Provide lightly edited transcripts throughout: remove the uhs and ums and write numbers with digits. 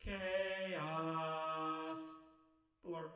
Chaos. Blur.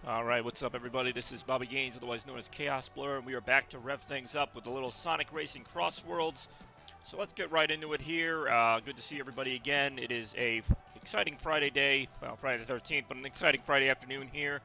Alright, what's up everybody? This is Bobby Gaines, otherwise known as Chaos Blur, and we are back to rev things up with a little Sonic Racing Crossworlds. So let's get right into it here. Good to see everybody again. It is a exciting Friday day, well, Friday the 13th, but an exciting Friday afternoon here,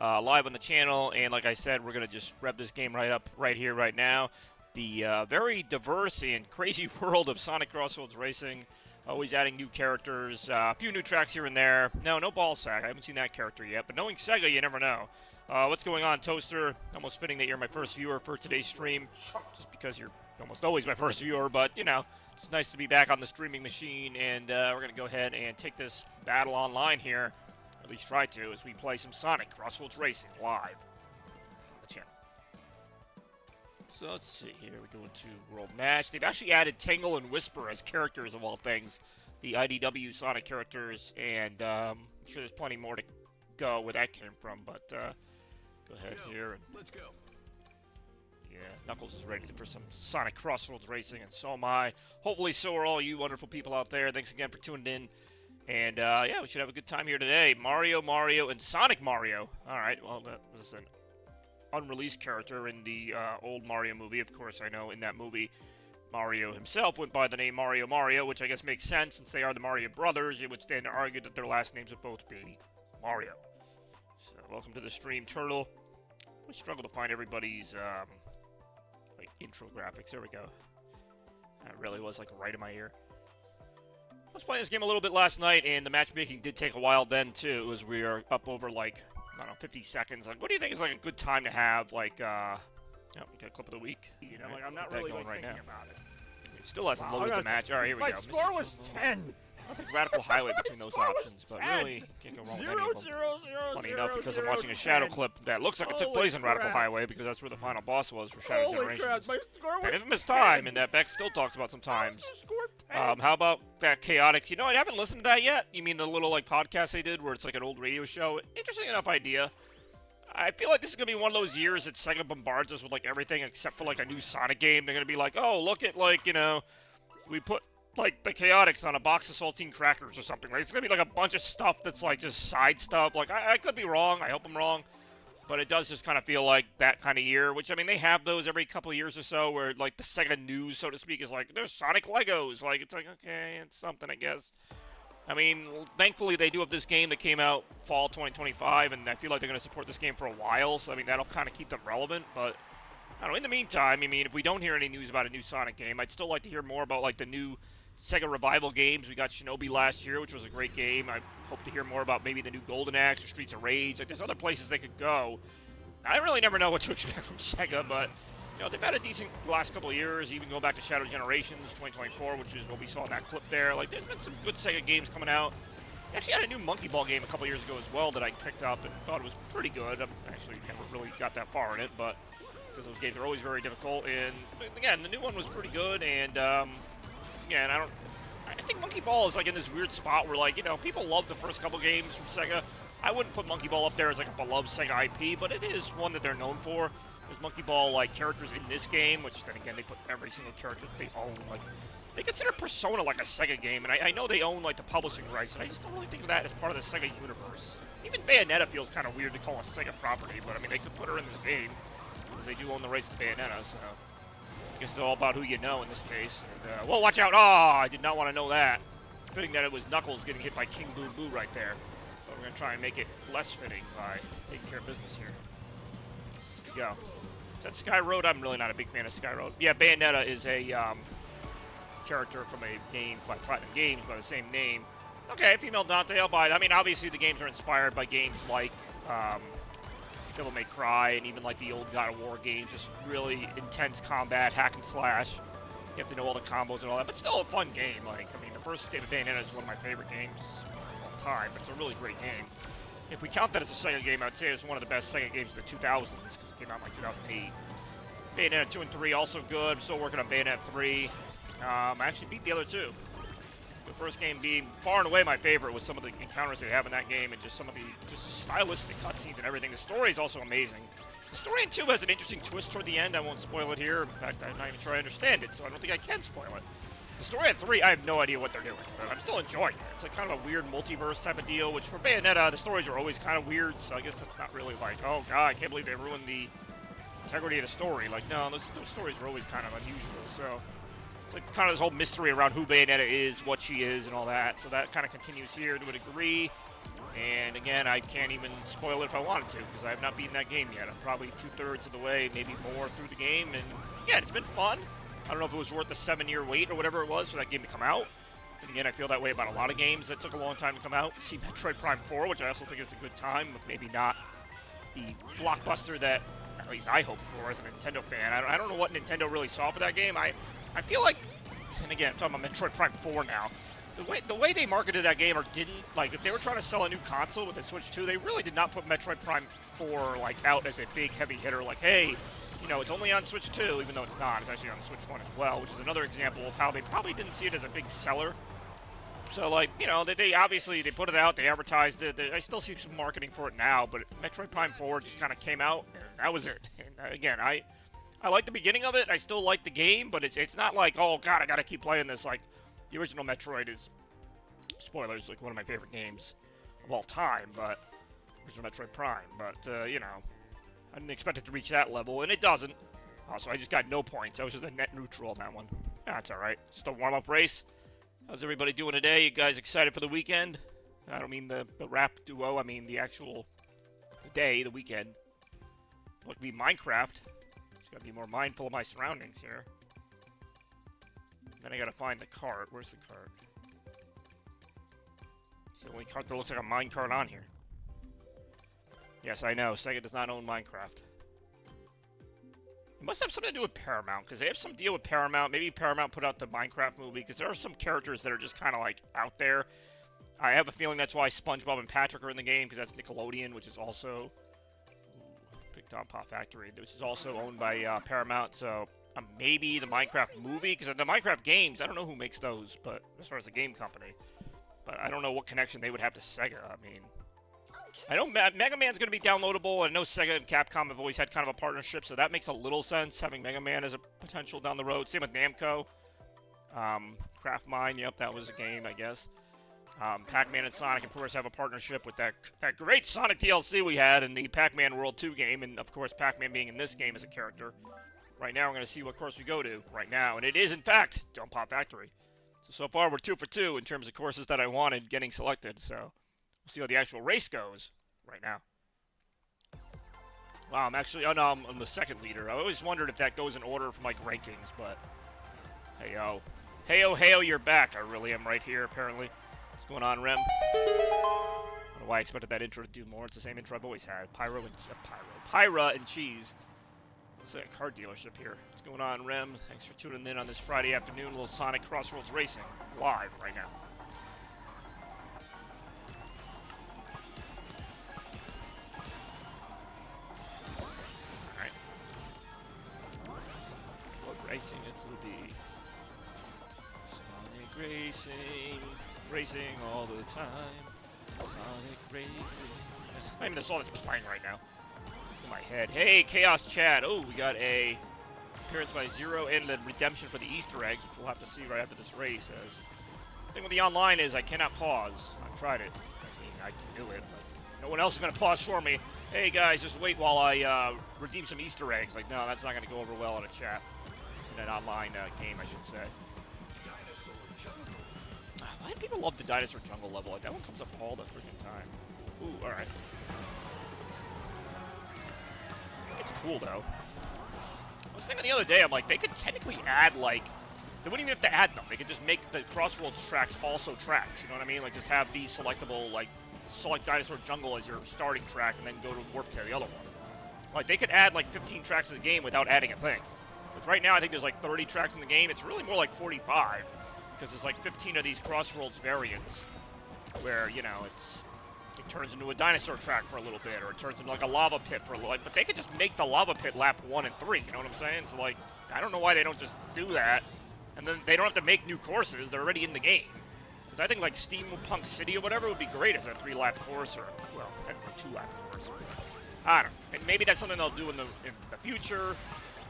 live on the channel, and like I said, we're going to just rev this game right up, right here, right now. The very diverse and crazy world of Sonic Crossworlds Racing. Always adding new characters, a few new tracks here and there. No ball sack. I haven't seen that character yet. But knowing Sega, you never know. What's going on, Toaster? Almost fitting that you're my first viewer for today's stream. Just because you're almost always my first viewer. But, you know, it's nice to be back on the streaming machine. And we're going to go ahead and take this battle online here. Or at least try to, as we play some Sonic Crossworlds Racing live on the channel. So let's see here. We go into World Match. They've actually added Tangle and Whisper as characters of all things. The IDW Sonic characters. And I'm sure there's plenty more to go where that came from. But go ahead here. And, let's go. Yeah, Knuckles is ready for some Sonic Crossworlds Racing. And so am I. Hopefully so are all you wonderful people out there. Thanks again for tuning in. And yeah, we should have a good time here today. Mario, and Sonic Mario. Alright, well, that was an unreleased character in the old Mario movie. Of course, I know in that movie, Mario himself went by the name Mario, which I guess makes sense since they are the Mario brothers. It would stand to argue that their last names would both be Mario. So, welcome to the stream, Turtle. We struggle to find everybody's like intro graphics. There we go. That really was like right in my ear. I was playing this game a little bit last night, and the matchmaking did take a while then too. It was we were up over like, I don't know, 50 seconds. Like, what do you think is like a good time to have, like, we got a clip of the week. You know, like, I'm not really going right now. About it. It still hasn't loaded the match. All right, here we go. My score was 10. I think Radical Highway between those options, but really can't go wrong with any of them. Funny enough, because I'm watching a Shadow clip that looks like it took place in Radical Highway, because that's where the final boss was for Shadow Generations. My score was Infamous time, and that Beck still talks about sometimes. How about that Chaotix? You know, I haven't listened to that yet. You mean the little, like, podcast they did where it's like an old radio show? Interesting enough idea. I feel like this is going to be one of those years that Sega bombards us with, like, everything except for, like, a new Sonic game. They're going to be like, oh, look at, like, you know, we put, like, the Chaotix on a box of saltine crackers or something. Like, it's going to be, like, a bunch of stuff that's, like, just side stuff. Like, I could be wrong. I hope I'm wrong. But it does just kind of feel like that kind of year, which, I mean, they have those every couple of years or so where, like, the Sega news, so to speak, is like, there's Sonic Legos. Like, it's like, okay, it's something, I guess. I mean, thankfully, they do have this game that came out fall 2025, and I feel like they're going to support this game for a while, so, I mean, that'll kind of keep them relevant. But, I don't know, in the meantime, I mean, if we don't hear any news about a new Sonic game, I'd still like to hear more about, like, the new Sega Revival games. We got Shinobi last year, which was a great game. I hope to hear more about maybe the new Golden Axe or Streets of Rage. Like, there's other places they could go. I really never know what to expect from Sega, but, you know, they've had a decent last couple of years, even going back to Shadow Generations 2024, which is what we saw in that clip there. Like, there's been some good Sega games coming out. They actually had a new Monkey Ball game a couple years ago as well that I picked up and thought it was pretty good. I actually never really got that far in it, but because those games are always very difficult. And, again, the new one was pretty good, and, yeah, and I think Monkey Ball is, like, in this weird spot where, like, you know, people love the first couple games from Sega. I wouldn't put Monkey Ball up there as, like, a beloved Sega IP, but it is one that they're known for. There's Monkey Ball, like, characters in this game, which, then again, they put every single character that they own. Like, they consider Persona, like, a Sega game, and I know they own, like, the publishing rights, and I just don't really think of that as part of the Sega universe. Even Bayonetta feels kind of weird to call a Sega property, but, I mean, they could put her in this game, because they do own the rights to Bayonetta, so I guess it's all about who you know in this case. And, well, watch out! Oh, I did not want to know that. Fitting that it was Knuckles getting hit by King Boo Boo right there. But we're going to try and make it less fitting by taking care of business here. There we go. Is that Sky Road? I'm really not a big fan of Sky Road. Yeah, Bayonetta is a character from a game by Platinum Games by the same name. Okay, Female Dante, I'll buy it. I mean, obviously the games are inspired by games like Devil May Cry and even like the old God of War games. Just really intense combat, hack and slash. You have to know all the combos and all that, but still a fun game. Like, I mean, the first State of Bayonetta is one of my favorite games of all time, but it's a really great game. If we count that as a Sega game, I'd say it's one of the best Sega games of the 2000s, because it came out in like 2008. Bayonetta 2 and 3 also good. I'm still working on Bayonetta 3. I actually beat the other two. The first game being far and away my favorite with some of the encounters they have in that game and just some of the just stylistic cutscenes and everything. The story is also amazing. The story in 2 has an interesting twist toward the end. I won't spoil it here. In fact, I'm not even sure I understand it, so I don't think I can spoil it. The story at 3, I have no idea what they're doing, but I'm still enjoying it. It's like kind of a weird multiverse type of deal, which for Bayonetta, the stories are always kind of weird, so I guess it's not really like, oh god, I can't believe they ruined the integrity of the story. Like, no, those stories are always kind of unusual, so it's like kind of this whole mystery around who Bayonetta is, what she is, and all that, so that kind of continues here to a degree. And again, I can't even spoil it if I wanted to, because I have not beaten that game yet. I'm probably 2/3 of the way, maybe more through the game, and yeah, it's been fun. I don't know if it was worth the 7-year wait or whatever it was for that game to come out. And again, I feel that way about a lot of games that took a long time to come out. See Metroid Prime 4, which I also think is a good time, but maybe not the blockbuster that at least I hope for as a Nintendo fan. I don't know what Nintendo really saw for that game. I feel like, and again, I'm talking about Metroid Prime 4 now. The way they marketed that game or didn't, like, if they were trying to sell a new console with the Switch 2, they really did not put Metroid Prime 4, like, out as a big, heavy hitter. Like, hey, you know, it's only on Switch 2, even though it's not. It's actually on Switch 1 as well, which is another example of how they probably didn't see it as a big seller. So, like, you know, they obviously, they put it out, they advertised it. I still see some marketing for it now, but Metroid Prime 4 just kind of came out, and that was it. And again, I like the beginning of it. I still like the game, but it's not like, oh, God, I got to keep playing this. Like, the original Metroid is, spoilers, like one of my favorite games of all time, but original Metroid Prime. But, you know, I didn't expect it to reach that level, and it doesn't. Also, I just got no points. I was just a net neutral on that one. That's all right. Just a warm-up race. How's everybody doing today? You guys excited for the weekend? I don't mean the rap duo. I mean the actual day, the weekend. What would be Minecraft? Just gotta be more mindful of my surroundings here. Then I gotta find the cart. Where's the cart? It's the only cart that looks like a minecart on here. Yes, I know. Sega does not own Minecraft. It must have something to do with Paramount, because they have some deal with Paramount. Maybe Paramount put out the Minecraft movie, because there are some characters that are just kind of, like, out there. I have a feeling that's why SpongeBob and Patrick are in the game, because that's Nickelodeon, which is also... Picked on Pop Factory, which is also owned by Paramount, so maybe the Minecraft movie, because the Minecraft games, I don't know who makes those, but as far as the game company. But I don't know what connection they would have to Sega. I mean... I know Mega Man's going to be downloadable, and I know Sega and Capcom have always had kind of a partnership, so that makes a little sense, having Mega Man as a potential down the road. Same with Namco. Craft Mine, yep, that was a game, I guess. Pac-Man and Sonic, of course, have a partnership with that great Sonic DLC we had in the Pac-Man World 2 game, and of course, Pac-Man being in this game as a character. Right now, we're going to see what course we go to right now, and it is, in fact, Don't Pop Factory. So far, we're 2 for 2 in terms of courses that I wanted getting selected, so we'll see how the actual race goes right now. Wow, I'm actually, oh no, I'm the second leader. I always wondered if that goes in order from, like, rankings, but hey-o. Hey-o, you're back. I really am right here, apparently. What's going on, Rem? I don't know why I expected that intro to do more. It's the same intro I've always had. Pyra and cheese. Looks like a car dealership here. What's going on, Rem? Thanks for tuning in on this Friday afternoon. A little Sonic Crossworlds Racing live right now. Alright. What racing it will be. Sonic racing all the time. Sonic racing. That's not even the song that's playing right now. In my head. Hey, Chaos Chat. Oh, we got a appearance by Zero and the redemption for the Easter eggs, which we'll have to see right after this race. As the thing with the online is I cannot pause. I've tried it. I mean, I can do it, but no one else is going to pause for me. Hey, guys, just wait while I redeem some Easter eggs. Like, no, that's not going to go over well in a chat. In an online game, I should say. Why do people love the Dinosaur Jungle level? Like, that one comes up all the freaking time. Ooh, alright. It's cool, though. I was thinking the other day, I'm like, they could technically add, like, they wouldn't even have to add them. They could just make the Crossworlds tracks also tracks, you know what I mean? Like, just have these selectable, like, select Dinosaur Jungle as your starting track and then go to warp to the other one. Like, they could add, like, 15 tracks to the game without adding a thing. Because right now, I think there's, like, 30 tracks in the game. It's really more like 45. Because there's, like, 15 of these Crossworlds variants where, you know, it turns into a dinosaur track for a little bit, or it turns into, like, a lava pit for a little bit. But they could just make the lava pit lap 1 and 3, you know what I'm saying? So, like, I don't know why they don't just do that. And then they don't have to make new courses. They're already in the game. Because I think, like, Steampunk City or whatever would be great as a 3-lap course, or, well, technically 2-lap course. I don't know. And maybe that's something they'll do in the future.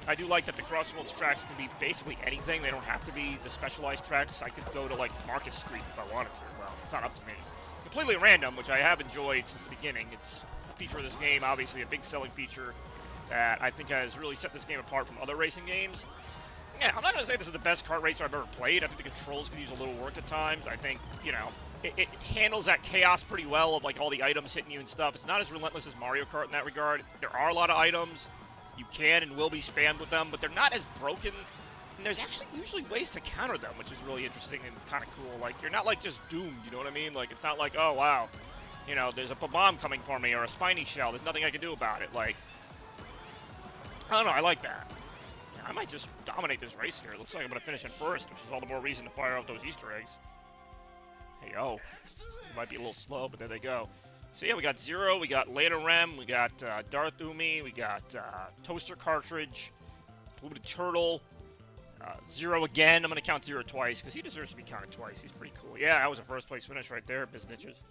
I do like that the Crossworlds tracks can be basically anything. They don't have to be the specialized tracks. I could go to, like, Market Street if I wanted to. Well, it's not up to me. Completely random, which I have enjoyed since the beginning. It's a feature of this game, obviously a big selling feature that I think has really set this game apart from other racing games. Yeah, I'm not going to say this is the best kart racer I've ever played. I think the controls could use a little work at times. I think, you know, it handles that chaos pretty well of, like, all the items hitting you and stuff. It's not as relentless as Mario Kart in that regard. There are a lot of items. You can and will be spammed with them, but they're not as broken. And there's actually usually ways to counter them, which is really interesting and kind of cool. Like, you're not, like, just doomed, you know what I mean? Like, it's not like, oh, wow, you know, there's a bomb coming for me or a spiny shell. There's nothing I can do about it. Like, I don't know. I like that. Yeah, I might just dominate this race here. It looks like I'm going to finish in first, which is all the more reason to fire out those Easter eggs. Hey, oh. It might be a little slow, but there they go. So yeah, we got Zero, we got Lena Rem, we got Darth Umi, we got Toaster Cartridge, Polluted Turtle, Zero again. I'm going to count Zero twice, because he deserves to be counted twice. He's pretty cool. Yeah, that was a first place finish right there, Biznitches.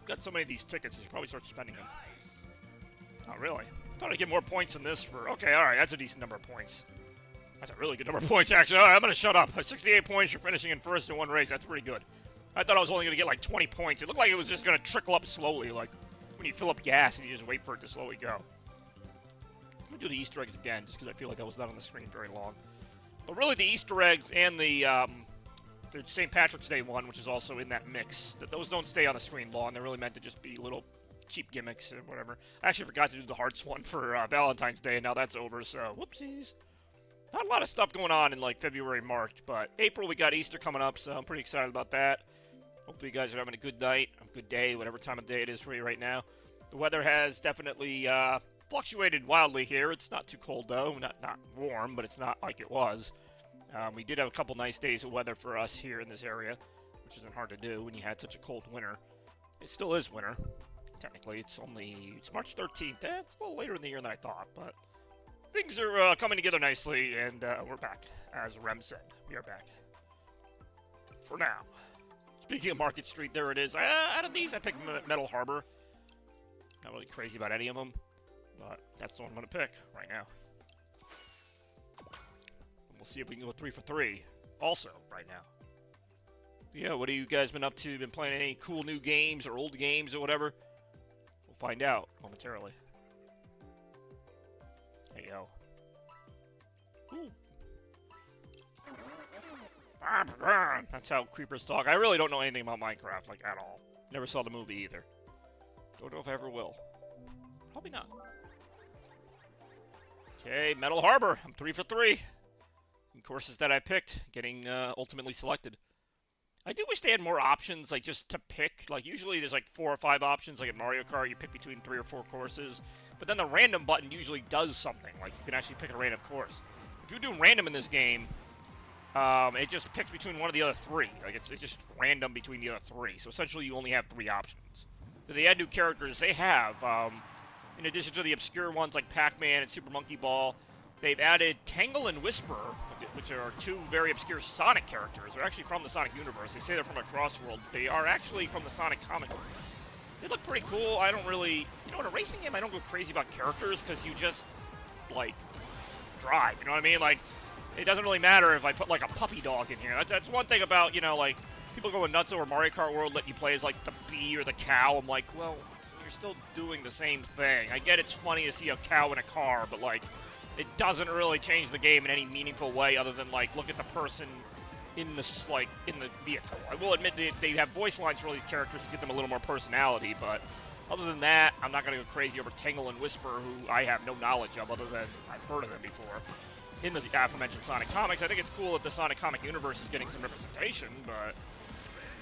Got so many of these tickets, I should probably start spending them. Not really. I thought I'd get more points than this for... Okay, alright, that's a decent number of points. That's a really good number of points, actually. All right, I'm going to shut up. 68 points, you're finishing in first in one race. That's pretty good. I thought I was only going to get like 20 points. It looked like it was just going to trickle up slowly, like when you fill up gas and you just wait for it to slowly go. I'm going to do the Easter eggs again, just because I feel like that was not on the screen very long. But really, the Easter eggs and the St. Patrick's Day one, which is also in that mix, those don't stay on the screen long. They're really meant to just be little cheap gimmicks or whatever. I actually forgot to do the Hearts one for Valentine's Day, and now that's over, so whoopsies. Not a lot of stuff going on in, like, February, March, but April we got Easter coming up, so I'm pretty excited about that. Hopefully you guys are having a good night, a good day, whatever time of day it is for you right now. The weather has definitely fluctuated wildly here. It's not too cold, though. Not warm, but it's not like it was. We did have a couple nice days of weather for us here in this area, which isn't hard to do when you had such a cold winter. It still is winter. Technically, it's March 13th. It's a little later in the year than I thought, but... Things are coming together nicely, and we're back. As Rem said, we are back. For now. Speaking of Market Street, there it is. Out of these, I picked Metal Harbor. Not really crazy about any of them, but that's the one I'm going to pick right now. And we'll see if we can go 3 for 3. also right now. Yeah, what have you guys been up to? Been playing any cool new games or old games or whatever? We'll find out momentarily. Hey, yo. Ooh. That's how creepers talk. I really don't know anything about Minecraft, like, at all. Never saw the movie either. Don't know if I ever will. Probably not. Okay, Metal Harbor. I'm 3 for 3. In courses that I picked, getting ultimately selected. I do wish they had more options, like, just to pick. Like, usually there's, like, 4 or 5 options. Like, in Mario Kart, you pick between 3 or 4 courses. But then the random button usually does something. Like, you can actually pick a random course. If you do random in this game, it just picks between one of the other 3. Like, it's just random between the other 3. So, essentially, you only have 3 options. If they add new characters, they have, in addition to the obscure ones like Pac-Man and Super Monkey Ball, they've added Tangle and Whisper, which are 2 very obscure Sonic characters. They're actually from the Sonic universe. They say they're from a Crossworld. They are actually from the Sonic comic book. They look pretty cool. I don't really... You know, in a racing game, I don't go crazy about characters because you just, like, drive. You know what I mean? Like, it doesn't really matter if I put, like, a puppy dog in here. That's one thing about, you know, like, people going nuts over Mario Kart World letting you play as, like, the bee or the cow. I'm like, well, you're still doing the same thing. I get it's funny to see a cow in a car, but, like, it doesn't really change the game in any meaningful way other than, like, look at the person in the, like, in the vehicle. I will admit they have voice lines for all these characters to give them a little more personality, but other than that, I'm not going to go crazy over Tangle and Whisper, who I have no knowledge of other than I've heard of them before. In the aforementioned Sonic comics, I think it's cool that the Sonic comic universe is getting some representation, but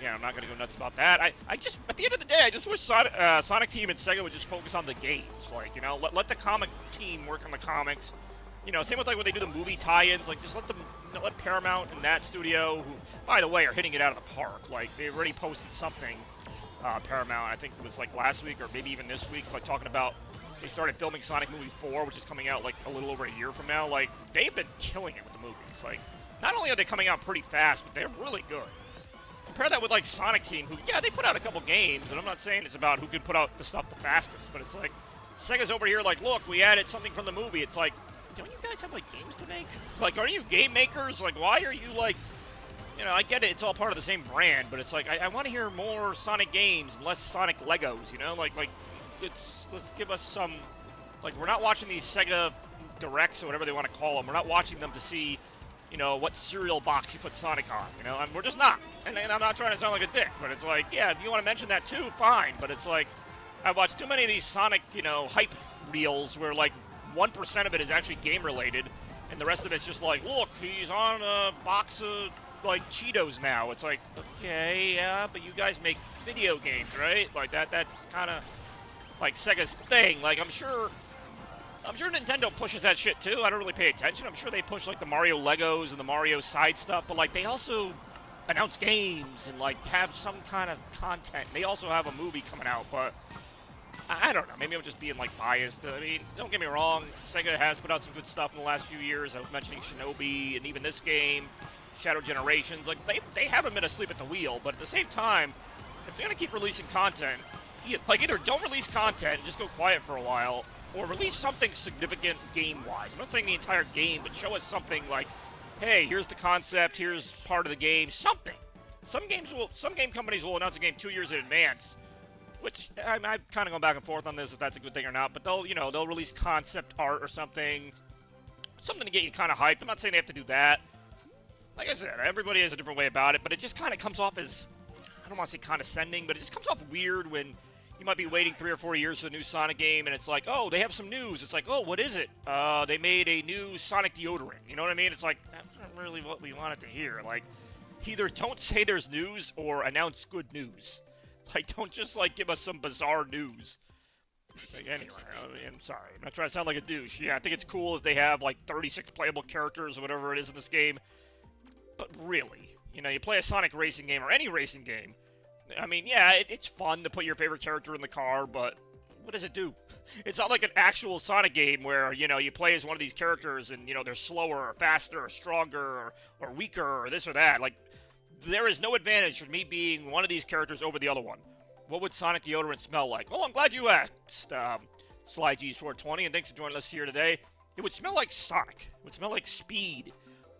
yeah, I'm not going to go nuts about that. I just, at the end of the day, I just wish Sonic Team and Sega would just focus on the games. Like, you know, let the comic team work on the comics. You know, same with, like, when they do the movie tie-ins. Like, just let them, you know, let Paramount and that studio, who, by the way, are hitting it out of the park. Like, they already posted something, Paramount, I think it was, like, last week or maybe even this week, like, talking about they started filming Sonic Movie 4, which is coming out, like, a little over a year from now. Like, they've been killing it with the movies. Like, not only are they coming out pretty fast, but they're really good. Compare that with, like, Sonic Team, who, yeah, they put out a couple games, and I'm not saying it's about who can put out the stuff the fastest, but it's like, Sega's over here like, look, we added something from the movie. It's like, don't you guys have, like, games to make? Like, are you game makers? Like, why are you, like, you know, I get it, it's all part of the same brand, but it's like, I want to hear more Sonic games and less Sonic Legos, you know? Like, let's give us some, like, we're not watching these Sega Directs or whatever they want to call them. We're not watching them to see, you know, what cereal box you put Sonic on, you know? And we're just not. And I'm not trying to sound like a dick, but it's like, yeah, if you want to mention that too, fine. But it's like, I've watched too many of these Sonic, you know, hype reels where, like, 1% of it is actually game-related, and the rest of it's just like, look, he's on a box of, like, Cheetos now. It's like, okay, yeah, but you guys make video games, right? Like, that's kind of, like, Sega's thing. Like, I'm sure Nintendo pushes that shit, too. I don't really pay attention. I'm sure they push, like, the Mario Legos and the Mario side stuff, but, like, they also announce games and, like, have some kind of content. They also have a movie coming out, but I don't know. Maybe I'm just being, like, biased. I mean, don't get me wrong. Sega has put out some good stuff in the last few years. I was mentioning Shinobi and even this game, Shadow Generations. Like, they haven't been asleep at the wheel, but at the same time, if they're going to keep releasing content, like, either don't release content and just go quiet for a while, or release something significant game-wise. I'm not saying the entire game, but show us something like, hey, here's the concept, here's part of the game, something. Some game companies will announce a game 2 years in advance, which I've kind of gone back and forth on this if that's a good thing or not, but they'll release concept art or something to get you kind of hyped. I'm not saying they have to do that. Like I said, everybody has a different way about it, but it just kind of comes off as, I don't want to say condescending, but it just comes off weird when you might be waiting 3 or 4 years for the new Sonic game, and it's like, oh, they have some news. It's like, oh, what is it? They made a new Sonic deodorant. You know what I mean? It's like, that's not really what we wanted to hear. Like, either don't say there's news or announce good news. Like, don't just, like, give us some bizarre news. Like, anyway, I'm sorry. I'm not trying to sound like a douche. Yeah, I think it's cool that they have, like, 36 playable characters or whatever it is in this game. But really, you know, you play a Sonic racing game or any racing game. I mean, yeah, it's fun to put your favorite character in the car, but what does it do? It's not like an actual Sonic game where, you know, you play as one of these characters and, you know, they're slower or faster or stronger or weaker or this or that. Like, there is no advantage for me being one of these characters over the other one. What would Sonic deodorant smell like? Oh, I'm glad you asked, SlyG's420, and thanks for joining us here today. It would smell like Sonic. It would smell like speed.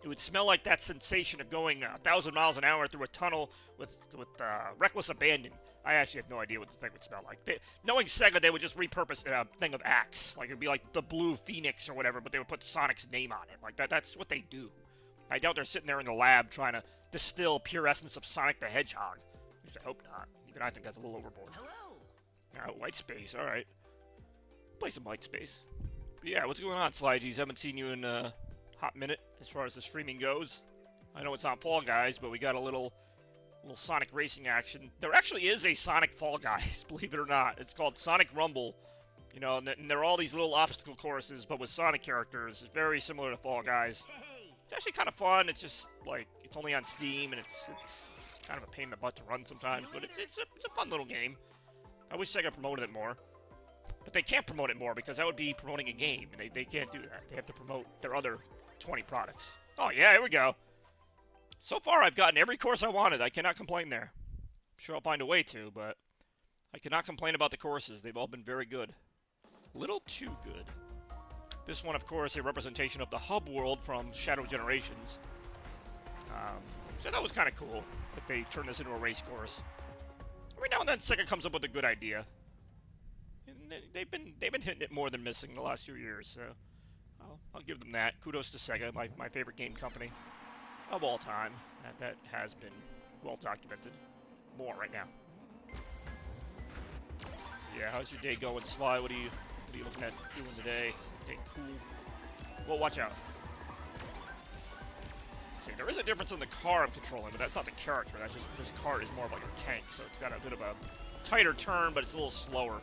it would smell like that sensation of going 1,000 miles an hour through a tunnel with reckless abandon. I actually have no idea what the thing would smell like. Knowing Sega, they would just repurpose a thing of Axe. Like, it would be like the Blue Phoenix or whatever, but they would put Sonic's name on it. Like, that's what they do. I doubt they're sitting there in the lab trying to distill pure essence of Sonic the Hedgehog. At least I hope not. Even I think that's a little overboard. Hello. White Space, alright. Play some White Space. But yeah, what's going on, Slygies? Haven't seen you in a hot minute as far as the streaming goes. I know it's not Fall Guys, but we got a little Sonic Racing action. There actually is a Sonic Fall Guys, believe it or not. It's called Sonic Rumble. You know, and there are all these little obstacle courses, but with Sonic characters. It's very similar to Fall Guys. It's actually kind of fun. It's just, like, it's only on Steam, and it's kind of a pain in the butt to run sometimes, but it's a fun little game. I wish Sega promoted it more. But they can't promote it more, because that would be promoting a game, and they can't do that. They have to promote their other 20 products. Oh, yeah, here we go. So far, I've gotten every course I wanted. I cannot complain there. I'm sure I'll find a way to, but I cannot complain about the courses. They've all been very good. A little too good. This one, of course, a representation of the hub world from Shadow Generations. So that was kind of cool that they turned this into a race course. Every now and then, Sega comes up with a good idea. And they've been hitting it more than missing the last few years, so I'll give them that. Kudos to Sega, my favorite game company of all time. That has been well documented. More right now. Yeah, how's your day going, Sly? What are you looking at doing today? Okay, cool. Well, watch out. See, there is a difference in the car I'm controlling, but that's not the character. That's just this car is more of like a tank, so it's got a bit of a tighter turn, but it's a little slower.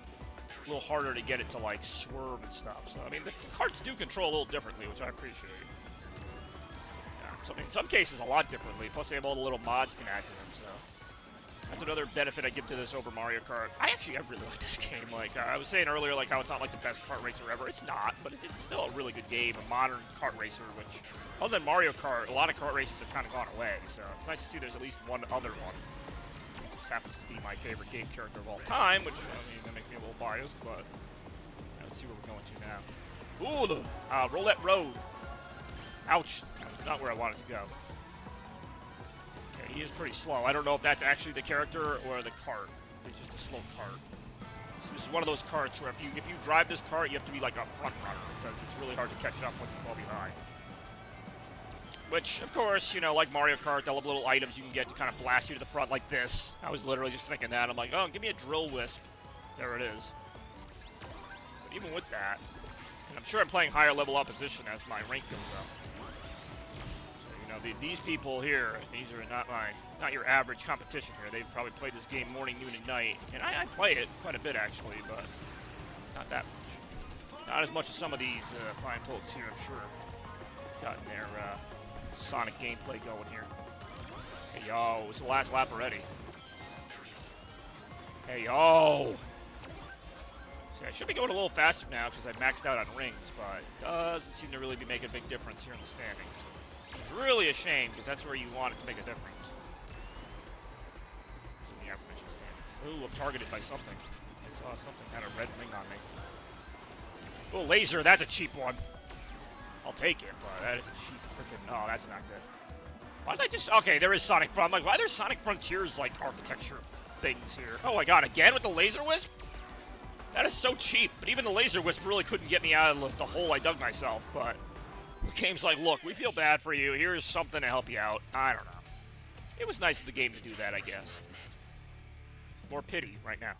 A little harder to get it to like swerve and stuff. So I mean, the carts do control a little differently, which I appreciate. Yeah, so, in some cases, a lot differently. Plus, they have all the little mods connected to them. So that's another benefit I give to this over Mario Kart. I really like this game. Like I was saying earlier, like how it's not like the best kart racer ever. It's not, but it's still a really good game, a modern kart racer. Which, other than Mario Kart, a lot of kart races have kind of gone away. So it's nice to see there's at least one other one. This happens to be my favorite game character of all time, which, I mean, that makes me a little biased, but let's see where we're going to now. Ooh, the Roulette Road. Ouch. That's not where I wanted to go. Okay, he is pretty slow. I don't know if that's actually the character or the cart. It's just a slow cart. So this is one of those carts where if you drive this cart, you have to be like a front runner, because it's really hard to catch up once you fall behind. Which, of course, you know, like Mario Kart, they'll have little items you can get to kind of blast you to the front like this. I was literally just thinking that. I'm like, oh, give me a drill wisp. There it is. But even with that, and I'm sure I'm playing higher level opposition as my rank goes up. So, you know, these people here, these are not your average competition here. They've probably played this game morning, noon, and night. And I play it quite a bit, actually, but not that much. Not as much as some of these fine folks here, I'm sure. Gotten their Sonic gameplay going here. Hey, yo, it's the last lap already. Hey, yo! See, I should be going a little faster now because I maxed out on rings, but it doesn't seem to really be making a big difference here in the standings. It's really a shame because that's where you want it to make a difference. It's in the aforementioned standings. Ooh, I'm targeted by something. I saw something had a red ring on me. Oh, laser, that's a cheap one. I'll take it, but that is a cheap freaking... Oh, that's not good. Why did I just... Okay, there is Sonic... I'm like, why are there Sonic Frontiers, like, architecture things here? Oh my god, again with the laser wisp? That is so cheap. But even the laser wisp really couldn't get me out of the hole I dug myself. But the game's like, look, we feel bad for you. Here's something to help you out. I don't know. It was nice of the game to do that, I guess. More pity right now.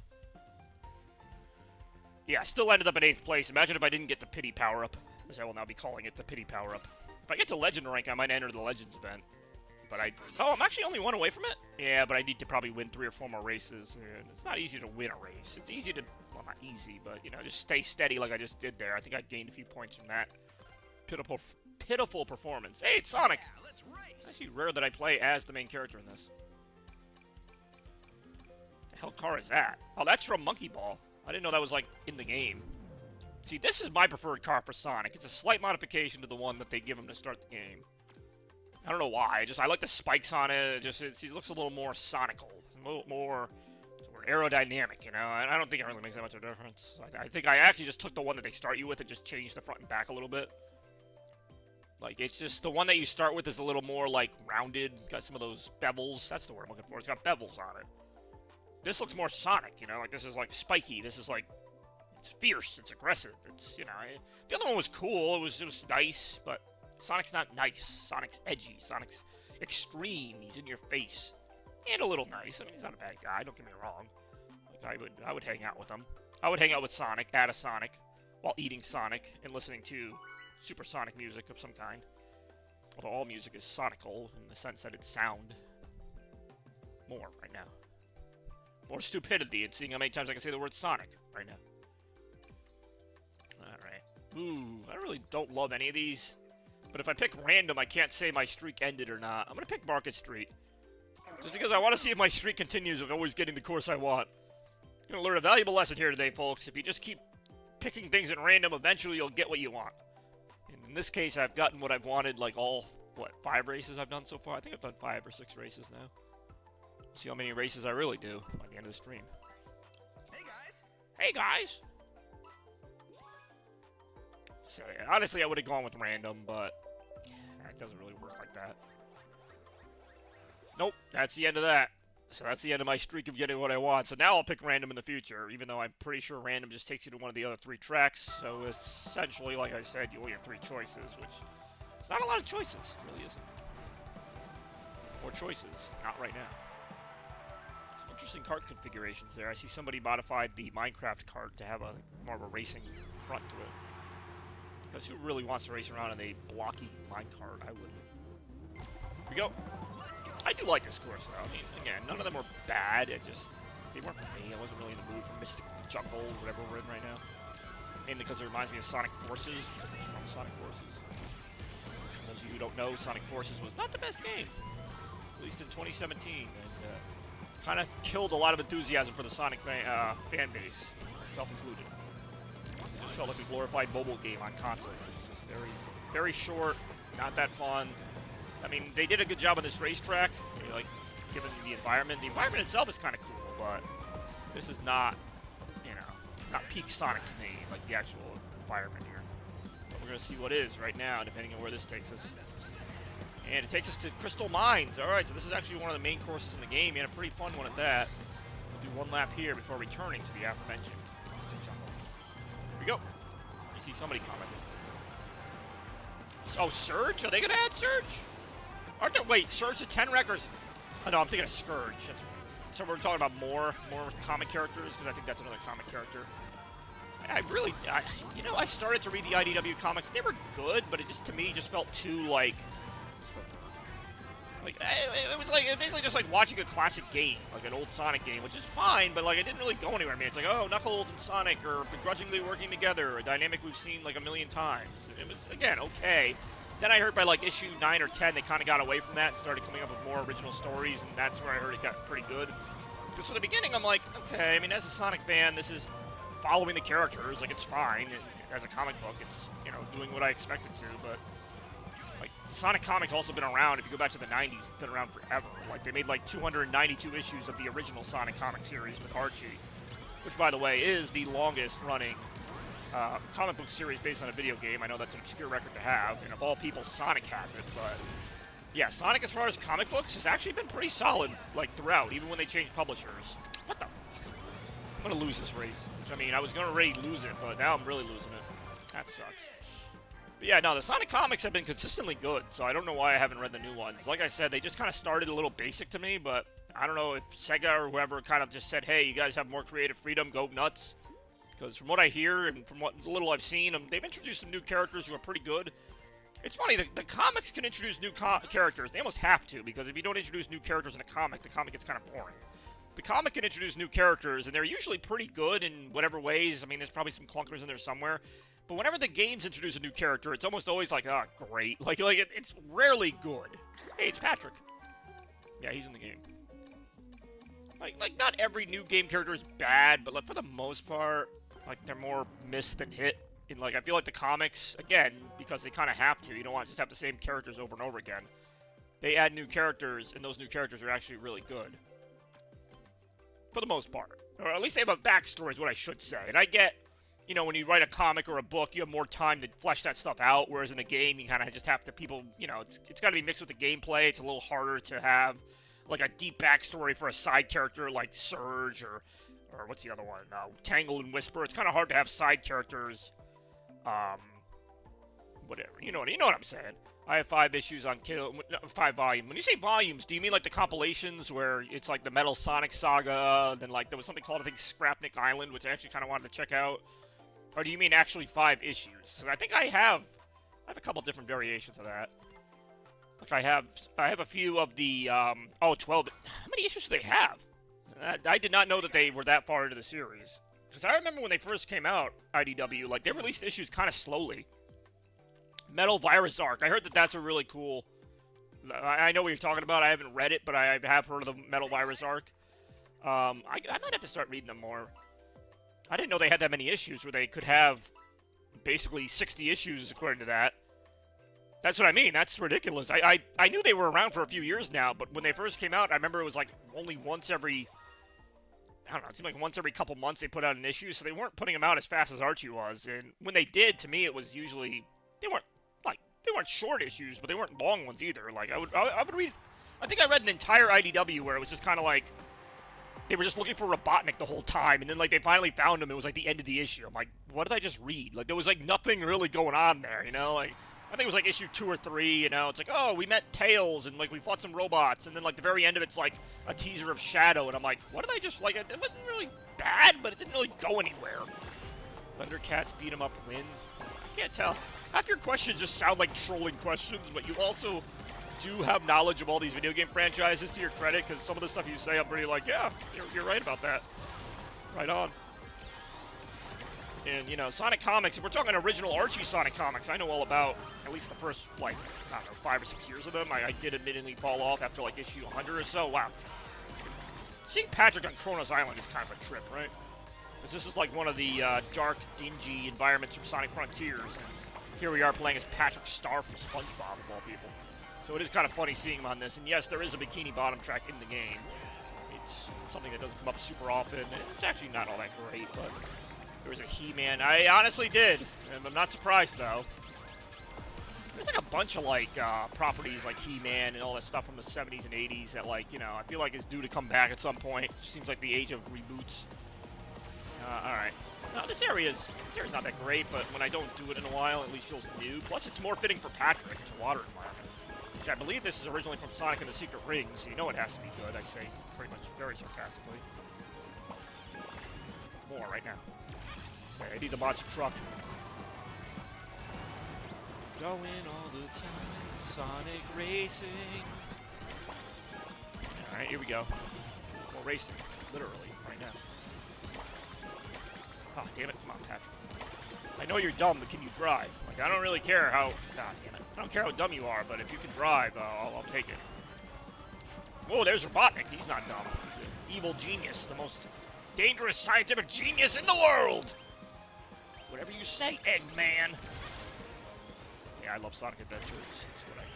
Yeah, still ended up in 8th place. Imagine if I didn't get the pity power-up. As I will now be calling it the pity power-up. If I get to Legend rank, I might enter the Legends event. But oh, I'm actually only one away from it? Yeah, but I need to probably win 3 or 4 more races. And it's not easy to win a race. It's easy to, well, not easy, but, you know, just stay steady like I just did there. I think I gained a few points from that pitiful performance. Hey, it's Sonic! Yeah, let's race. It's actually rare that I play as the main character in this. The hell car is that? Oh, that's from Monkey Ball. I didn't know that was, like, in the game. See, this is my preferred car for Sonic. It's a slight modification to the one that they give him to start the game. I don't know why. I like the spikes on it. It looks a little more Sonical. A little more sort of aerodynamic, you know? I don't think it really makes that much of a difference. I think I actually just took the one that they start you with and just changed the front and back a little bit. Like, it's just the one that you start with is a little more, like, rounded. Got some of those bevels. That's the word I'm looking for. It's got bevels on it. This looks more Sonic, you know? Like, this is, like, spiky. This is, like, it's fierce. It's aggressive. It's, you know... The other one was cool. It was nice, but Sonic's not nice. Sonic's edgy. Sonic's extreme. He's in your face. And a little nice. I mean, he's not a bad guy. Don't get me wrong. Like, I would hang out with him. I would hang out with Sonic, at a Sonic, while eating Sonic and listening to supersonic music of some kind. Although all music is sonical in the sense that it's sound. More right now. More stupidity in seeing how many times I can say the word Sonic right now. Alright. Ooh, I really don't love any of these. But if I pick random, I can't say my streak ended or not. I'm going to pick Market Street. Just because I want to see if my streak continues of always getting the course I want. I'm going to learn a valuable lesson here today, folks. If you just keep picking things at random, eventually you'll get what you want. In this case, I've gotten what I've wanted, like all, 5 races I've done so far? I think I've done 5 or 6 races now. See how many races I really do by the end of the stream. Hey guys! Hey guys! So, yeah, honestly, I would have gone with random, but it doesn't really work like that. Nope, that's the end of that. So that's the end of my streak of getting what I want. So now I'll pick random in the future, even though I'm pretty sure random just takes you to one of the other 3 tracks. So essentially, like I said, you only have 3 choices, which is not a lot of choices. It really isn't. More choices, not right now. Some interesting kart configurations there. I see somebody modified the Minecraft kart to have more of a racing front to it. Because who really wants to race around in a blocky minecart? I wouldn't. Here we go. I do like this course, though. I mean, again, none of them were bad. It just, they weren't for me. I wasn't really in the mood for Mystic Jungle, whatever we're in right now. Mainly because it reminds me of Sonic Forces, because it's from Sonic Forces. For those of you who don't know, Sonic Forces was not the best game, at least in 2017, and kind of killed a lot of enthusiasm for the Sonic fan base, myself included. It just felt like a glorified mobile game on consoles. It was just very, very short, not that fun. I mean, they did a good job on this racetrack, like, given the environment. The environment itself is kind of cool, but this is not, you know, not peak Sonic to me, like the actual environment here. But we're going to see what is right now, depending on where this takes us. And it takes us to Crystal Mines. Alright, so this is actually one of the main courses in the game, and a pretty fun one at that. We'll do one lap here before returning to the aforementioned Mystic Jungle. Here we go. You see somebody commenting. Oh, Surge? Are they going to add Surge? Aren't there, wait, Surge to 10 records? Oh, no, I'm thinking of Scourge. So we're talking about more comic characters, because I think that's another comic character. You know, I started to read the IDW comics. They were good, but it just, to me, just felt too, like, it was basically just like watching a classic game, like an old Sonic game, which is fine, but like it didn't really go anywhere. I mean, it's like, oh, Knuckles and Sonic are begrudgingly working together, a dynamic we've seen like a million times. It was, again, okay. Then I heard by like issue 9 or 10, they kind of got away from that and started coming up with more original stories, and that's where I heard it got pretty good. Because from the beginning, I'm like, okay, I mean, as a Sonic fan, this is following the characters, like it's fine. As a comic book, it's, you know, doing what I expected to, but like, Sonic Comics also been around, if you go back to the 90s, it's been around forever. Like, they made like 292 issues of the original Sonic comic series with Archie, which, by the way, is the longest running comic book series based on a video game. I know that's an obscure record to have, and of all people, Sonic has it, but yeah, Sonic, as far as comic books, has actually been pretty solid, like, throughout, even when they changed publishers. What the fuck? I'm gonna lose this race, which, I mean, I was gonna already lose it, but now I'm really losing it. That sucks. But yeah, no, the Sonic comics have been consistently good, so I don't know why I haven't read the new ones. Like I said, they just kind of started a little basic to me, but I don't know if Sega or whoever kind of just said, hey, you guys have more creative freedom, go nuts. Because from what I hear and from what little I've seen, they've introduced some new characters who are pretty good. It's funny, the comics can introduce new characters. They almost have to, because if you don't introduce new characters in a comic, the comic gets kind of boring. The comic can introduce new characters, and they're usually pretty good in whatever ways. I mean, there's probably some clunkers in there somewhere. But whenever the games introduce a new character, it's almost always like, oh, great. It's rarely good. Hey, it's Patrick. Yeah, he's in the game. Like not every new game character is bad, but like for the most part, like they're more miss than hit. And like I feel like the comics, again, because they kind of have to, you don't want to just have the same characters over and over again. They add new characters, and those new characters are actually really good. For the most part. Or at least they have a backstory is what I should say. And I get you know, when you write a comic or a book, you have more time to flesh that stuff out, whereas in a game, you kind of just have to, people, you know, it's got to be mixed with the gameplay. It's a little harder to have, like, a deep backstory for a side character like Surge or what's the other one? Tangle and Whisper. It's kind of hard to have side characters, whatever. You know what I'm saying. I have 5 issues on 5 volumes. When you say volumes, do you mean like the compilations where it's like the Metal Sonic Saga, then like there was something called, I think, Scrapnik Island, which I actually kind of wanted to check out? Or do you mean actually 5 issues? So I think I have a couple different variations of that. Like I have a few of the 12. How many issues do they have? I did not know that they were that far into the series. Because I remember when they first came out, IDW, like they released issues kind of slowly. Metal Virus Arc. I heard that that's a really cool... I know what you're talking about. I haven't read it, but I have heard of the Metal Virus Arc. I might have to start reading them more. I didn't know they had that many issues where they could have basically 60 issues according to that. That's what I mean. That's ridiculous. I knew they were around for a few years now, but when they first came out, I remember it was like only once every... I don't know, it seemed like once every couple months they put out an issue, so they weren't putting them out as fast as Archie was. And when they did, to me, it was usually... They weren't short issues, but they weren't long ones either. Like, I would read... I think I read an entire IDW where it was just kind of like... They were just looking for Robotnik the whole time, and then, like, they finally found him. It was, like, the end of the issue. I'm like, what did I just read? Like, there was, like, nothing really going on there, you know? Like, I think it was, like, issue 2 or 3, you know? It's like, oh, we met Tails, and, like, we fought some robots, and then, like, the very end of it's, like, a teaser of Shadow, and I'm like, what did I just, like, it wasn't really bad, but it didn't really go anywhere. Thundercats beat 'em up win. I can't tell. Half your questions just sound like trolling questions, but you also do have knowledge of all these video game franchises to your credit, because some of the stuff you say, I'm pretty like, yeah, you're right about that. Right on. And, you know, Sonic Comics, if we're talking original Archie Sonic Comics, I know all about at least the first, like, I don't know, 5 or 6 years of them. I did admittedly fall off after, like, issue 100 or so. Wow. Seeing Patrick on Kronos Island is kind of a trip, right? Because this is, like, one of the dark, dingy environments from Sonic Frontiers. And here we are playing as Patrick Star from SpongeBob, of all people. So it is kind of funny seeing him on this. And yes, there is a Bikini Bottom track in the game. It's something that doesn't come up super often. It's actually not all that great, but there was a He-Man. I honestly did. And I'm not surprised, though. There's like a bunch of, like, properties like He-Man and all that stuff from the 70s and 80s that, like, you know, I feel like is due to come back at some point. It seems like the age of reboots. Alright. No, this area's not that great, but when I don't do it in a while, it at least feels new. Plus, it's more fitting for Patrick. It's a water environment. Which I believe this is originally from Sonic and the Secret Rings, so you know it has to be good, I say pretty much very sarcastically. More right now. So I need the monster truck. Going all the time, Sonic Racing. Alright, here we go. More racing, literally, right now. Oh, damn it. Come on, Patrick. I know you're dumb, but can you drive? Like, I don't really care how... God damn it. I don't care how dumb you are, but if you can drive, I'll take it. Whoa, there's Robotnik. He's not dumb. He's an evil genius. The most dangerous scientific genius in the world! Whatever you say, Eggman. Yeah, I love Sonic Adventures. That's what I do.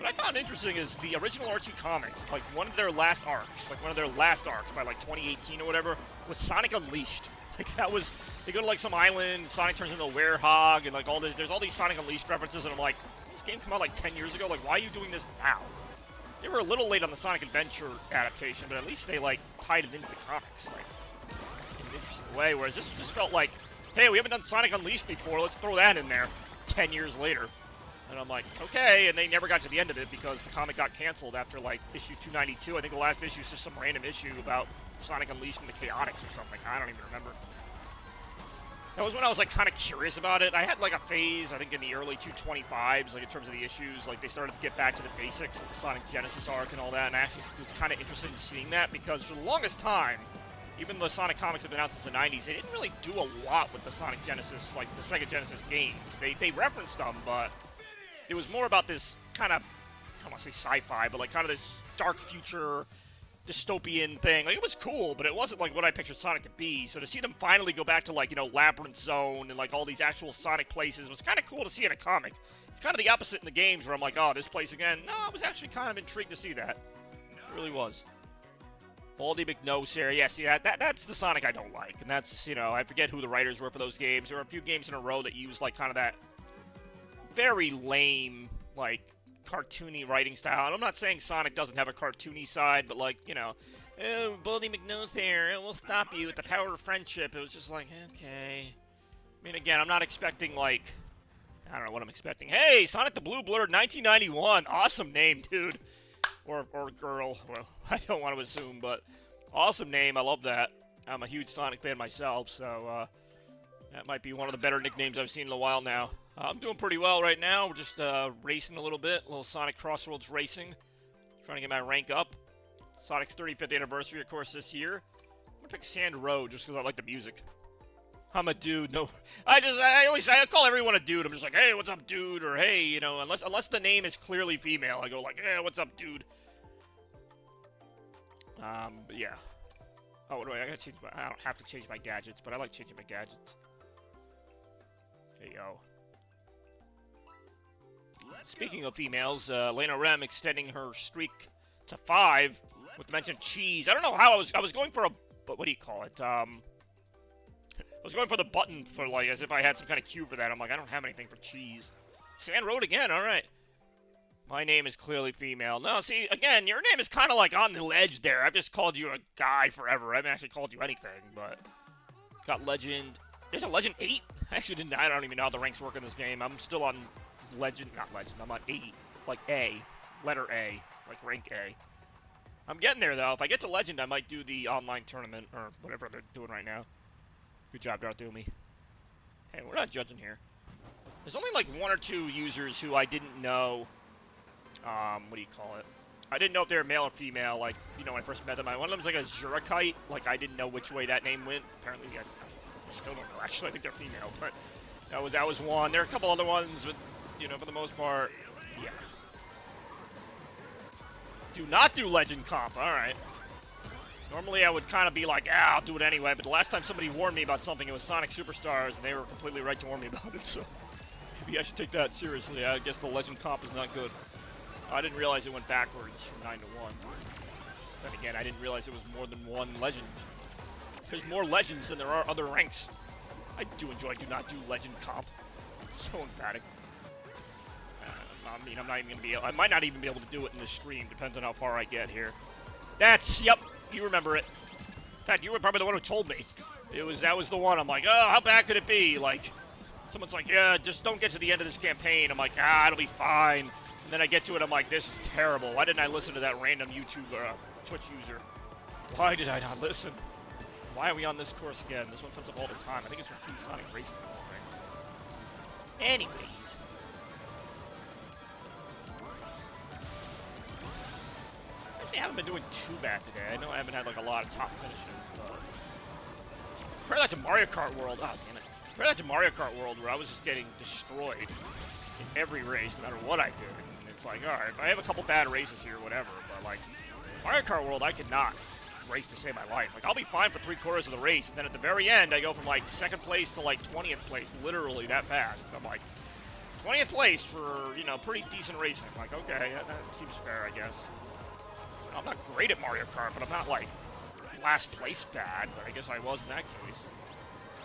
What I found interesting is the original Archie comics, like one of their last arcs by like 2018 or whatever, was Sonic Unleashed. Like that was, they go to like some island, Sonic turns into a werehog, and like all this, there's all these Sonic Unleashed references, and I'm like, this game came out like 10 years ago, like why are you doing this now? They were a little late on the Sonic Adventure adaptation, but at least they like tied it into the comics, like in an interesting way, whereas this just felt like, hey, we haven't done Sonic Unleashed before, let's throw that in there 10 years later. And I'm like, okay, and they never got to the end of it because the comic got canceled after, like, issue 292. I think the last issue is just some random issue about Sonic Unleashed and the Chaotix or something. I don't even remember. That was when I was, like, kind of curious about it. I had, like, a phase, I think, in the early 225s, like, in terms of the issues. Like, they started to get back to the basics of the Sonic Genesis arc and all that, and I actually was kind of interested in seeing that because for the longest time, even though Sonic comics have been out since the 90s, they didn't really do a lot with the Sonic Genesis, like, the Sega Genesis games. They referenced them, but it was more about this kind of, I don't want to say sci-fi, but like kind of this dark future dystopian thing. Like it was cool, but it wasn't like what I pictured Sonic to be. So to see them finally go back to like, you know, Labyrinth Zone and like all these actual Sonic places was kind of cool to see in a comic. It's kind of the opposite in the games where I'm like, oh, this place again. No, I was actually kind of intrigued to see that. It really was. Baldy McNose here. Yeah, see, that's the Sonic I don't like. And that's, you know, I forget who the writers were for those games. There were a few games in a row that used, like, kind of that very lame, like, cartoony writing style. And I'm not saying Sonic doesn't have a cartoony side, but, like, you know, oh, Baldy McNose here, it will stop you with the power of friendship. It was just like, okay. I mean, again, I'm not expecting, like, I don't know what I'm expecting. Hey, Sonic the Blue Blur 1991. Awesome name, dude. Or girl. Well, I don't want to assume, but awesome name. I love that. I'm a huge Sonic fan myself, so that might be one of the better nicknames I've seen in a while now. I'm doing pretty well right now. We're just racing a little little Sonic Crossworlds racing. Trying to get my rank up. Sonic's 35th anniversary, of course, this year. I'm going to pick Sand Road just because I like the music. I'm a dude. No, I call everyone a dude. I'm just like, hey, what's up, dude? Or hey, you know, unless the name is clearly female, I go like, hey, what's up, dude? But yeah. Oh, what do I gotta change I don't have to change my gadgets, but I like changing my gadgets. Hey, yo. Speaking of females, Lena Rem extending her streak to 5 with mentioned cheese. I don't know how I was going for but what do you call it? I was going for the button for, like, as if I had some kind of cue for that. I'm like, I don't have anything for cheese. Sand Road again, alright. My name is clearly female. No, see, again, your name is kind of, like, on the ledge there. I've just called you a guy forever. I haven't actually called you anything, but... Got Legend... There's a Legend 8? I don't even know how the ranks work in this game. I'm still on Legend... Not Legend, I'm on 8. Like, A. Letter A. Like, rank A. I'm getting there, though. If I get to Legend, I might do the online tournament, or whatever they're doing right now. Good job, Darthumi. Hey, we're not judging here. There's only like 1 or 2 users who I didn't know, what do you call it? I didn't know if they were male or female, like, you know, when I first met them. One of them was like a Zurakite, like, I didn't know which way that name went. Apparently, I still don't know, actually. I think they're female, but that was one. There are a couple other ones, but, you know, for the most part, yeah. Do not do Legend Comp, alright. Normally, I would kind of be like, I'll do it anyway, but the last time somebody warned me about something, it was Sonic Superstars, and they were completely right to warn me about it, so maybe I should take that seriously. I guess the Legend comp is not good. I didn't realize it went backwards from 9 to 1. Then again, I didn't realize it was more than one Legend. There's more Legends than there are other ranks. I do enjoy do not do Legend comp. So emphatic. I mean, I'm not even going to be able, I might not even be able to do it in this stream, depends on how far I get here. Yep. You remember it. In fact, you were probably the one who told me. That was the one. I'm like, oh, how bad could it be? Like, someone's like, yeah, just don't get to the end of this campaign. I'm like, it'll be fine. And then I get to it, I'm like, this is terrible. Why didn't I listen to that random YouTube Twitch user? Why did I not listen? Why are we on this course again? This one comes up all the time. I think it's from Team Sonic Racing Crossworlds. Anyways. I haven't been doing too bad today. I know I haven't had like a lot of top finishes, but compare that to Mario Kart World. Oh, damn it. Compare that to Mario Kart World, where I was just getting destroyed in every race, no matter what I did. And it's like, all right, if I have a couple bad races here, whatever, but like Mario Kart World, I could not race to save my life. Like, I'll be fine for 3/4 of the race, and then at the very end, I go from like 2nd place to like 20th place, literally that fast. And I'm like, 20th place for, you know, pretty decent racing. I'm like, okay, that seems fair, I guess. I'm not great at Mario Kart, but I'm not, like, last place bad, but I guess I was in that case.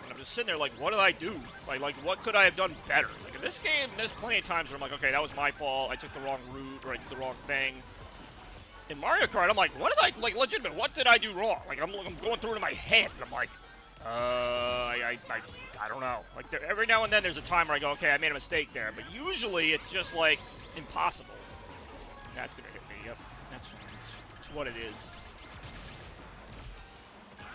And I'm just sitting there like, what did I do? Like, what could I have done better? Like, in this game, there's plenty of times where I'm like, okay, that was my fault. I took the wrong route, or I did the wrong thing. In Mario Kart, I'm like, what did I, like, legitimate, what did I do wrong? Like, I'm going through it in my head, and I'm like, I don't know. Like, every now and then there's a time where I go, okay, I made a mistake there. But usually it's just, like, impossible. That's going to hit me, yep. That's what it is.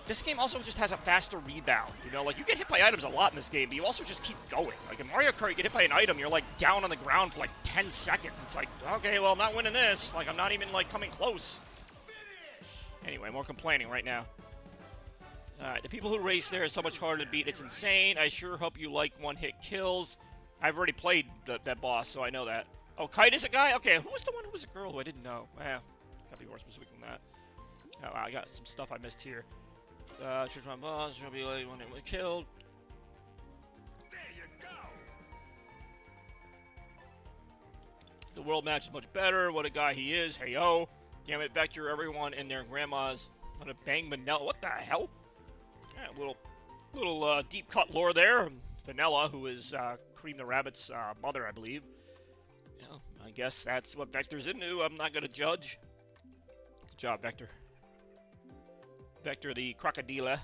This game also just has a faster rebound, you know? Like, you get hit by items a lot in this game, but you also just keep going. Like, in Mario Kart, you get hit by an item, you're, like, down on the ground for, like, 10 seconds. It's like, okay, well, I'm not winning this. Like, I'm not even, like, coming close. Anyway, more complaining right now. Alright, the people who race there are so much harder to beat. It's insane. I sure hope you like one-hit kills. I've already played that boss, so I know that. Oh, Kite is a guy? Okay, who was the one who was a girl who I didn't know? Gotta be more specific than that. Oh, I got some stuff I missed here. Choose my boss, she'll be like when it was killed. There you go. The world match is much better. What a guy he is. Hey, yo. Damn it, Vector, everyone and their grandmas I'm gonna bang Manila. What the hell? Yeah, little deep cut lore there. Vanilla, who is Cream the Rabbit's mother, I believe. Yeah, I guess that's what Vector's into. I'm not gonna judge. Good job, Vector. Vector the crocodile.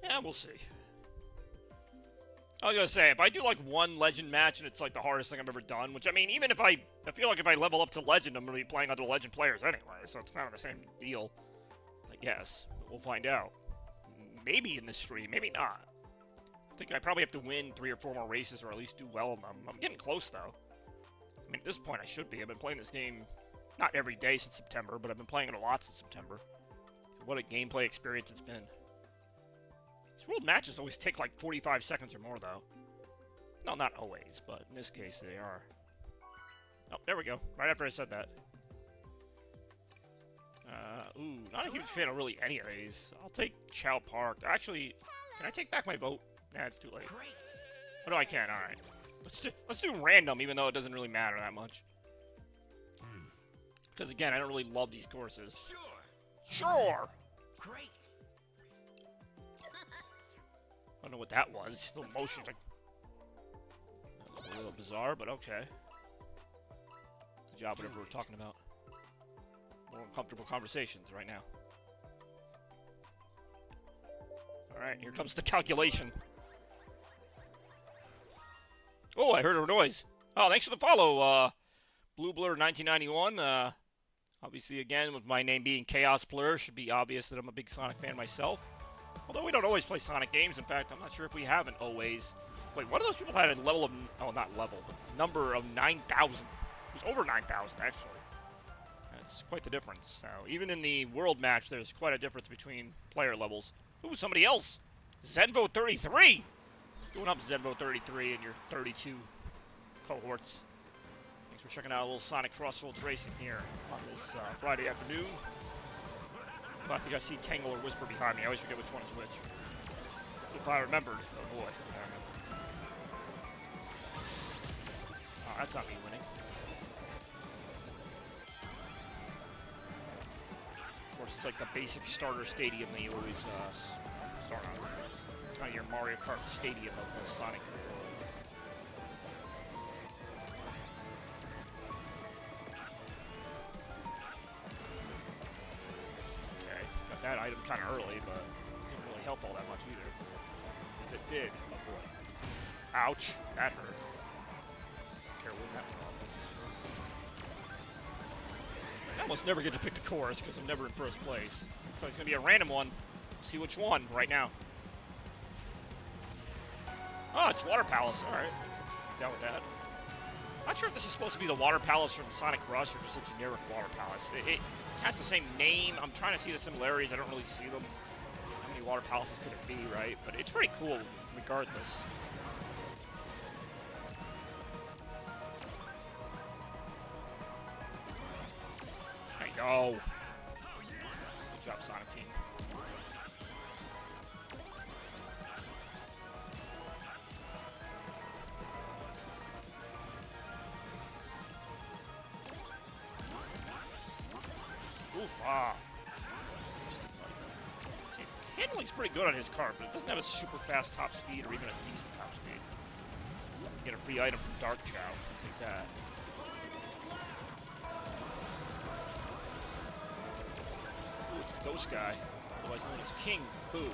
Yeah, we'll see. I was gonna say, if I do like one legend match and it's like the hardest thing I've ever done, which I mean, even if I feel like if I level up to legend, I'm gonna be playing other legend players anyway, so it's kind of the same deal, I guess. But we'll find out. Maybe in this stream, maybe not. I think I probably have to win 3 or 4 more races or at least do well in them. I'm getting close though. I mean, at this point I should be. I've been playing this game not every day since September, but I've been playing it a lot since September. What a gameplay experience it's been. These world matches always take like 45 seconds or more, though. No, not always, but in this case they are. Oh, there we go. Right after I said that. Ooh, not a huge fan of really any of these. I'll take Chow Park. Actually, can I take back my vote? Nah, it's too late. Oh, no, I can't. All right. Let's do random, even though it doesn't really matter that much. Because, again, I don't really love these courses. Sure! Great. I don't know what that was. The motions like that was a little bizarre, but okay. Good job, whatever we're talking about. More uncomfortable conversations right now. Alright, here comes the calculation. Oh, I heard a noise. Oh, thanks for the follow, Blue Blur 1991. Obviously, again, with my name being Chaos Blur, should be obvious that I'm a big Sonic fan myself. Although we don't always play Sonic games. In fact, I'm not sure if we haven't always. Wait, one of those people had a level of... Oh, not level, but number of 9,000. It was over 9,000, actually. That's quite the difference. So, even in the world match, there's quite a difference between player levels. Ooh, somebody else. Zenvo 33. Going up Zenvo 33 in your 32 cohorts. Thanks for checking out a little Sonic Crossworlds Racing here on this Friday afternoon. I think I see Tangle or Whisper behind me. I always forget which one is which. If I remembered. Oh boy. Oh, that's not me winning. Of course, it's like the basic starter stadium that you always start on. It's kind of your Mario Kart stadium of the Sonic world. That item kind of early, but it didn't really help all that much either. If it did, oh boy. Ouch, that hurt. Don't care when that went off. I almost never get to pick the course because I'm never in first place. So it's going to be a random one. See which one right now. Oh, it's Water Palace. All right. Down with that. Not sure if this is supposed to be the Water Palace from Sonic Rush or just a generic Water Palace. It has the same name. I'm trying to see the similarities. I don't really see them. How many Water Palaces could it be, right? But it's pretty cool regardless. There you go. Good job, Sonic Team. Oof, handling's pretty good on his car, but it doesn't have a super fast top speed or even a decent top speed. Get a free item from Dark Chow. Take that. Ooh, it's the ghost guy, otherwise known as King Boo. Ooh.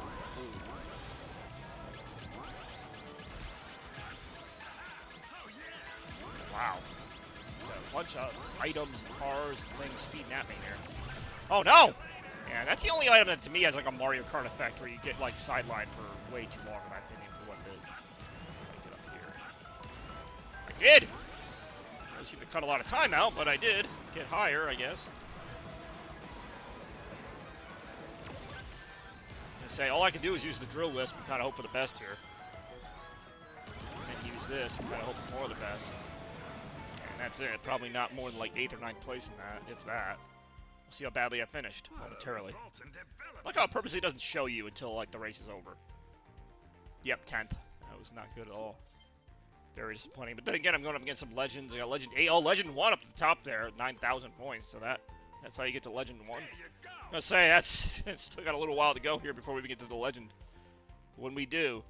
Wow. Got a bunch of items and cars and things speeding at me here. Oh no! Yeah, that's the only item that to me has like a Mario Kart effect where you get like sidelined for way too long in my opinion for what it is. Get up here. I did! I seem to cut a lot of time out, but I did. Get higher, I guess. I say all I can do is use the drill wisp and kind of hope for the best here. And use this and kind of hope for more of the best. And that's it. Probably not more than like 8th or 9th place in that, if that. We'll see how badly I finished momentarily. Like how it purposely doesn't show you until like the race is over. Yep, 10th. That was not good at all. Very disappointing. But then again, I'm going up against some legends. I got Legend 8. Oh, Legend 1 up at the top there, 9,000 points. So that That's how you get to Legend 1. There you go. I'm gonna say, it's still got a little while to go here before we even get to the Legend. When we do,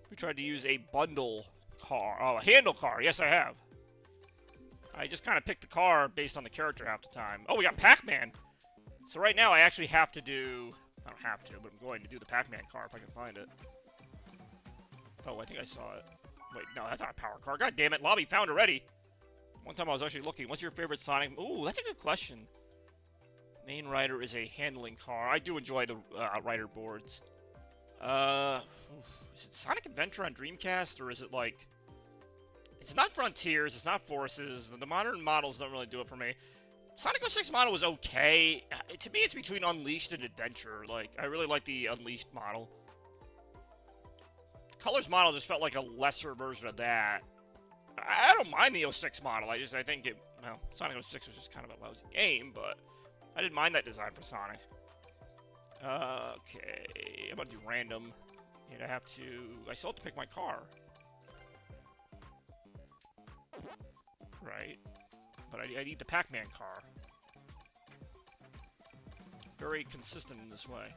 we tried to use a bundle car. Oh, a handle car. Yes, I have. I just kind of picked the car based on the character half the time. Oh, we got Pac-Man. So right now, I actually have to do... I don't have to, but I'm going to do the Pac-Man car if I can find it. Oh, I think I saw it. Wait, no, that's not a power car. God damn it, lobby found already. One time I was actually looking. What's your favorite Sonic? Ooh, that's a good question. Main rider is a handling car. I do enjoy the rider boards. Is it Sonic Adventure on Dreamcast, or is it like... It's not Frontiers, it's not Forces. The modern models don't really do it for me. Sonic 06 model was okay. To me, it's between Unleashed and Adventure. Like, I really like the Unleashed model. Colors model just felt like a lesser version of that. I don't mind the 06 model. I think it... Well, Sonic 06 was just kind of a lousy game, but... I didn't mind that design for Sonic. Okay, I'm gonna do random. And I have to... I still have to pick my car. Right. But I need the Pac-Man car. Very consistent in this way.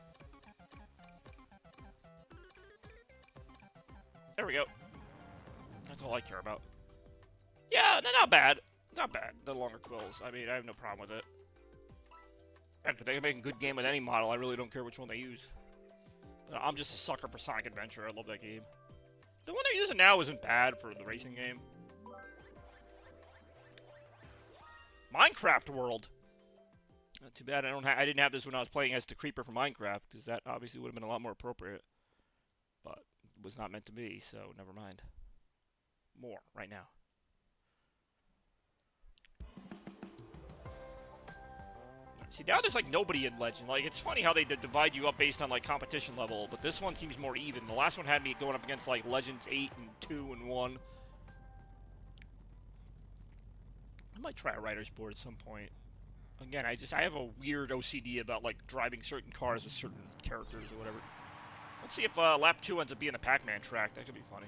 There we go. That's all I care about. Yeah, not bad. Not bad. The longer quills. I mean, I have no problem with it. Heck, they can make a good game with any model. I really don't care which one they use. But I'm just a sucker for Sonic Adventure. I love that game. The one they're using now isn't bad for the racing game. Minecraft World. Not too bad. I didn't have this when I was playing as the Creeper for Minecraft, because that obviously would have been a lot more appropriate. But it was not meant to be, so never mind. More right now. See, now there's like nobody in Legend. Like, it's funny how they divide you up based on like competition level, but this one seems more even. The last one had me going up against like Legends 8 and 2 and 1. I might try a rider's board at some point. Again, I have a weird OCD about like driving certain cars with certain characters or whatever. Let's see if lap 2 ends up being a Pac-Man track. That could be funny.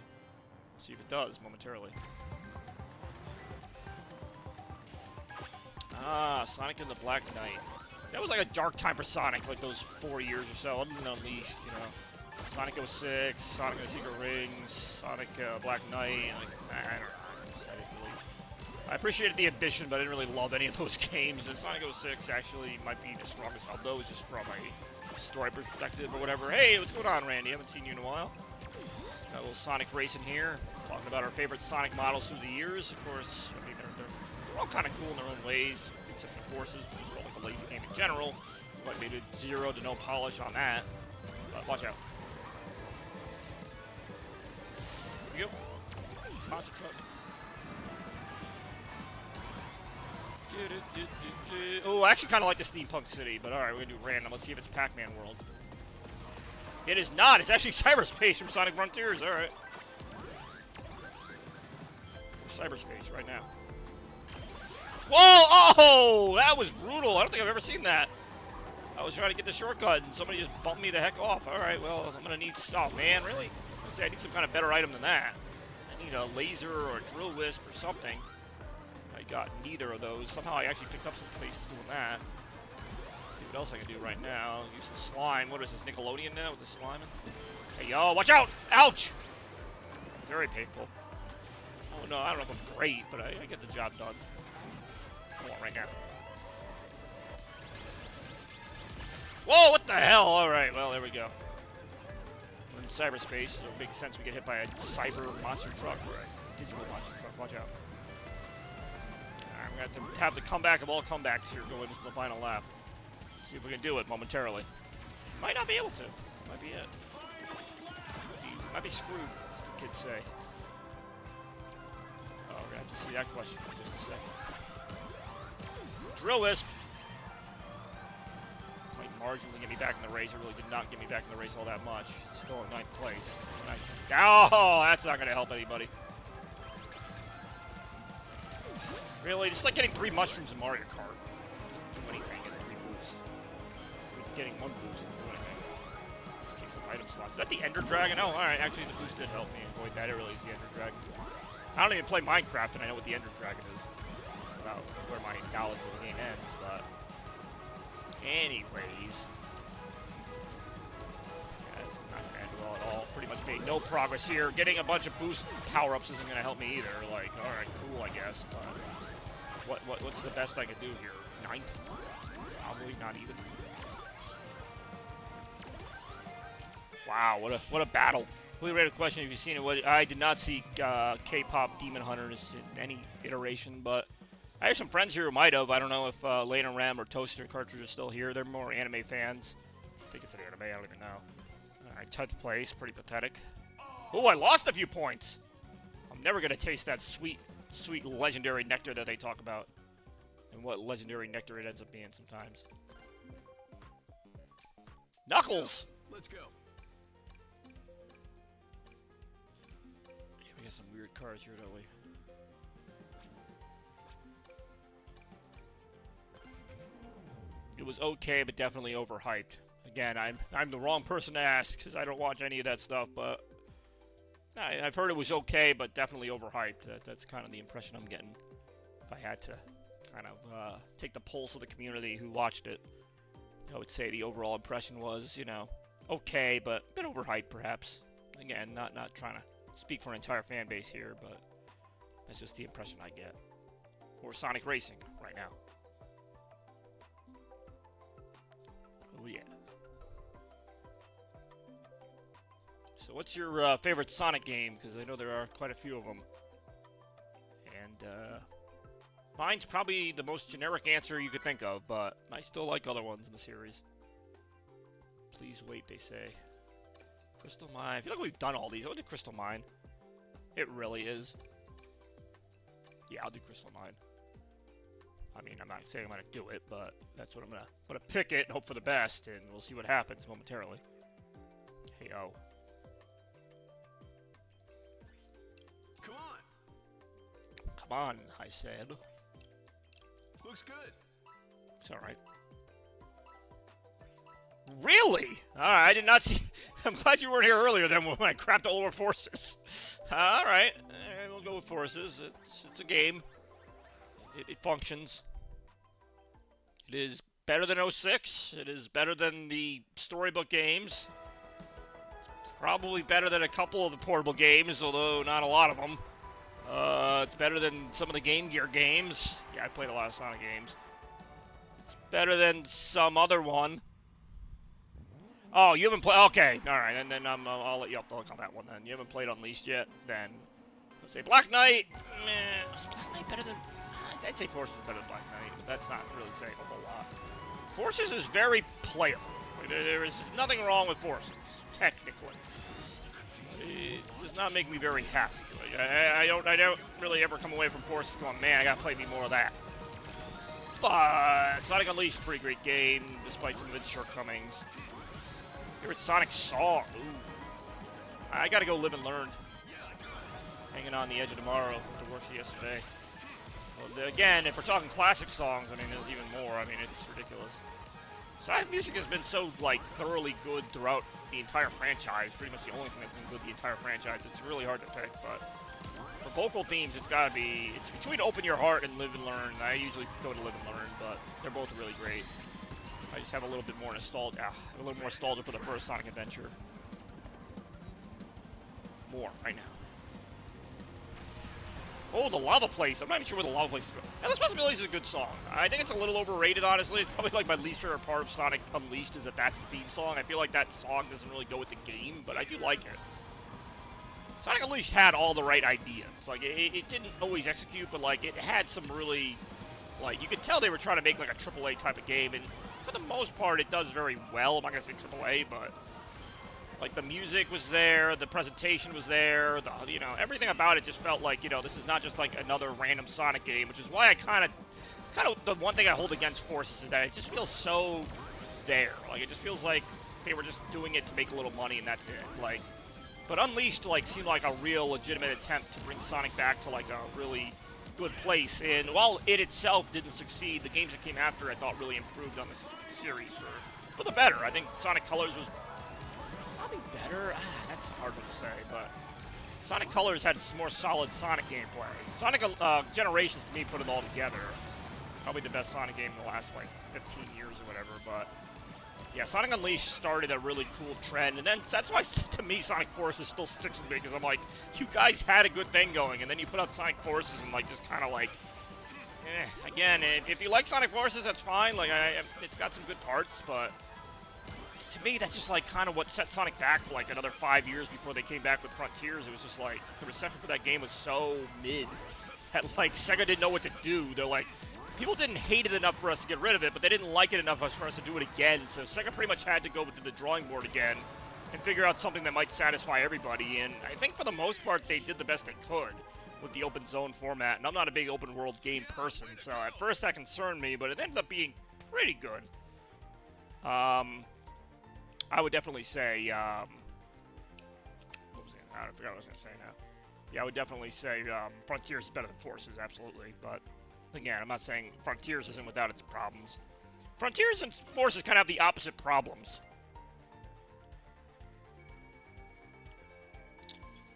Let's see if it does momentarily. Ah, Sonic and the Black Knight. That was like a dark time for Sonic, like those 4 years or so, other than Unleashed, you know. Sonic 06, Sonic and the Secret Rings, Sonic Black Knight, like, I don't know. I appreciated the ambition, but I didn't really love any of those games. And Sonic 06 actually might be the strongest of those, just from a story perspective or whatever. Hey, what's going on, Randy? I haven't seen you in a while. Got a little Sonic Racing here, talking about our favorite Sonic models through the years. Of course, I mean, they're all kind of cool in their own ways, except for Forces, which is like a lazy game in general. But they did 0 to no polish on that. But watch out. Here we go. Monster truck. Oh, I actually kind of like the Steampunk City, but alright, we're going to do random. Let's see if it's Pac-Man World. It is not. It's actually cyberspace from Sonic Frontiers. Alright. Cyberspace right now. Whoa! Oh! That was brutal. I don't think I've ever seen that. I was trying to get the shortcut, and somebody just bumped me the heck off. Alright, well, I'm going to need... Oh, man, really? I need some kind of better item than that. I need a laser or a drill wisp or something. I got neither of those. Somehow I actually picked up some places doing that. Let's see what else I can do right now. Use the slime. What is this, Nickelodeon now with the slime? Hey, yo, watch out! Ouch! Very painful. Oh, no, I don't know if I'm great, but I get the job done. Come on, right now. Whoa, what the hell? All right, well, there we go. We're in cyberspace, so it makes sense we get hit by a cyber monster truck or a digital monster truck. Watch out. I'm going to have the comeback of all comebacks here going into the final lap. See if we can do it momentarily. Might not be able to. Might be it. Might be screwed, as the kids say. Oh, we're going to have to see that question in just a second. Drill Wisp. Might marginally get me back in the race. It really did not get me back in the race all that much. Still in 9th place. Oh, that's not going to help anybody. Really? It's like getting 3 mushrooms in Mario Kart. Doesn't do anything, getting 3 boosts. Getting 1 boost doesn't do anything. Just take some item slots. Is that the Ender Dragon? Oh, alright. Actually, the boost did help me avoid that. It really is the Ender Dragon. I don't even play Minecraft, and I know what the Ender Dragon is. It's about where my knowledge of the game ends, but... Anyways. Yeah, this is not going to end well at all. Pretty much made no progress here. Getting a bunch of boost power-ups isn't going to help me either. Like, alright, cool, I guess. But what's the best I could do here? 9th? Probably not even. Wow, what a battle. We read a question if you've seen it. I did not see K-pop Demon Hunters in any iteration, but I have some friends here who might have. I don't know if Lane and Rem or Toaster Cartridge are still here. They're more anime fans. I think it's an anime. I don't even know. Alright, 10th place. Pretty pathetic. Oh, I lost a few points. I'm never going to taste that sweet, sweet legendary nectar that they talk about. And what legendary nectar it ends up being sometimes. Knuckles! Let's go. Yeah, we got some weird cars here, don't we? It was okay, but definitely overhyped. Again, I'm the wrong person to ask, because I don't watch any of that stuff, but I've heard it was okay, but definitely overhyped. That's kind of the impression I'm getting. If I had to kind of take the pulse of the community who watched it, I would say the overall impression was, you know, okay, but a bit overhyped, perhaps. Again, not trying to speak for an entire fan base here, but that's just the impression I get. Or Sonic Racing right now. Oh, yeah. So what's your favorite Sonic game? Because I know there are quite a few of them. And mine's probably the most generic answer you could think of, but I still like other ones in the series. Please wait, they say. Crystal Mine. I feel like we've done all these. I'll do Crystal Mine. It really is. Yeah, I'll do Crystal Mine. I mean, I'm not saying I'm going to do it, but that's what I'm going to pick it and hope for the best, and we'll see what happens momentarily. Hey, oh. Come on. Come on, I said. Looks good. It's alright. Really? Alright, I did not see... I'm glad you weren't here earlier then when I crapped all over Forces. Alright, we'll go with Forces. It's a game. It functions. It is better than 06. It is better than the storybook games. It's probably better than a couple of the portable games, although not a lot of them. It's better than some of the Game Gear games. Yeah, I played a lot of Sonic games. It's better than some other one. Oh, you haven't played... Okay, alright, and then I'll let you off the hook on that one then. You haven't played Unleashed yet? Then, let's say Black Knight. Meh, was Black Knight better than... I'd say Forces is better than Black Knight, but that's not really saying a whole lot. Forces is very playable. There is nothing wrong with Forces, technically. It does not make me very happy. Like, I don't really ever come away from Forces going, man, I gotta play me more of that. But Sonic Unleashed is a pretty great game, despite some of its shortcomings. Favorite Sonic song? Ooh. I gotta go Live and Learn. Hanging on the Edge of Tomorrow, the works of yesterday. Well, again, if we're talking classic songs, I mean, there's even more. I mean, it's ridiculous. Sonic music has been so, like, thoroughly good throughout the entire franchise. Pretty much the only thing that's been good the entire franchise. It's really hard to pick, but for vocal themes, it's gotta be... It's between Open Your Heart and Live and Learn. I usually go to Live and Learn, but they're both really great. I just have a little bit more nostalgia. A little more nostalgia for the first Sonic Adventure. More, right now. Oh, the Lava Place. I'm not even sure where the Lava Place is from. Endless Possibilities is a good song. I think it's a little overrated, honestly. It's probably like my least favorite part of Sonic Unleashed is that that's the theme song. I feel like that song doesn't really go with the game, but I do like it. Sonic Unleashed had all the right ideas. Like, it didn't always execute, but, like, it had some really... Like, you could tell they were trying to make, like, a AAA type of game, and for the most part, it does very well. I'm not going to say AAA, but... Like, the music was there, the presentation was there, you know, everything about it just felt like, you know, this is not just, like, another random Sonic game, which is why I kind of, the one thing I hold against Forces is that it just feels so there. Like, it just feels like they were just doing it to make a little money and that's it. Like, but Unleashed, like, seemed like a real legitimate attempt to bring Sonic back to, like, a really good place. And while it itself didn't succeed, the games that came after, I thought, really improved on this series for the better. I think Sonic Colors was probably better. That's hard to say, but Sonic Colors had more solid Sonic gameplay. Sonic Generations, to me, put it all together. Probably the best Sonic game in the last, like, 15 years or whatever, but... Yeah, Sonic Unleashed started a really cool trend, and then that's why, to me, Sonic Forces still sticks with me, because I'm like, you guys had a good thing going, and then you put out Sonic Forces and, like, just kind of, like... Again, if you like Sonic Forces, that's fine, like, it's got some good parts, but... To me, that's just, like, kind of what set Sonic back for, like, another 5 years before they came back with Frontiers. It was just, like, the reception for that game was so mid that, like, Sega didn't know what to do. They're like, people didn't hate it enough for us to get rid of it, but they didn't like it enough for us to do it again. So Sega pretty much had to go to the drawing board again and figure out something that might satisfy everybody. And I think for the most part, they did the best they could with the open zone format. And I'm not a big open world game person, so at first that concerned me, but it ended up being pretty good. I would definitely say, what was it? I forgot what I was going to say now. Yeah, I would definitely say Frontiers is better than Forces, absolutely. But, again, I'm not saying Frontiers isn't without its problems. Frontiers and Forces kind of have the opposite problems.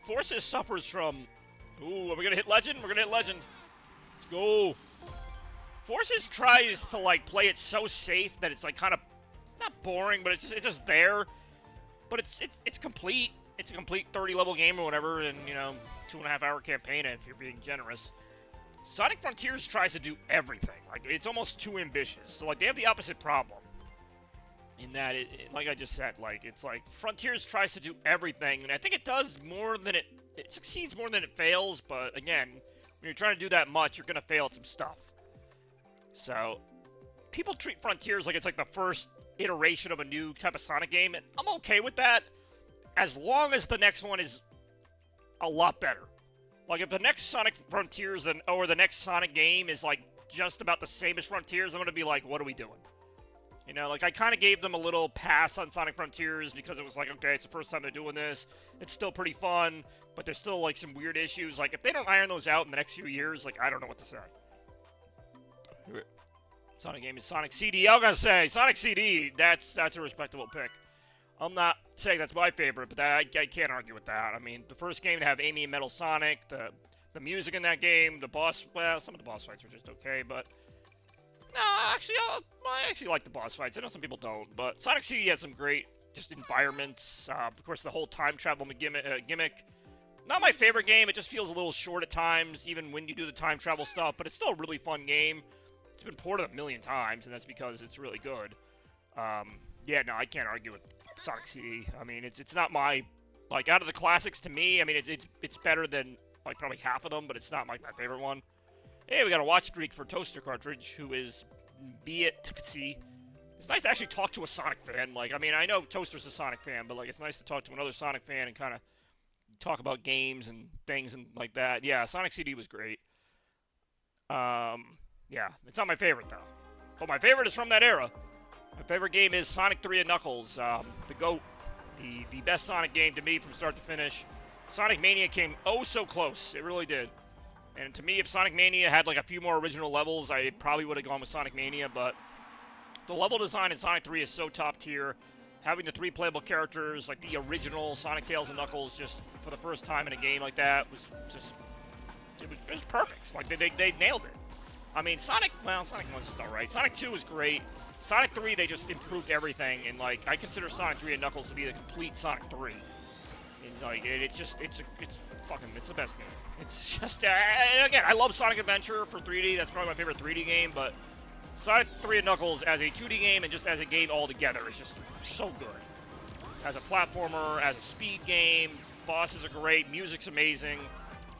Forces suffers from... Ooh, are we going to hit Legend? We're going to hit Legend. Let's go. Forces tries to, like, play it so safe that it's, like, kind of... Not boring, but it's just there. But it's complete. It's a complete 30-level game or whatever, and, you know, 2.5-hour campaign if you're being generous. Sonic Frontiers tries to do everything. Like, it's almost too ambitious. So, like, they have the opposite problem. In that, like I just said, like, it's like Frontiers tries to do everything, and I think it does more than it succeeds more than it fails, but, again, when you're trying to do that much, you're going to fail at some stuff. So, people treat Frontiers like it's like the first iteration of a new type of Sonic game, and I'm okay with that as long as the next one is a lot better. Like, if the next Sonic Frontiers or the next Sonic game is, like, just about the same as Frontiers, I'm going to be like, what are we doing? You know, like, I kind of gave them a little pass on Sonic Frontiers because it was like, okay, it's the first time they're doing this. It's still pretty fun, but there's still, like, some weird issues. Like, if they don't iron those out in the next few years, like, I don't know what to say. Sonic game is Sonic CD. I was going to say, Sonic CD, that's a respectable pick. I'm not saying that's my favorite, but I can't argue with that. I mean, the first game to have Amy and Metal Sonic, the music in that game, the boss, well, some of the boss fights are just okay, but... No, actually, I actually like the boss fights. I know some people don't, but Sonic CD has some great just environments. Of course, the whole time travel gimmick. Not my favorite game. It just feels a little short at times, even when you do the time travel stuff, but it's still a really fun game. It's been ported a million times, and that's because it's really good. Yeah, no, I can't argue with Sonic CD. I mean, it's not my, like, out of the classics to me, I mean, it's better than, like, probably half of them, but it's not, like, my favorite one. Hey, we got a watch streak for Toaster Cartridge, who is Be It Txi. It's nice to actually talk to a Sonic fan. Like, I mean, I know Toaster's a Sonic fan, but, like, it's nice to talk to another Sonic fan and kind of talk about games and things and like that. Yeah, Sonic CD was great. Yeah, it's not my favorite, though. But my favorite is from that era. My favorite game is Sonic 3 and Knuckles, the GOAT, the best Sonic game to me from start to finish. Sonic Mania came oh so close. It really did. And to me, if Sonic Mania had like a few more original levels, I probably would have gone with Sonic Mania, but the level design in Sonic 3 is so top tier. Having the 3 playable characters, like the original Sonic, Tails, and Knuckles, just for the first time in a game like that, was just, it was perfect. Like, they nailed it. I mean, Sonic 1's just alright. Sonic 2 was great. Sonic 3, they just improved everything, and, like, I consider Sonic 3 and Knuckles to be the complete Sonic 3. And, like, it's the best game. It's just, again, I love Sonic Adventure for 3D. That's probably my favorite 3D game, but Sonic 3 and Knuckles as a 2D game and just as a game altogether is just so good. As a platformer, as a speed game, bosses are great, music's amazing.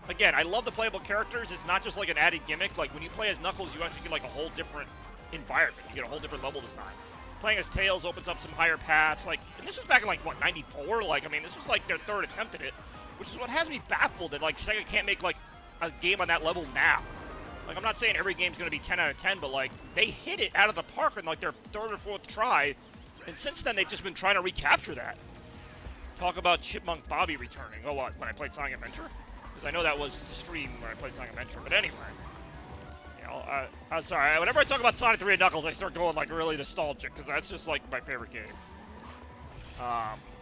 Again, I love the playable characters. It's not just like an added gimmick. Like, when you play as Knuckles, you actually get like a whole different environment. You get a whole different level design. Playing as Tails opens up some higher paths. Like, and this was back in like, what, 94? Like, I mean, this was like their third attempt at it, which is what has me baffled that like Sega can't make like a game on that level now. Like, I'm not saying every game's going to be 10 out of 10, but like, they hit it out of the park in like their third or fourth try, and since then they've just been trying to recapture that. Talk about Chipmunk Bobby returning. Oh, what, when I played Sonic Adventure? Because I know that was the stream when I played Sonic Adventure, but anyway. You know, I'm sorry, whenever I talk about Sonic 3 and Knuckles, I start going like really nostalgic, because that's just like my favorite game.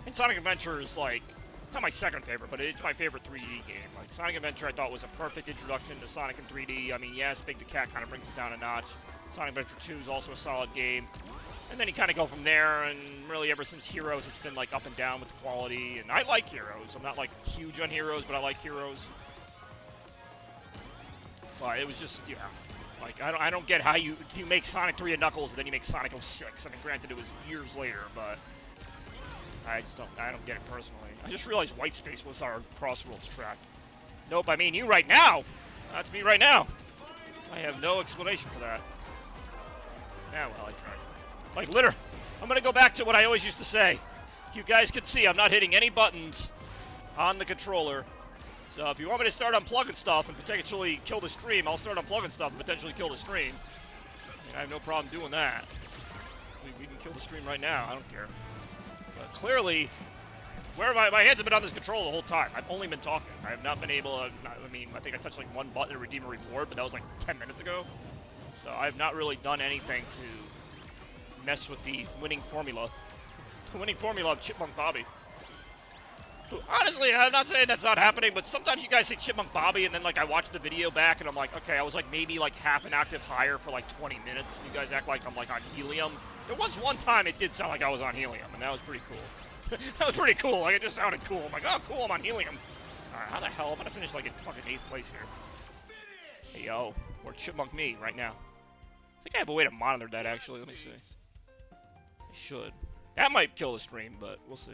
And Sonic Adventure is like, it's not my second favorite, but it's my favorite 3D game. Like, Sonic Adventure I thought was a perfect introduction to Sonic in 3D. I mean, yes, Big the Cat kind of brings it down a notch. Sonic Adventure 2 is also a solid game. And then you kind of go from there, and really ever since Heroes, it's been like up and down with the quality. And I like Heroes. I'm not like huge on Heroes, but I like Heroes. But it was just, yeah. Like, I don't get how you make Sonic 3 and Knuckles, and then you make Sonic 06. I mean, granted, it was years later, but I don't get it personally. I just realized White Space was our Crossworlds track. Nope, I mean you right now. That's me right now. I have no explanation for that. Yeah, well, I tried. Like, literally, I'm going to go back to what I always used to say. You guys can see I'm not hitting any buttons on the controller. So if you want me to start unplugging stuff and potentially kill the stream, I'll start unplugging stuff and potentially kill the stream. I mean, I have no problem doing that. We can kill the stream right now. I don't care. But clearly, where my hands have been on this controller the whole time. I've only been talking. I have not been able to, I mean, I think I touched like one button to redeem a reward, but that was like 10 minutes ago. So I have not really done anything to mess with the winning formula. The winning formula of Chipmunk Bobby. Honestly, I'm not saying that's not happening, but sometimes you guys say Chipmunk Bobby, and then like I watch the video back, and I'm like, okay, I was like maybe like half an octave higher for like 20 minutes, and you guys act like I'm like on helium. There was one time it did sound like I was on helium, and that was pretty cool. That was pretty cool. Like, it just sounded cool. I'm like, oh, cool, I'm on helium. All right, how the hell? I'm going to finish like in fucking 8th place here. Hey, yo, or Chipmunk me right now. I think I have a way to monitor that, actually. Let me see. I should. That might kill the stream, but we'll see.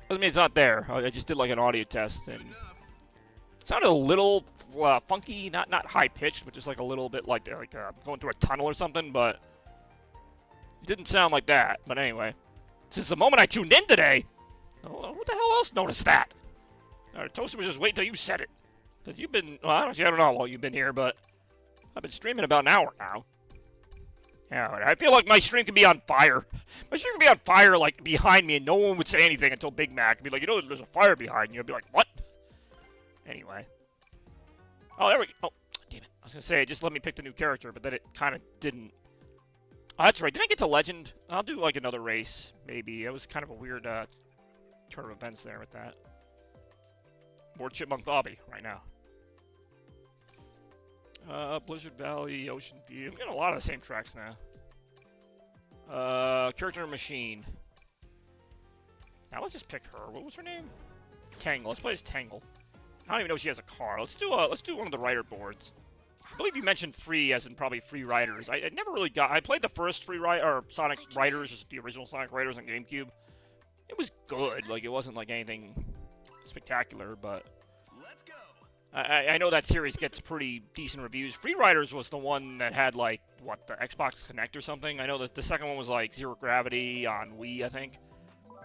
Doesn't mean it's not there. I just did like an audio test, and it sounded a little funky, not high pitched, but just like a little bit like going through a tunnel or something. But it didn't sound like that. But anyway, since the moment I tuned in today, who the hell else noticed that? Toaster was just waiting until you said it, because you've been. Well, I don't know how long you've been here, but I've been streaming about an hour now. Yeah, I feel like my stream could be on fire. My stream could be on fire, like, behind me, and no one would say anything until Big Mac would be like, you know, there's a fire behind you. I'd be like, what? Anyway. Oh, there we go. Oh, damn it. I was going to say, it just let me pick the new character, but then it kind of didn't. Oh, that's right. Didn't I get to Legend? I'll do, like, another race, maybe. It was kind of a weird turn of events there with that. More Chipmunk Bobby right now. Blizzard Valley, Ocean View. I'm getting a lot of the same tracks now. Character Machine. Now let's just pick her. What was her name? Tangle. Let's play as Tangle. I don't even know if she has a car. Let's do one of the rider boards. I believe you mentioned free, as in probably free riders. I never really got. I played the first free Sonic Riders, just the original Sonic Riders on GameCube. It was good. Like, it wasn't like anything spectacular, but Let's go. I know that series gets pretty decent reviews. Free Riders was the one that had, like, what, the Xbox Connect or something? I know that the second one was, like, Zero Gravity on Wii, I think.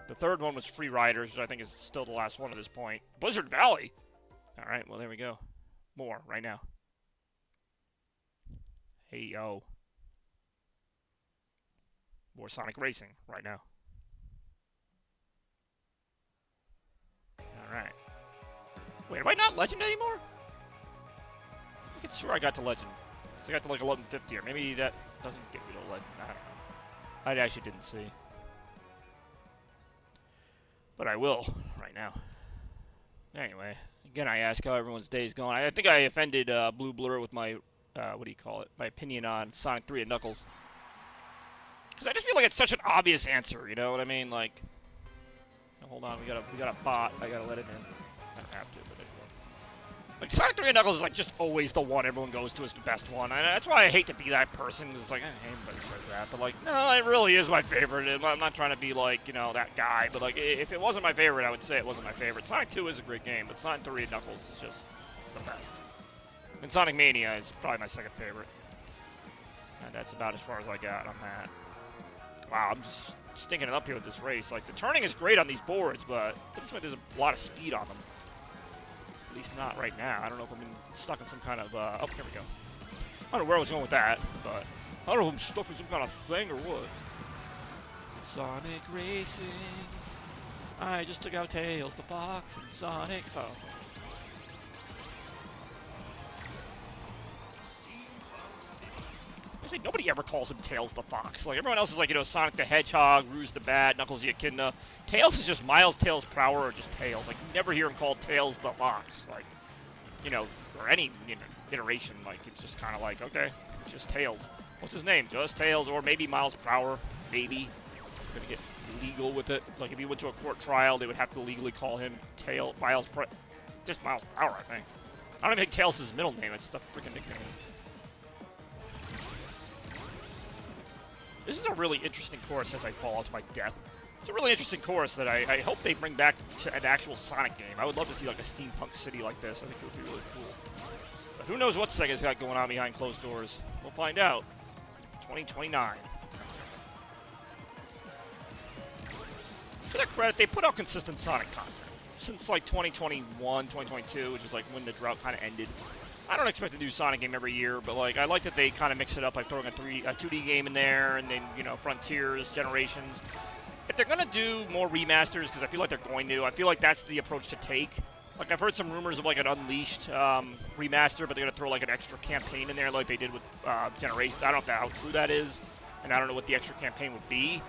The third one was Free Riders, which I think is still the last one at this point. Blizzard Valley! Alright, well, there we go. More, right now. Hey, yo. More Sonic Racing, right now. Alright. Wait, am I not Legend anymore? I'm pretty sure I got to Legend. So I got to like 1150, or maybe that doesn't get me to Legend. I don't know. I actually didn't see. But I will right now. Anyway, again, I ask how everyone's day's going. I think I offended Blue Blur with my, what do you call it? My opinion on Sonic 3 and Knuckles. Because I just feel like it's such an obvious answer, you know what I mean? Like, hold on, we got a bot. I gotta let it in. I don't have to, but it will. Like, Sonic 3 and Knuckles is like just always the one everyone goes to as the best one. And that's why I hate to be that person. It's like, everybody says that. But like, no, it really is my favorite. I'm not trying to be like, you know, that guy. But like, if it wasn't my favorite, I would say it wasn't my favorite. Sonic 2 is a great game, but Sonic 3 and Knuckles is just the best. And Sonic Mania is probably my second favorite. And that's about as far as I got on that. Wow, I'm just stinking it up here with this race. Like, the turning is great on these boards, but it looks like there's a lot of speed on them. At least not right now. I don't know if I'm stuck in some kind of, oh, here we go. I don't know where I was going with that, but I don't know if I'm stuck in some kind of thing or what. Sonic Racing. I just took out Tails the Fox and Sonic. Oh. Actually, nobody ever calls him Tails the Fox. Like, everyone else is like, you know, Sonic the Hedgehog, Rouge the Bat, Knuckles the Echidna. Tails is just Miles Tails Prower or just Tails. Like, you never hear him called Tails the Fox. Like, you know, or any, you know, iteration. Like, it's just kind of like, okay, it's just Tails. What's his name? Just Tails, or maybe Miles Prower. Maybe. Gonna get legal with it. Like, if he went to a court trial, they would have to legally call him just Miles Prower, I think. I don't even think Tails is his middle name. It's just a freaking nickname. This is a really interesting course as I fall out to my death. It's a really interesting course that I hope they bring back to an actual Sonic game. I would love to see like a steampunk city like this. I think it would be really cool. But who knows what Sega's got going on behind closed doors. We'll find out. 2029. To their credit, they put out consistent Sonic content. Since like 2021, 2022, which is like when the drought kind of ended. I don't expect to do Sonic game every year, but like I like that they kind of mix it up, like throwing a 2D game in there, and then, you know, Frontiers, Generations. If they're gonna do more remasters, because I feel like they're going to, I feel like that's the approach to take. Like, I've heard some rumors of like an Unleashed remaster, but they're gonna throw like an extra campaign in there, like they did with Generations. I don't know how true that is, and I don't know what the extra campaign would be.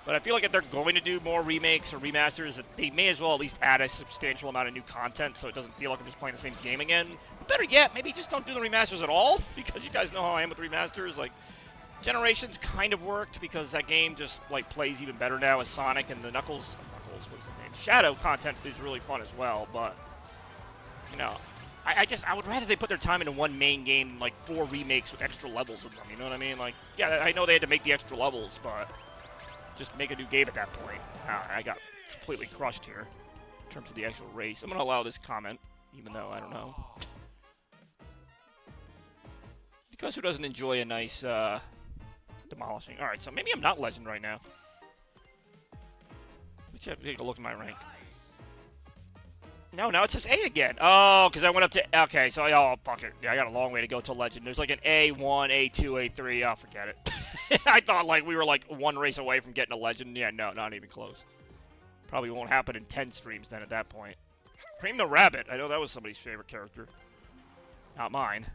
But I feel like if they're going to do more remakes or remasters, they may as well at least add a substantial amount of new content so it doesn't feel like I'm just playing the same game again. But better yet, maybe just don't do the remasters at all, because you guys know how I am with remasters. Like, Generations kind of worked because that game just like plays even better now as Sonic, and the Knuckles, what's his name? Shadow content is really fun as well, but, you know, I would rather they put their time into one main game than like 4 remakes with extra levels in them, you know what I mean? Like, yeah, I know they had to make the extra levels, but just make a new game at that point. I got completely crushed here in terms of the actual race. I'm going to allow this comment, even though I don't know. Because who doesn't enjoy a nice demolishing? Alright, so maybe I'm not Legend right now. Let's take a look at my rank. No, now it says A again. Oh, because I went up to... Okay, so... Oh, fuck it. Yeah, I got a long way to go to Legend. There's like an A1, A2, A3. Oh, forget it. I thought like we were like 1 race away from getting a Legend. Yeah, no, not even close. Probably won't happen in 10 streams then at that point. Cream the Rabbit. I know that was somebody's favorite character. Not mine.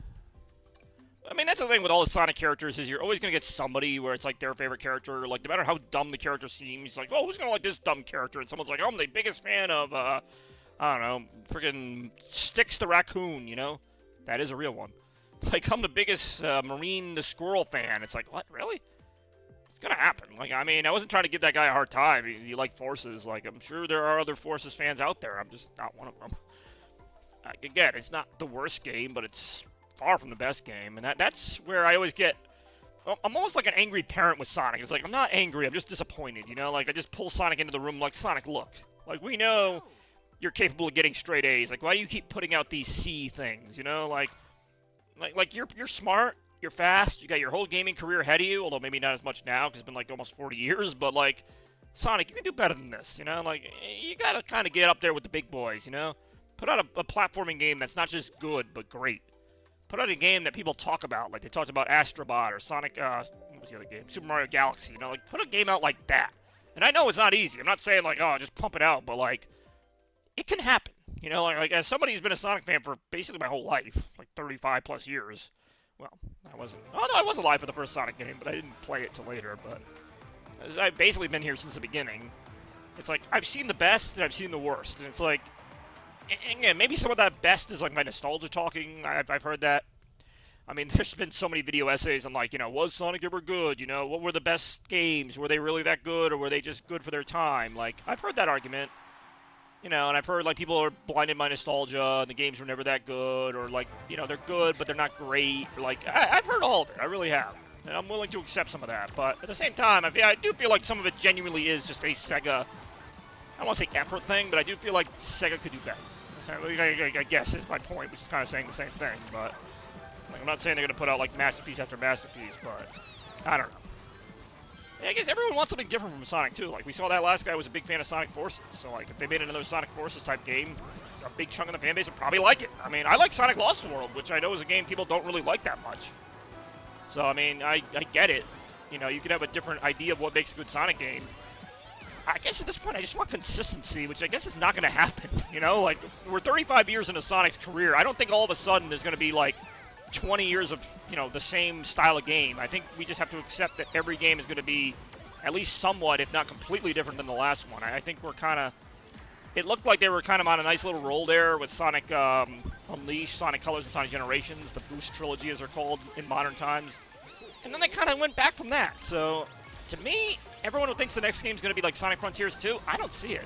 I mean, that's the thing with all the Sonic characters is you're always going to get somebody where it's like their favorite character. Like, no matter how dumb the character seems, like, oh, who's going to like this dumb character? And someone's like, oh, I'm the biggest fan of, I don't know, friggin' Styx the Raccoon, you know? That is a real one. Like, I'm the biggest Marine the Squirrel fan. It's like, what, really? It's gonna happen. Like, I mean, I wasn't trying to give that guy a hard time. He liked Forces. Like, I'm sure there are other Forces fans out there. I'm just not one of them. Again, it's not the worst game, but it's far from the best game. And that's where I always get... I'm almost like an angry parent with Sonic. It's like, I'm not angry, I'm just disappointed, you know? Like, I just pull Sonic into the room like, Sonic, look. Like, we know you're capable of getting straight A's. Like, why do you keep putting out these C things, you know? Like you're smart, you're fast, you got your whole gaming career ahead of you, although maybe not as much now, because it's been, like, almost 40 years, but, like, Sonic, you can do better than this, you know? Like, you gotta kind of get up there with the big boys, you know? Put out a platforming game that's not just good, but great. Put out a game that people talk about, like they talked about Astrobot or Sonic, what was the other game? Super Mario Galaxy, you know? Like, put a game out like that. And I know it's not easy. I'm not saying, like, oh, just pump it out, but, like, it can happen. You know, like as somebody who's been a Sonic fan for basically my whole life, like 35 plus years. Well, I wasn't. Oh, no, I was alive for the first Sonic game, but I didn't play it till later. But I've basically been here since the beginning. It's like, I've seen the best and I've seen the worst. And it's like, again, maybe some of that best is like my nostalgia talking. I've heard that. I mean, there's been so many video essays on, like, you know, was Sonic ever good? You know, what were the best games? Were they really that good, or were they just good for their time? Like, I've heard that argument. You know, and I've heard, like, people are blinded by nostalgia, and the games were never that good, or, like, you know, they're good, but they're not great. Like, I've heard all of it. I really have. And I'm willing to accept some of that. But at the same time, I do feel like some of it genuinely is just a Sega, I don't want to say effort thing, but I do feel like Sega could do better. I guess is my point, which is kind of saying the same thing. But like, I'm not saying they're going to put out, like, masterpiece after masterpiece, but I don't know. I guess everyone wants something different from Sonic, too. Like, we saw that last guy was a big fan of Sonic Forces. So, like, if they made another Sonic Forces type game, a big chunk of the fan base would probably like it. I mean, I like Sonic Lost World, which I know is a game people don't really like that much. So, I mean, I get it. You know, you could have a different idea of what makes a good Sonic game. I guess at this point, I just want consistency, which I guess is not going to happen. You know, like, we're 35 years into Sonic's career. I don't think all of a sudden there's going to be, like, 20 years of, the same style of game. I think we just have to accept that every game is going to be at least somewhat, if not completely different than the last one. I think we're kind of... It looked like they were kind of on a nice little roll there with Sonic Unleashed, Sonic Colors, and Sonic Generations, the Boost Trilogy as they're called in modern times. And then they kind of went back from that. So, to me, everyone who thinks the next game is going to be like Sonic Frontiers 2, I don't see it.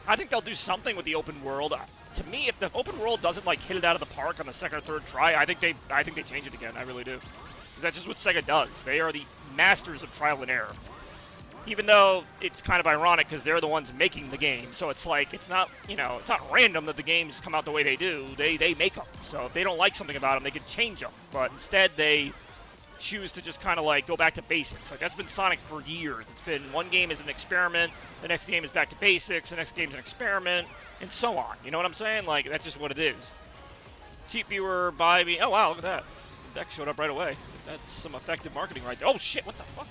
I think they'll do something with the open world. To me, if the open world doesn't like hit it out of the park on the second or third try, I think they change it again. I really do, because that's just what Sega does. They are the masters of trial and error. Even though it's kind of ironic because they're the ones making the game, so it's like it's not it's not random that the games come out the way they do. They make them. So if they don't like something about them, they can change them. But instead, they choose to just kind of like go back to basics. Like that's been Sonic for years. It's been one game is an experiment, the next game is back to basics, the next game is an experiment, and so on. You know what I'm saying? Like that's just what it is. Cheap viewer buy me. Oh wow, look at that. The deck showed up right away. That's some effective marketing right there. Oh shit, what the fuck?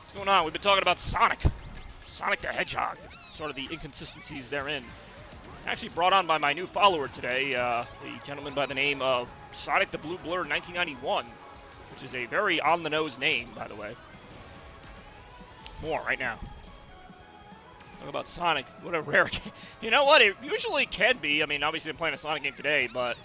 What's going on? We've been talking about Sonic the Hedgehog, sort of the inconsistencies therein. Actually brought on by my new follower today, the gentleman by the name of Sonic the Blue Blur 1991, which is a very on-the-nose name, by the way. More right now. Talk about Sonic. What a rare game. You know what? It usually can be. I mean, obviously I'm playing a Sonic game today, but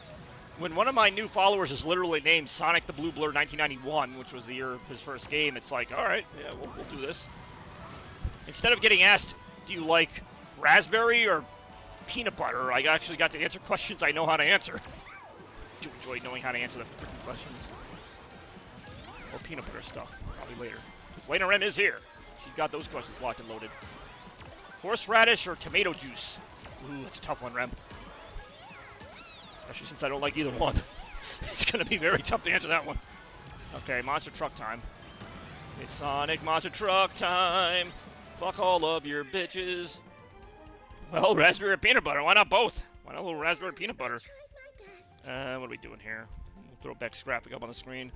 when one of my new followers is literally named Sonic the Blue Blur 1991, which was the year of his first game, it's like, all right, yeah, we'll do this. Instead of getting asked, do you like raspberry or peanut butter, I actually got to answer questions I know how to answer. Do you enjoy knowing how to answer the freaking questions? Or peanut butter stuff, probably later. Because Lena Rem is here. She's got those questions locked and loaded. Horseradish or tomato juice? Ooh, that's a tough one, Rem. Especially since I don't like either one. It's going to be very tough to answer that one. Okay, monster truck time. It's Sonic Monster Truck time. Fuck all of your bitches. Well, raspberry or peanut butter. Why not both? Why not a little raspberry peanut butter? What are we doing here? We'll throw Beck's graphic up on the screen.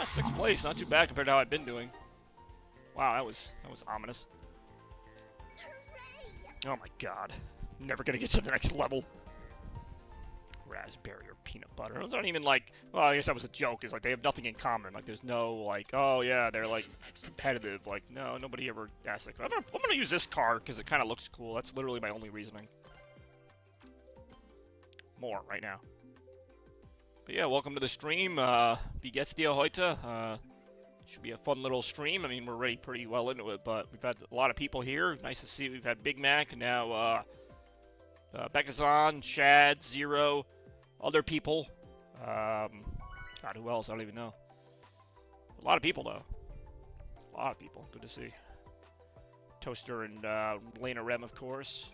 Sixth place. Not too bad compared to how I've been doing. Wow, that was ominous. Oh my god. Never gonna get to the next level. Raspberry or peanut butter. Those aren't even like, well, I guess that was a joke. It's like they have nothing in common. Like there's no like, oh yeah, they're like competitive. Like no, nobody ever asks like, I'm gonna use this car because it kind of looks cool. That's literally my only reasoning. More right now. But yeah, welcome to the stream. Wie geht's dir heute? Should be a fun little stream. I mean, we're already pretty well into it, but we've had a lot of people here. Nice to see. We've had Big Mac, and now Beckazon, Shad, Zero, other people. God, who else? I don't even know. A lot of people, though. A lot of people. Good to see. Toaster and Lena Rem, of course.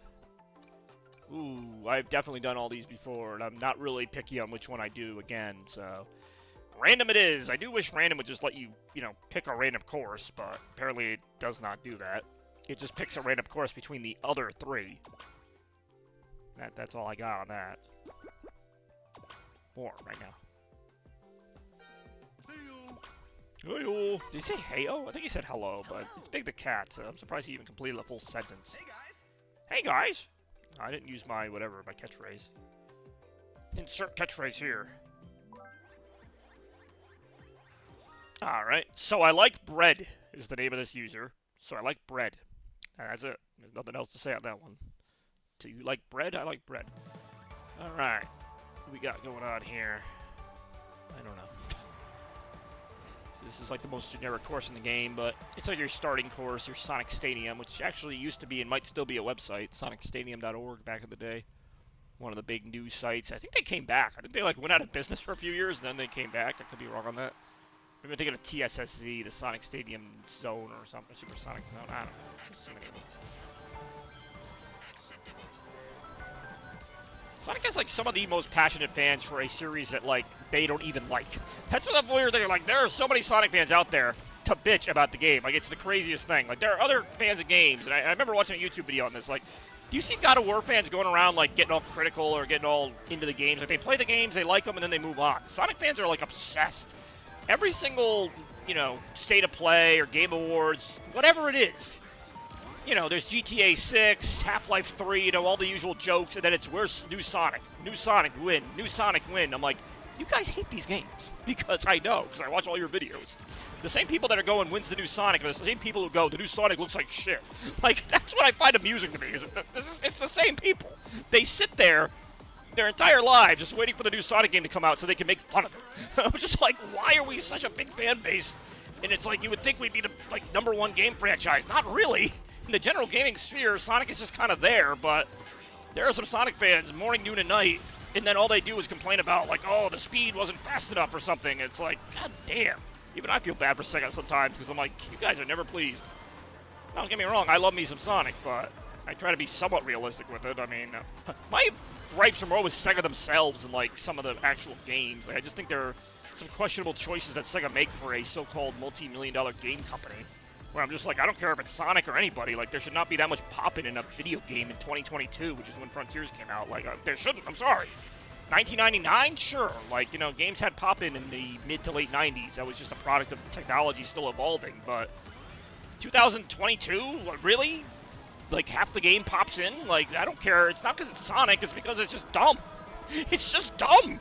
Ooh, I've definitely done all these before, and I'm not really picky on which one I do again, so... Random it is. I do wish random would just let you, pick a random course, but apparently it does not do that. It just picks a random course between the other three. That's all I got on that. More right now. Hey-o. Did he say hey-o? I think he said hello, but it's Big the Cat, so I'm surprised he even completed a full sentence. Hey guys. Hey guys! I didn't use my catchphrase. Insert catchphrase here. Alright, so I like bread is the name of this user. So I like bread. That's it. There's nothing else to say on that one. Do you like bread? I like bread. Alright. What we got going on here? I don't know. This is like the most generic course in the game, but it's like your starting course, your Sonic Stadium, which actually used to be and might still be a website, sonicstadium.org back in the day. One of the big news sites. I think they came back. I think they went out of business for a few years and then they came back. I could be wrong on that. Maybe I'm thinking of TSSZ, the Sonic Stadium Zone or something, Super Sonic Zone. I don't know. Sonic has some of the most passionate fans for a series that they don't even like. That's what the weird thing. There are so many Sonic fans out there to bitch about the game. It's the craziest thing. There are other fans of games, and I remember watching a YouTube video on this. Do you see God of War fans going around getting all critical or getting all into the games? They play the games, they like them, and then they move on. Sonic fans are obsessed. Every single, state of play or game awards, whatever it is, you know, there's GTA 6, Half-Life 3, you know, all the usual jokes, and then it's, where's new Sonic? New Sonic win. New Sonic win. I'm like, you guys hate these games. Because I know, because I watch all your videos. The same people that are going, when's the new Sonic, are the same people who go, the new Sonic looks like shit. Like, that's what I find amusing to me, is it's the same people. They sit there their entire lives just waiting for the new Sonic game to come out so they can make fun of it. I'm just like, why are we such a big fan base? And it's like, you would think we'd be the, like, #1 game franchise. Not really. In the general gaming sphere, Sonic is just kind of there, but there are some Sonic fans morning, noon, and night, and then all they do is complain about, like, oh, the speed wasn't fast enough or something. It's like, god damn. Even I feel bad for Sega sometimes, because I'm like, you guys are never pleased. Don't get me wrong, I love me some Sonic, but I try to be somewhat realistic with it. I mean, my gripes are more with Sega themselves and, like, some of the actual games. Like, I just think there are some questionable choices that Sega make for a so-called multi-million-dollar game company, where I'm just like, I don't care if it's Sonic or anybody. Like, there should not be that much popping in a video game in 2022, which is when Frontiers came out. Like, there shouldn't. I'm sorry. 1999? Sure. Like, you know, games had popping in the mid to late 90s. That was just a product of technology still evolving. But 2022? Really? Like, half the game pops in? Like, I don't care. It's not because it's Sonic. It's because it's just dumb. It's just dumb.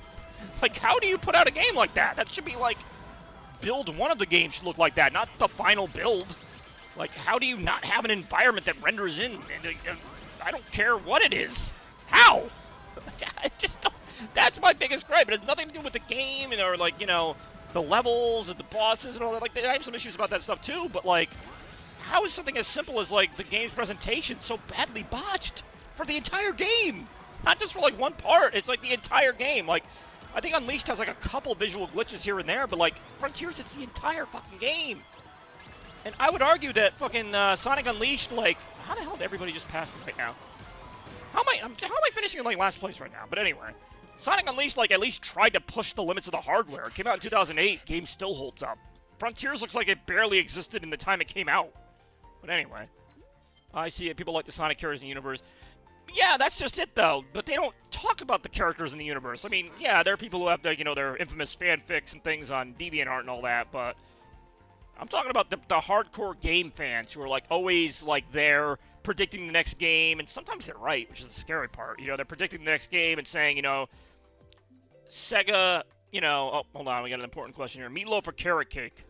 Like, how do you put out a game like that? That should be, like, build one of the games should look like that, not the final build. Like, how do you not have an environment that renders in? And, I don't care what it is. How? I just don't. That's my biggest gripe. It has nothing to do with the game or, like, you know, the levels and the bosses and all that. Like, I have some issues about that stuff, too, but, like, how is something as simple as, like, the game's presentation so badly botched for the entire game? Not just for, like, one part. It's, like, the entire game. Like, I think Unleashed has, like, a couple visual glitches here and there, but, like, Frontiers, it's the entire fucking game. And I would argue that fucking Sonic Unleashed, like, how the hell did everybody just pass me right now? How am I finishing in, like, last place right now? But anyway, Sonic Unleashed, like, at least tried to push the limits of the hardware. It came out in 2008. Game still holds up. Frontiers looks like it barely existed in the time it came out. But anyway, I see it. People like the Sonic characters in the universe. Yeah, that's just it, though. But they don't talk about the characters in the universe. I mean, yeah, there are people who have, the, you know, their infamous fanfics and things on DeviantArt and all that, but I'm talking about the hardcore game fans who are, like, always, like, there predicting the next game, and sometimes they're right, which is the scary part. You know, they're predicting the next game and saying, you know, Sega, you know, oh, hold on, we got an important question here. Meatloaf or carrot cake?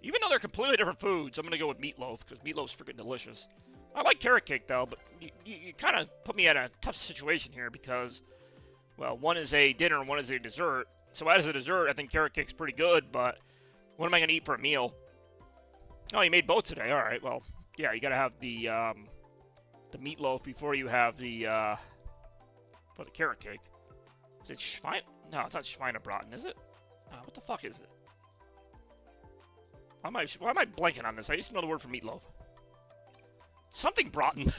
Even though they're completely different foods, I'm going to go with meatloaf, because meatloaf's freaking delicious. I like carrot cake, though, but you kind of put me at a tough situation here because, well, one is a dinner and one is a dessert. So as a dessert, I think carrot cake's pretty good, but what am I going to eat for a meal? Oh, you made both today. All right, well, yeah, you got to have the meatloaf before you have the carrot cake. Is it Schwein? No, it's not Schweinebraten, is it? What the fuck is it? Why am I blanking on this? I used to know the word for meatloaf. Something Broughton.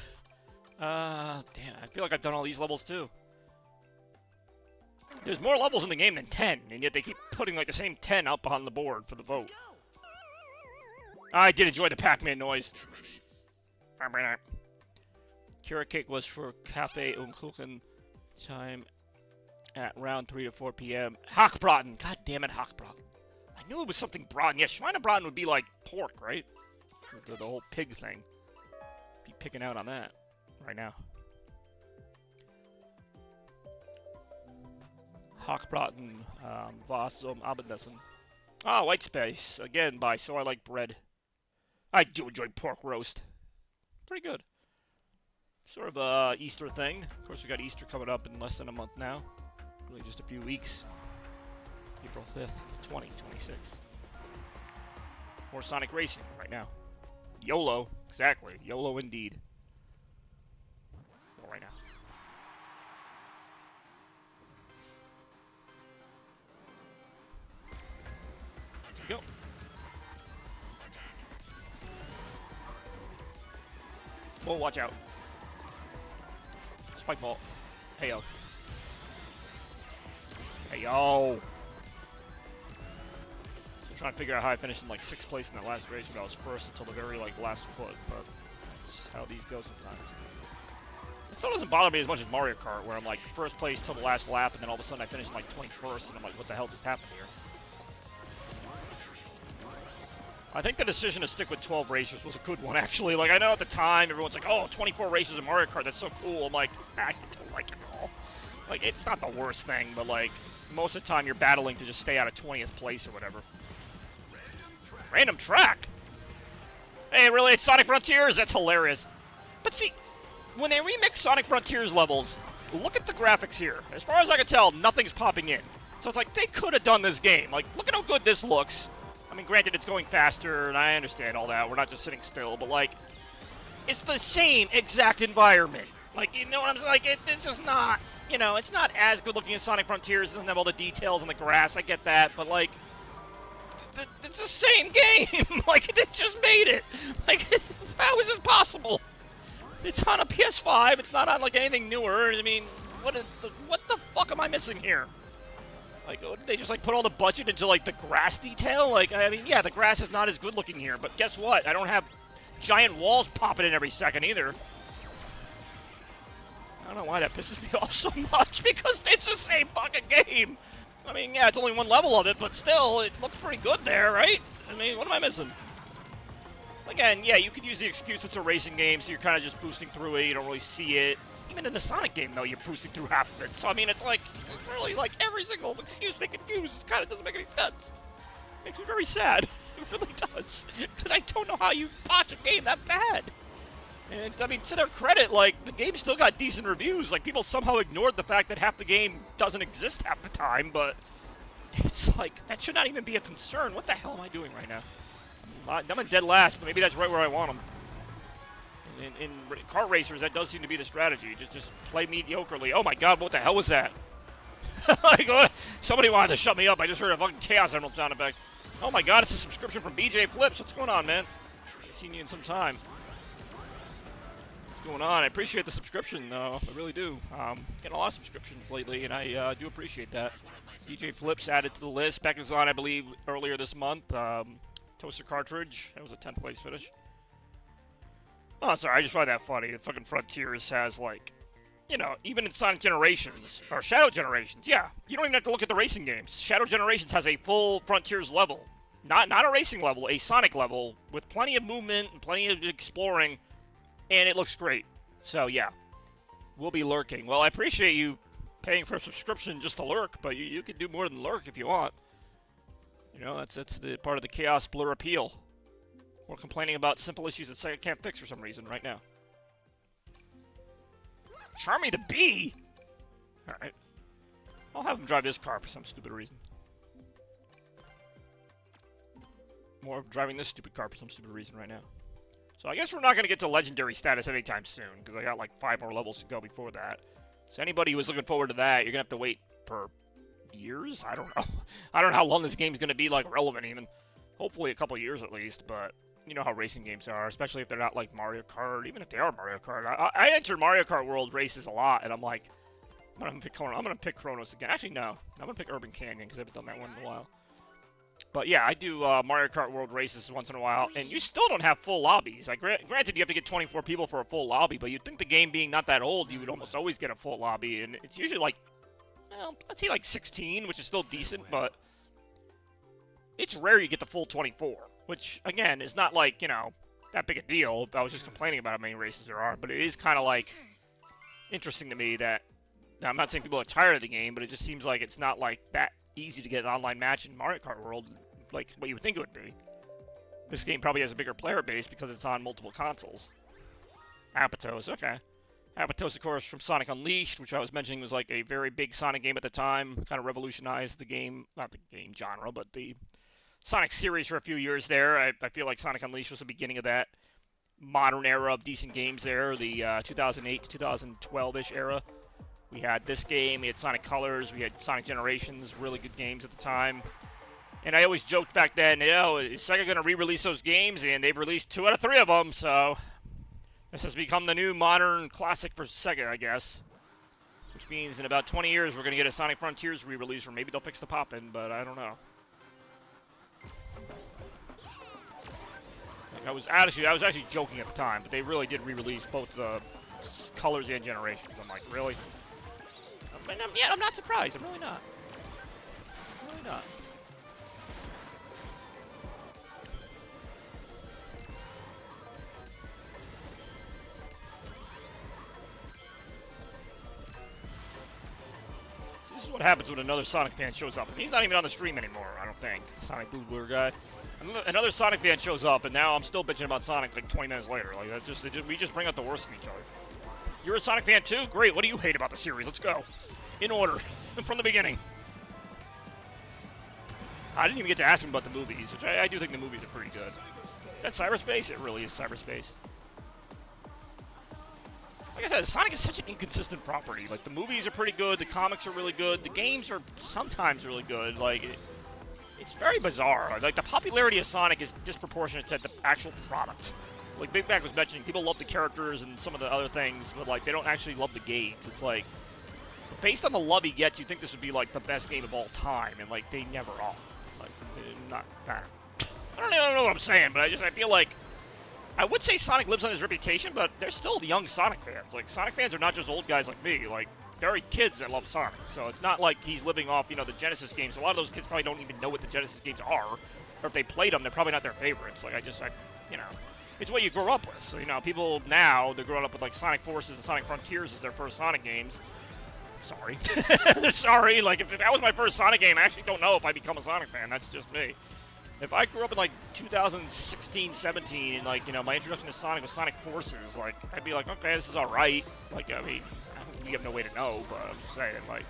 Damn, I feel like I've done all these levels too. There's more levels in the game than 10, and yet they keep putting like the same 10 up on the board for the vote. I did enjoy the Pac-Man noise. Carrot cake was for Cafe und Kuchen time at around 3 to 4 p.m. Hackbraten. God damn it, Hackbraten. I knew it was something Braten. Yeah, Schweinebraten would be like pork, right? The whole pig thing. Be picking out on that right now. Hackbraten, was zum Abendessen. Ah, White Space. Again, by So I Like Bread. I do enjoy pork roast. Pretty good. Sort of a Easter thing. Of course, we got Easter coming up in less than a month now. Really just a few weeks. April 5th, 2026. More Sonic Racing right now. YOLO. Exactly. YOLO indeed. Well, right now. Here we go. Whoa, watch out. Spike ball. Hey, yo. Hey, yo. So trying to figure out how I finished in like 6th place in that last race, but I was first until the very like last foot. But that's how these go sometimes. It still doesn't bother me as much as Mario Kart, where I'm like first place till the last lap, and then all of a sudden I finish in like 21st, and I'm like, what the hell just happened here? I think the decision to stick with 12 racers was a good one, actually. Like, I know at the time, everyone's like, oh, 24 racers in Mario Kart, that's so cool. I'm like, I don't like it at all. Like, it's not the worst thing, but, like, most of the time you're battling to just stay out of 20th place or whatever. Random track? Hey, really? It's Sonic Frontiers? That's hilarious. But see, when they remix Sonic Frontiers levels, look at the graphics here. As far as I can tell, nothing's popping in. So it's like, they could have done this game. Like, look at how good this looks. I mean, granted, it's going faster, and I understand all that. We're not just sitting still, but, like, it's the same exact environment. Like, you know what I'm saying? Like, this is not, you know, it's not as good looking as Sonic Frontiers. It doesn't have all the details on the grass. I get that, but, like, it's the same game. Like, they just made it. Like, how is this possible? It's on a PS5. It's not on, like, anything newer. I mean, what the fuck am I missing here? Like, did they just, like, put all the budget into, like, the grass detail? Like, I mean, yeah, the grass is not as good looking here, but guess what? I don't have giant walls popping in every second either. I don't know why that pisses me off so much, because it's the same fucking game. I mean, yeah, it's only one level of it, but still, it looks pretty good there, right? I mean, what am I missing? Again, yeah, you could use the excuse it's a racing game, so you're kind of just boosting through it, you don't really see it. Even in the Sonic game, though, you're boosting through half of it. So, I mean, it's like, really, like, every single excuse they could use kind of doesn't make any sense. Makes me very sad. It really does. Because I don't know how you botch a game that bad. And, I mean, to their credit, like, the game still got decent reviews. Like, people somehow ignored the fact that half the game doesn't exist half the time, but it's like, that should not even be a concern. What the hell am I doing right now? I'm in dead last, but maybe that's right where I want them. In kart racers, that does seem to be the strategy. Just play mediocrely. Oh my god, what the hell was that? Like, somebody wanted to shut me up. I just heard a fucking Chaos Emerald sound effect. Oh my god, it's a subscription from BJ Flips. What's going on, man? Haven't seen you in some time. What's going on? I appreciate the subscription, though. I really do. Getting a lot of subscriptions lately, and I do appreciate that. BJ Flips added to the list. Beck was on, I believe, earlier this month. Toaster Cartridge. That was a 10th place finish. Oh, sorry, I just find that funny. The fucking Frontiers has, like, you know, even in Sonic Generations, or Shadow Generations, yeah, you don't even have to look at the racing games. Shadow Generations has a full Frontiers level. Not a racing level, a Sonic level, with plenty of movement and plenty of exploring, and it looks great. So, yeah, we'll be lurking. Well, I appreciate you paying for a subscription just to lurk, but you could do more than lurk if you want. You know, that's the part of the Chaos Blur appeal. We're complaining about simple issues that Sega can't fix for some reason right now. Charmy the Bee? Alright. I'll have him drive his car for some stupid reason. More of driving this stupid car for some stupid reason right now. So I guess we're not going to get to legendary status anytime soon, because I got like 5 more levels to go before that. So anybody who was looking forward to that, you're going to have to wait for years? I don't know. I don't know how long this game's going to be like relevant even. Hopefully a couple years at least, but you know how racing games are, especially if they're not like Mario Kart, even if they are Mario Kart. I enter Mario Kart World races a lot, and I'm like, I'm gonna pick Chronos again. Actually, no. I'm gonna pick Urban Canyon, because I haven't done that one in a while. But yeah, I do Mario Kart World races once in a while, and you still don't have full lobbies. Like, granted, you have to get 24 people for a full lobby, but you'd think the game being not that old, you would almost always get a full lobby, and it's usually like, well, I'd say like 16, which is still decent, but it's rare you get the full 24, which, again, is not like, you know, that big a deal. I was just complaining about how many races there are, but it is kind of like interesting to me that, now I'm not saying people are tired of the game, but it just seems like it's not like that easy to get an online match in Mario Kart World like what you would think it would be. This game probably has a bigger player base because it's on multiple consoles. Apatos, okay. Apatos, of course, from Sonic Unleashed, which I was mentioning was like a very big Sonic game at the time. Kind of revolutionized the game, not the game genre, but the Sonic series for a few years there. I feel like Sonic Unleashed was the beginning of that modern era of decent games there, the 2008 to 2012-ish era. We had this game, we had Sonic Colors, we had Sonic Generations, really good games at the time. And I always joked back then, you know, is Sega going to re-release those games? And they've released 2 out of 3 of them, so this has become the new modern classic for Sega, I guess. Which means in about 20 years, we're going to get a Sonic Frontiers re-release, or maybe they'll fix the pop-in, but I don't know. I was actually joking at the time, but they really did re-release both the Colors and Generations. I'm like, really? I'm not surprised. I'm really not. I'm really not. This is what happens when another Sonic fan shows up. And he's not even on the stream anymore, I don't think. Sonic Blue Blur guy. Another Sonic fan shows up, and now I'm still bitching about Sonic like 20 minutes later. Like that's just we just bring out the worst in each other. You're a Sonic fan too? Great. What do you hate about the series? Let's go. In order. From the beginning. I didn't even get to ask him about the movies, which I do think the movies are pretty good. Is that cyberspace? It really is cyberspace. Like I said, Sonic is such an inconsistent property. Like, the movies are pretty good, the comics are really good, the games are sometimes really good. Like, it's very bizarre. Like, the popularity of Sonic is disproportionate to the actual product. Like Big Mac was mentioning, people love the characters and some of the other things, but, like, they don't actually love the games. It's like, based on the love he gets, you think this would be, like, the best game of all time, and, like, they never are. Like, I don't know what I'm saying, but I feel like, I would say Sonic lives on his reputation, but there's still young Sonic fans. Like, Sonic fans are not just old guys like me. Like, there are kids that love Sonic. So it's not like he's living off, you know, the Genesis games. A lot of those kids probably don't even know what the Genesis games are. Or if they played them, they're probably not their favorites. Like, you know, it's what you grew up with. So, you know, people now, they're growing up with, like, Sonic Forces and Sonic Frontiers as their first Sonic games. Sorry. Sorry. Like, if that was my first Sonic game, I actually don't know if I become a Sonic fan. That's just me. If I grew up in, like, 2016, 17, and, like, you know, my introduction to Sonic was Sonic Forces, like, I'd be like, okay, this is alright. Like, I mean, we have no way to know, but I'm just saying, like,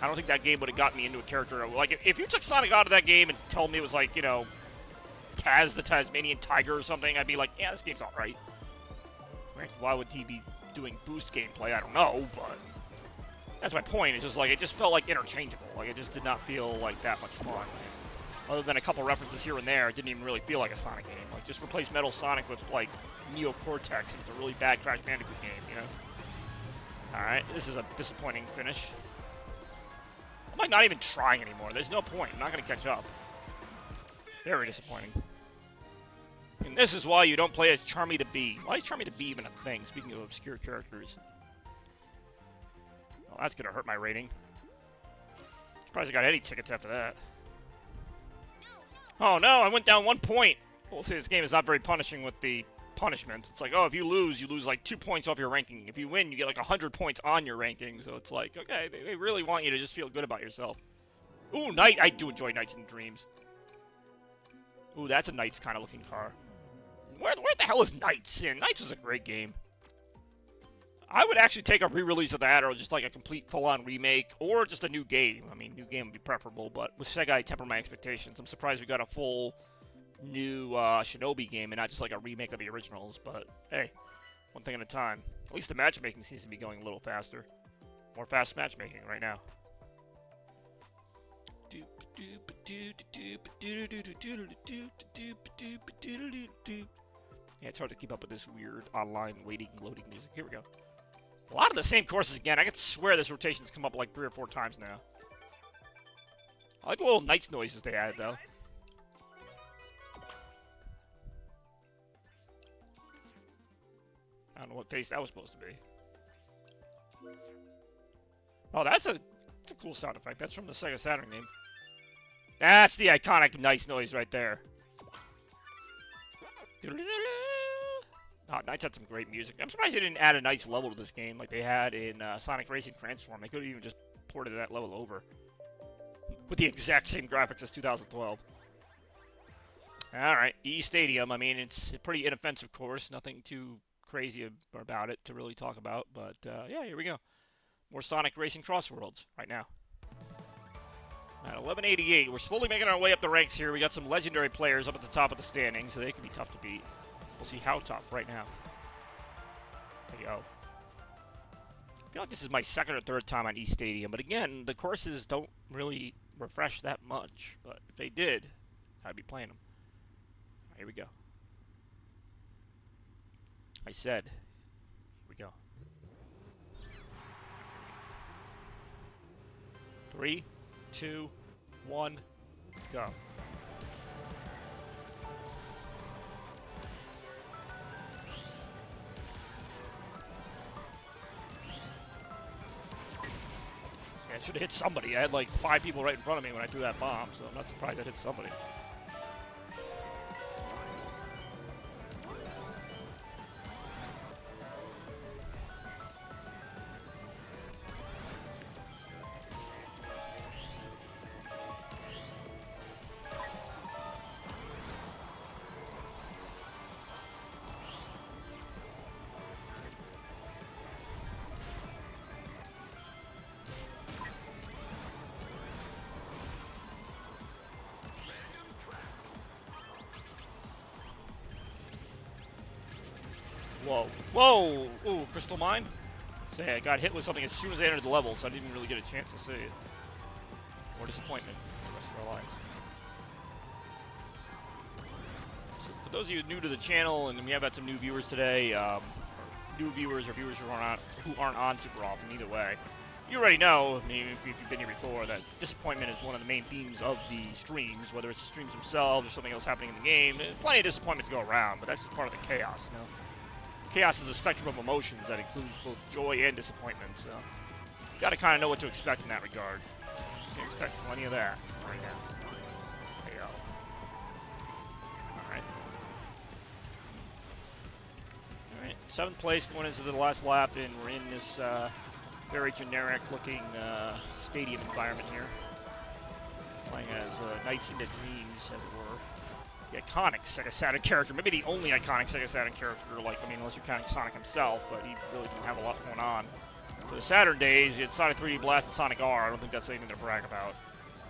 I don't think that game would have got me into a character. Like, if you took Sonic out of that game and told me it was, like, you know, Taz the Tasmanian Tiger or something, I'd be like, yeah, this game's alright. Why would he be doing boost gameplay? I don't know, but that's my point. It's just, like, it just felt, like, interchangeable. Like, it just did not feel like that much fun. Other than a couple references here and there, it didn't even really feel like a Sonic game. Like, just replace Metal Sonic with, like, Neo Cortex, and it's a really bad Crash Bandicoot game, you know? Alright, this is a disappointing finish. I'm, like, not even trying anymore. There's no point. I'm not going to catch up. Very disappointing. And this is why you don't play as Charmy to Be. Why is Charmy to Be even a thing, speaking of obscure characters? Well, that's going to hurt my rating. Surprised I got any tickets after that. Oh no, I went down 1 point. We'll say this game is not very punishing with the punishments. It's like, oh, if you lose like 2 points off your ranking. If you win, you get like 100 points on your ranking. So it's like, okay, they really want you to just feel good about yourself. Ooh, Night. I do enjoy Nights and Dreams. Ooh, that's a Nights kind of looking car. Where the hell is Nights in? Nights was a great game. I would actually take a re-release of that, or just like a complete full-on remake, or just a new game. I mean, new game would be preferable, but with Sega, I temper my expectations. I'm surprised we got a full new Shinobi game and not just like a remake of the originals, but hey, one thing at a time. At least the matchmaking seems to be going a little faster. More fast matchmaking right now. Yeah, it's hard to keep up with this weird online waiting, loading music. Here we go. A lot of the same courses again. I can swear this rotation's come up like 3 or 4 times now. I like the little Nights noises they added, though. I don't know what face that was supposed to be. Oh, that's a cool sound effect. That's from the Sega Saturn game. That's the iconic Nights noise right there. Oh, Nights had some great music. I'm surprised they didn't add a Nights level to this game like they had in Sonic Racing Transform. They could have even just ported that level over. With the exact same graphics as 2012. Alright, E Stadium. I mean, it's a pretty inoffensive course. Nothing too crazy about it to really talk about. But, yeah, here we go. More Sonic Racing Crossworlds right now. At 1188, we're slowly making our way up the ranks here. We got some legendary players up at the top of the standings, so they can be tough to beat. We'll see how tough right now. There you go. I feel like this is my second or third time on East Stadium, but again, the courses don't really refresh that much. But if they did, I'd be playing them. Here we go. I said, here we go. 3, 2, 1, go. I should have hit somebody. I had like 5 people right in front of me when I threw that bomb, so I'm not surprised I hit somebody. Whoa. Whoa! Ooh, crystal mine? Say, I got hit with something as soon as I entered the level, so I didn't even really get a chance to see it. More disappointment for the rest of our lives. So for those of you new to the channel, and we have had some new viewers today, new viewers or viewers who aren't on super often, either way, you already know, I mean, if you've been here before, that disappointment is one of the main themes of the streams, whether it's the streams themselves or something else happening in the game. There's plenty of disappointment to go around, but that's just part of the chaos, you know? Chaos is a spectrum of emotions that includes both joy and disappointment, so you gotta kind of know what to expect in that regard. You can expect plenty of that right now. There you go. Alright. Alright, 7th place going into the last lap, and we're in this very generic-looking stadium environment here. Playing as Knights into Dreams, as it were. The iconic Sega Saturn character, maybe the only iconic Sega Saturn character, like, I mean, unless you're counting Sonic himself, but he really didn't have a lot going on. For the Saturn days, you had Sonic 3D Blast and Sonic R. I don't think that's anything to brag about.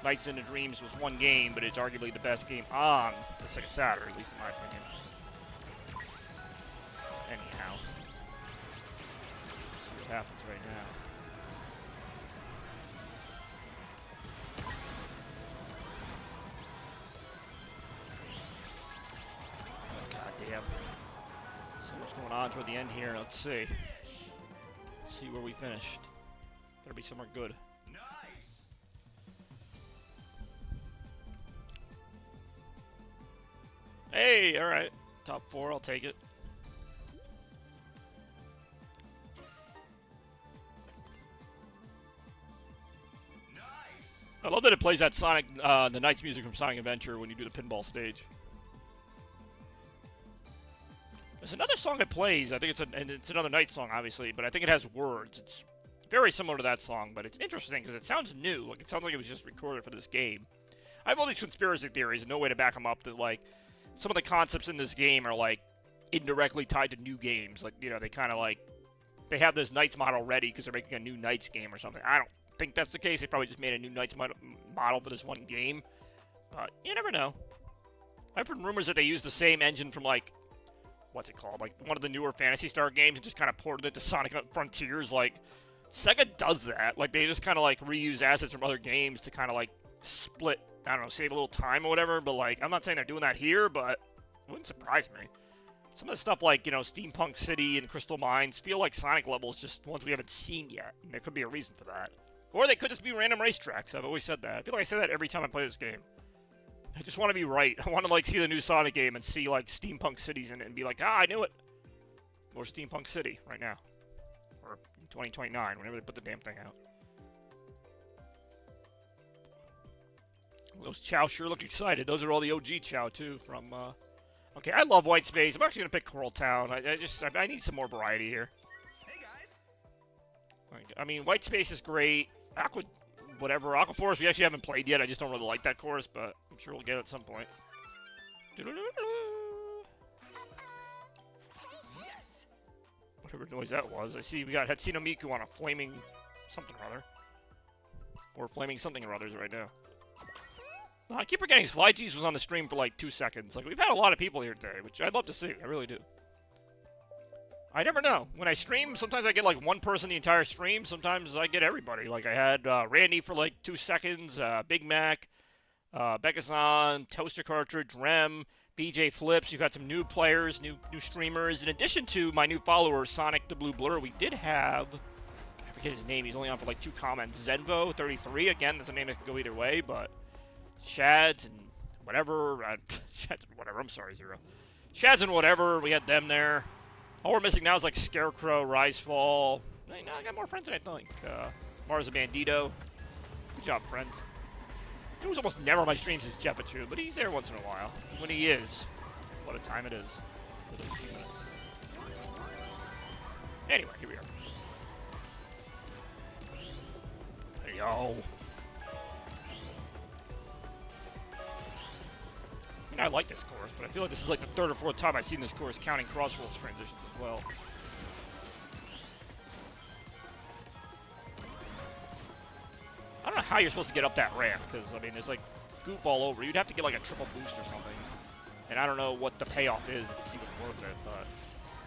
Knights into Dreams was one game, but it's arguably the best game on the Sega Saturn, at least in my opinion. Anyhow. Let's see what happens right now. Damn. So much going on toward the end here. Let's see. Let's see where we finished. Better be somewhere good. Nice. Hey, alright. Top 4, I'll take it. Nice. I love that it plays that Sonic, the Knights music from Sonic Adventure when you do the pinball stage. There's another song that plays. I think it's another Night song, obviously, but I think it has words. It's very similar to that song, but it's interesting because it sounds new. Like, it sounds like it was just recorded for this game. I have all these conspiracy theories and no way to back them up. That, like, some of the concepts in this game are, like, indirectly tied to new games. Like, you know, they kind of, like, they have this Knights model ready because they're making a new Knights game or something. I don't think that's the case. They probably just made a new Knights model for this one game. But you never know. I've heard rumors that they use the same engine from, like, what's it called? Like, one of the newer Phantasy Star games and just kind of ported it to Sonic Frontiers. Like, Sega does that. Like, they just kind of, like, reuse assets from other games to kind of, like, split, I don't know, save a little time or whatever. But, like, I'm not saying they're doing that here, but it wouldn't surprise me. Some of the stuff like, you know, Steampunk City and Crystal Mines feel like Sonic levels, just ones we haven't seen yet. And there could be a reason for that. Or they could just be random racetracks. I've always said that. I feel like I say that every time I play this game. I just want to be right. I want to, like, see the new Sonic game and see, like, Steampunk Cities in it and be like, ah, I knew it. Or Steampunk City right now. Or 2029, whenever they put the damn thing out. Those Chow sure look excited. Those are all the OG Chow, too, from, Okay, I love White Space. I'm actually going to pick Coral Town. I need some more variety here. Hey guys. I mean, White Space is great. Aqua Forest, we actually haven't played yet. I just don't really like that course, but I'm sure we'll get it at some point. Yes. Whatever noise that was. I see we got Hatsune Miku on a flaming something or other. Or flaming something or others right now. I keep forgetting Sly G's was on the stream for like 2 seconds. Like, we've had a lot of people here today, which I'd love to see. I really do. I never know. When I stream, sometimes I get like one person the entire stream. Sometimes I get everybody. Like, I had Randy for like 2 seconds, Big Mac, Bekazan, Toaster Cartridge, Rem, BJ Flips. You've had some new players, new streamers. In addition to my new follower, Sonic the Blue Blur, we did have, I forget his name, he's only on for like 2 comments, Zenvo33. Again, that's a name that can go either way, but Shads and whatever. Shads and whatever. I'm sorry, Zero. Shads and whatever. We had them there. All we're missing now is like Scarecrow, Risefall. I got more friends than I think. Mars a Bandito. Good job, friends. He was almost never on my streams as Jeffachu, but he's there once in a while. When he is, what a time it is for those few minutes. Anyway, here we are. There you go. I mean, I like this course, but I feel like this is like the 3rd or 4th time I've seen this course, counting Crossworlds transitions as well. I don't know how you're supposed to get up that ramp, because, I mean, there's, like, goop all over. You'd have to get, like, a triple boost or something. And I don't know what the payoff is, if it's even worth it, but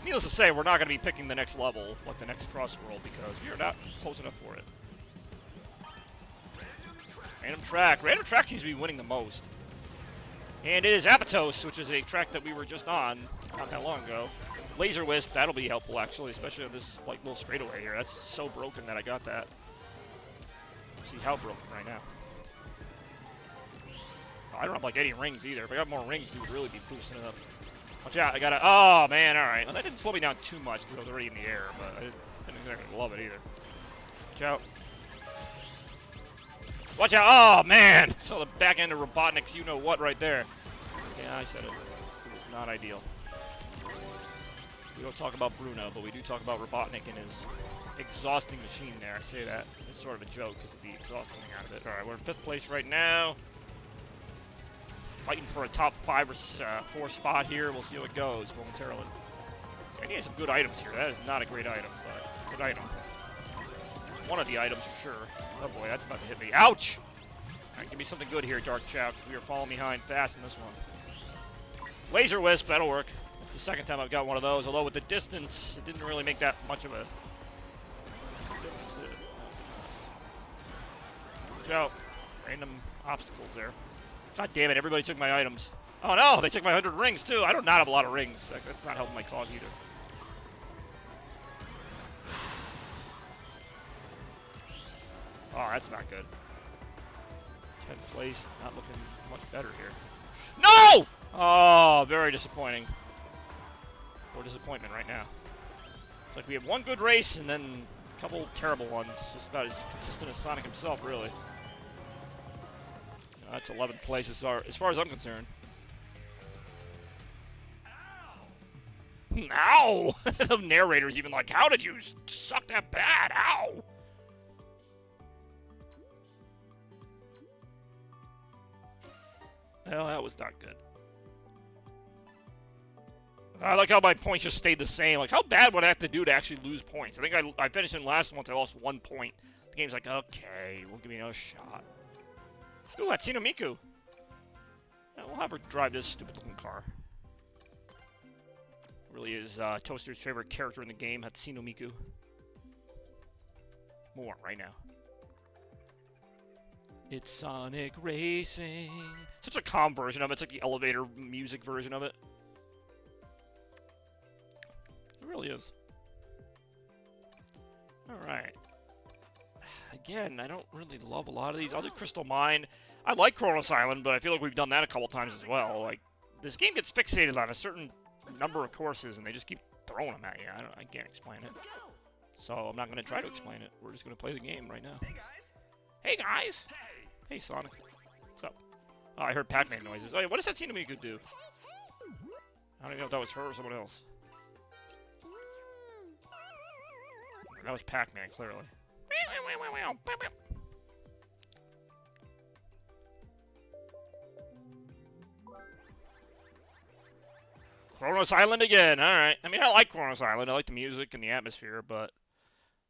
Needless to say, we're not going to be picking the next level, like the next Crossworld, because we are not close enough for it. Random track. Random track seems to be winning the most. And it is Apatos, which is a track that we were just on not that long ago. Laser Wisp, that'll be helpful, actually, especially on this like little straightaway here. That's so broken that I got that. See how broken right now. Oh, I don't have like any rings either. If I got more rings, we would really be boosting it up. Watch out, I gotta... Oh, man, alright. Well, that didn't slow me down too much because I was already in the air, but I didn't exactly love it either. Watch out. Watch out! Oh, man! So the back end of Robotnik's you-know-what right there. Yeah, I said it. It was not ideal. We don't talk about Bruno, but we do talk about Robotnik and his exhausting machine there. I say that. It's sort of a joke because of the exhausting thing out of it. Alright, we're in 5th place right now. Fighting for a top 5 or 4 spot here. We'll see how it goes momentarily. So he has some good items here. That is not a great item, but it's an item. It's one of the items for sure. Oh boy, that's about to hit me. Ouch! Alright, give me something good here, Dark Chow, because we are falling behind fast in this one. Laser Wisp, that'll work. It's the second time I've got one of those, although with the distance, it didn't really make that much of a difference, did it? Watch out. Random obstacles there. God damn it, everybody took my items. Oh no, they took my 100 rings too. I do not have a lot of rings. That's not helping my cause either. Oh, that's not good. 10th place, not looking much better here. No! Oh, very disappointing. Or disappointment right now. It's like we have one good race and then a couple terrible ones. Just about as consistent as Sonic himself, really. That's 11th place as far as I'm concerned. Ow! The narrator's even like, how did you suck that bad? Ow! Well, that was not good. I like how my points just stayed the same. Like, how bad would I have to do to actually lose points? I think I finished in last once. I lost 1 point. The game's like, okay, we'll give me another shot. Ooh, Hatsune Miku. Yeah, we'll have her drive this stupid-looking car. Really is Toaster's favorite character in the game, Hatsune Miku. More right now. It's Sonic Racing. Such a calm version of it. It's like the elevator music version of it. It really is. Alright. Again, I don't really love a lot of these. I'll do Crystal Mine. I like Kronos Island, but I feel like we've done that a couple times as well. Like, this game gets fixated on a certain number of courses, and they just keep throwing them at you. I can't explain it. So I'm not going to try to explain it. We're just going to play the game right now. Hey guys. Hey, guys! Hey, Sonic. What's up? Oh, I heard Pac-Man noises. Oh, yeah, what does that seem to me could do? I don't even know if that was her or someone else. That was Pac-Man, clearly. Kronos Island again, alright. I mean, I like Kronos Island. I like the music and the atmosphere, but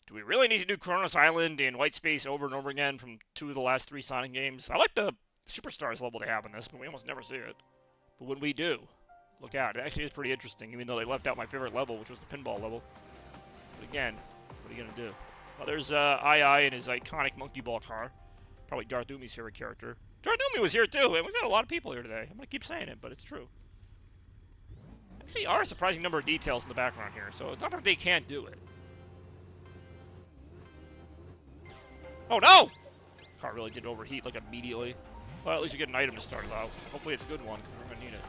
do we really need to do Kronos Island and White Space over and over again from 2 of the last 3 Sonic games? I like the Superstars level they have in this, but we almost never see it. But when we do, look out. It actually is pretty interesting, even though they left out my favorite level, which was the pinball level. But again, what are you going to do? Well, there's II and his iconic monkey ball car. Probably Darth Umi's favorite character. Darth Umi was here too, and we've got a lot of people here today. I'm going to keep saying it, but it's true. Actually, are a surprising number of details in the background here, so it's not that they can't do it. Oh no! Car really did overheat like immediately. Well, at least you get an item to start it out. Hopefully it's a good one, because we're going to need it.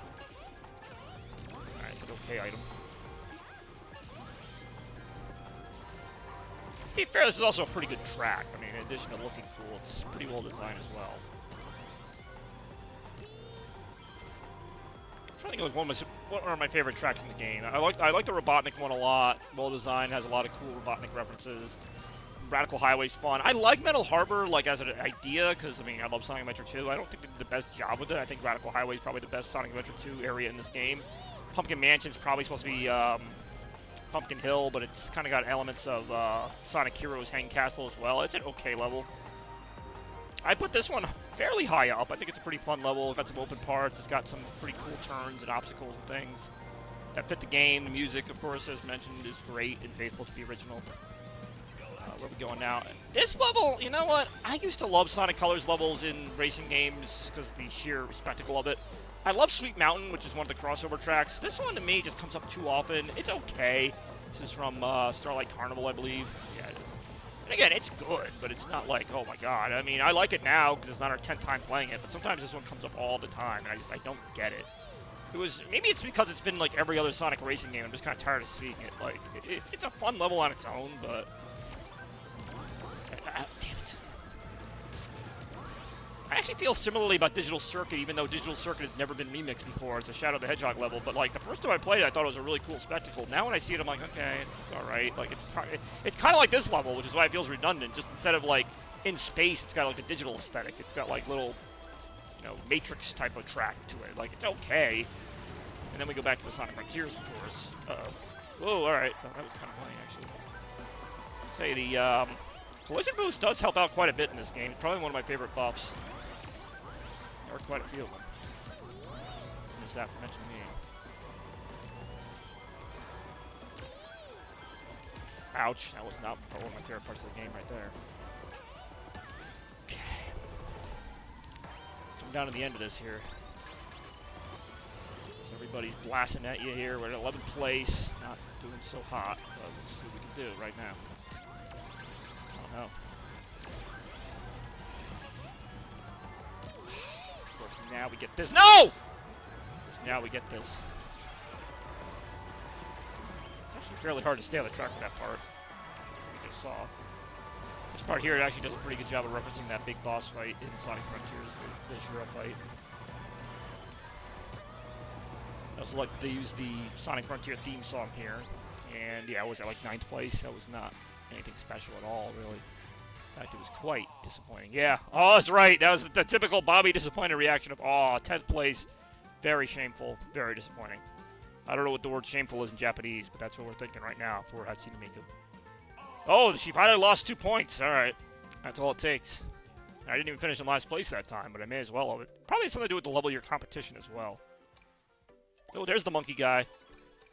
Alright, it's an okay item. To be fair, this is also a pretty good track. I mean, in addition to looking cool, it's pretty well designed as well. I'm trying to think of what are my favorite tracks in the game. I like the Robotnik one a lot. Well designed, has a lot of cool Robotnik references. Radical Highway's fun. I like Metal Harbor, like, as an idea, because, I mean, I love Sonic Adventure 2. I don't think they did the best job with it. I think Radical Highway is probably the best Sonic Adventure 2 area in this game. Pumpkin Mansion's probably supposed to be Pumpkin Hill, but it's kind of got elements of Sonic Heroes Hang Castle as well. It's an okay level. I put this one fairly high up. I think it's a pretty fun level. It's got some open parts. It's got some pretty cool turns and obstacles and things. that fit the game. The music, of course, as mentioned, is great and faithful to the original. Where are we going now? This level, you know what? I used to love Sonic Colors levels in racing games just because of the sheer spectacle of it. I love Sweet Mountain, which is one of the crossover tracks. This one, to me, just comes up too often. It's okay. This is from Starlight Carnival, I believe. Yeah, it is. And again, it's good, but it's not like, oh my god. I mean, I like it now because it's not our 10th time playing it, but sometimes this one comes up all the time, and I don't get it. Maybe it's because it's been like every other Sonic Racing game. I'm just kind of tired of seeing it. Like, it's a fun level on its own, but... damn it. I actually feel similarly about Digital Circuit, even though Digital Circuit has never been remixed before. It's a Shadow the Hedgehog level, but like the first time I played it, I thought it was a really cool spectacle. Now when I see it, I'm like, okay, it's all right. Like it's kind of like this level, which is why it feels redundant. Just instead of like in space, it's got like a digital aesthetic. It's got like little, you know, Matrix type of track to it. Like it's okay. And then we go back to the Sonic Frontiers, of course. Whoa, all right. Oh, that was kind of funny actually. Say the collision boost does help out quite a bit in this game. It's probably one of my favorite buffs. There are quite a few of them. Just that for mentioning me. Ouch, that was not one of my favorite parts of the game right there. Okay. Come down to the end of this here. So everybody's blasting at you here. We're at 11th place. Not doing so hot, but let's see what we can do right now. Oh no. Of course, now we get this. No! Now we get this. It's actually fairly hard to stay on the track for that part. We just saw. This part here, it actually does a pretty good job of referencing that big boss fight in Sonic Frontiers, the Shiro fight. I also like they use the Sonic Frontier theme song here. And yeah, I was at like 9th place. That was not anything special at all, really. In fact, it was quite disappointing. Yeah, oh, that's right. That was the typical Bobby disappointed reaction of, oh, 10th place. Very shameful, very disappointing. I don't know what the word shameful is in Japanese, but that's what we're thinking right now for Hatsune Miku. Oh, she finally lost 2 points. All right, that's all it takes. I didn't even finish in last place that time, but I may as well have it. Probably something to do with the level of your competition as well. Oh, there's the monkey guy.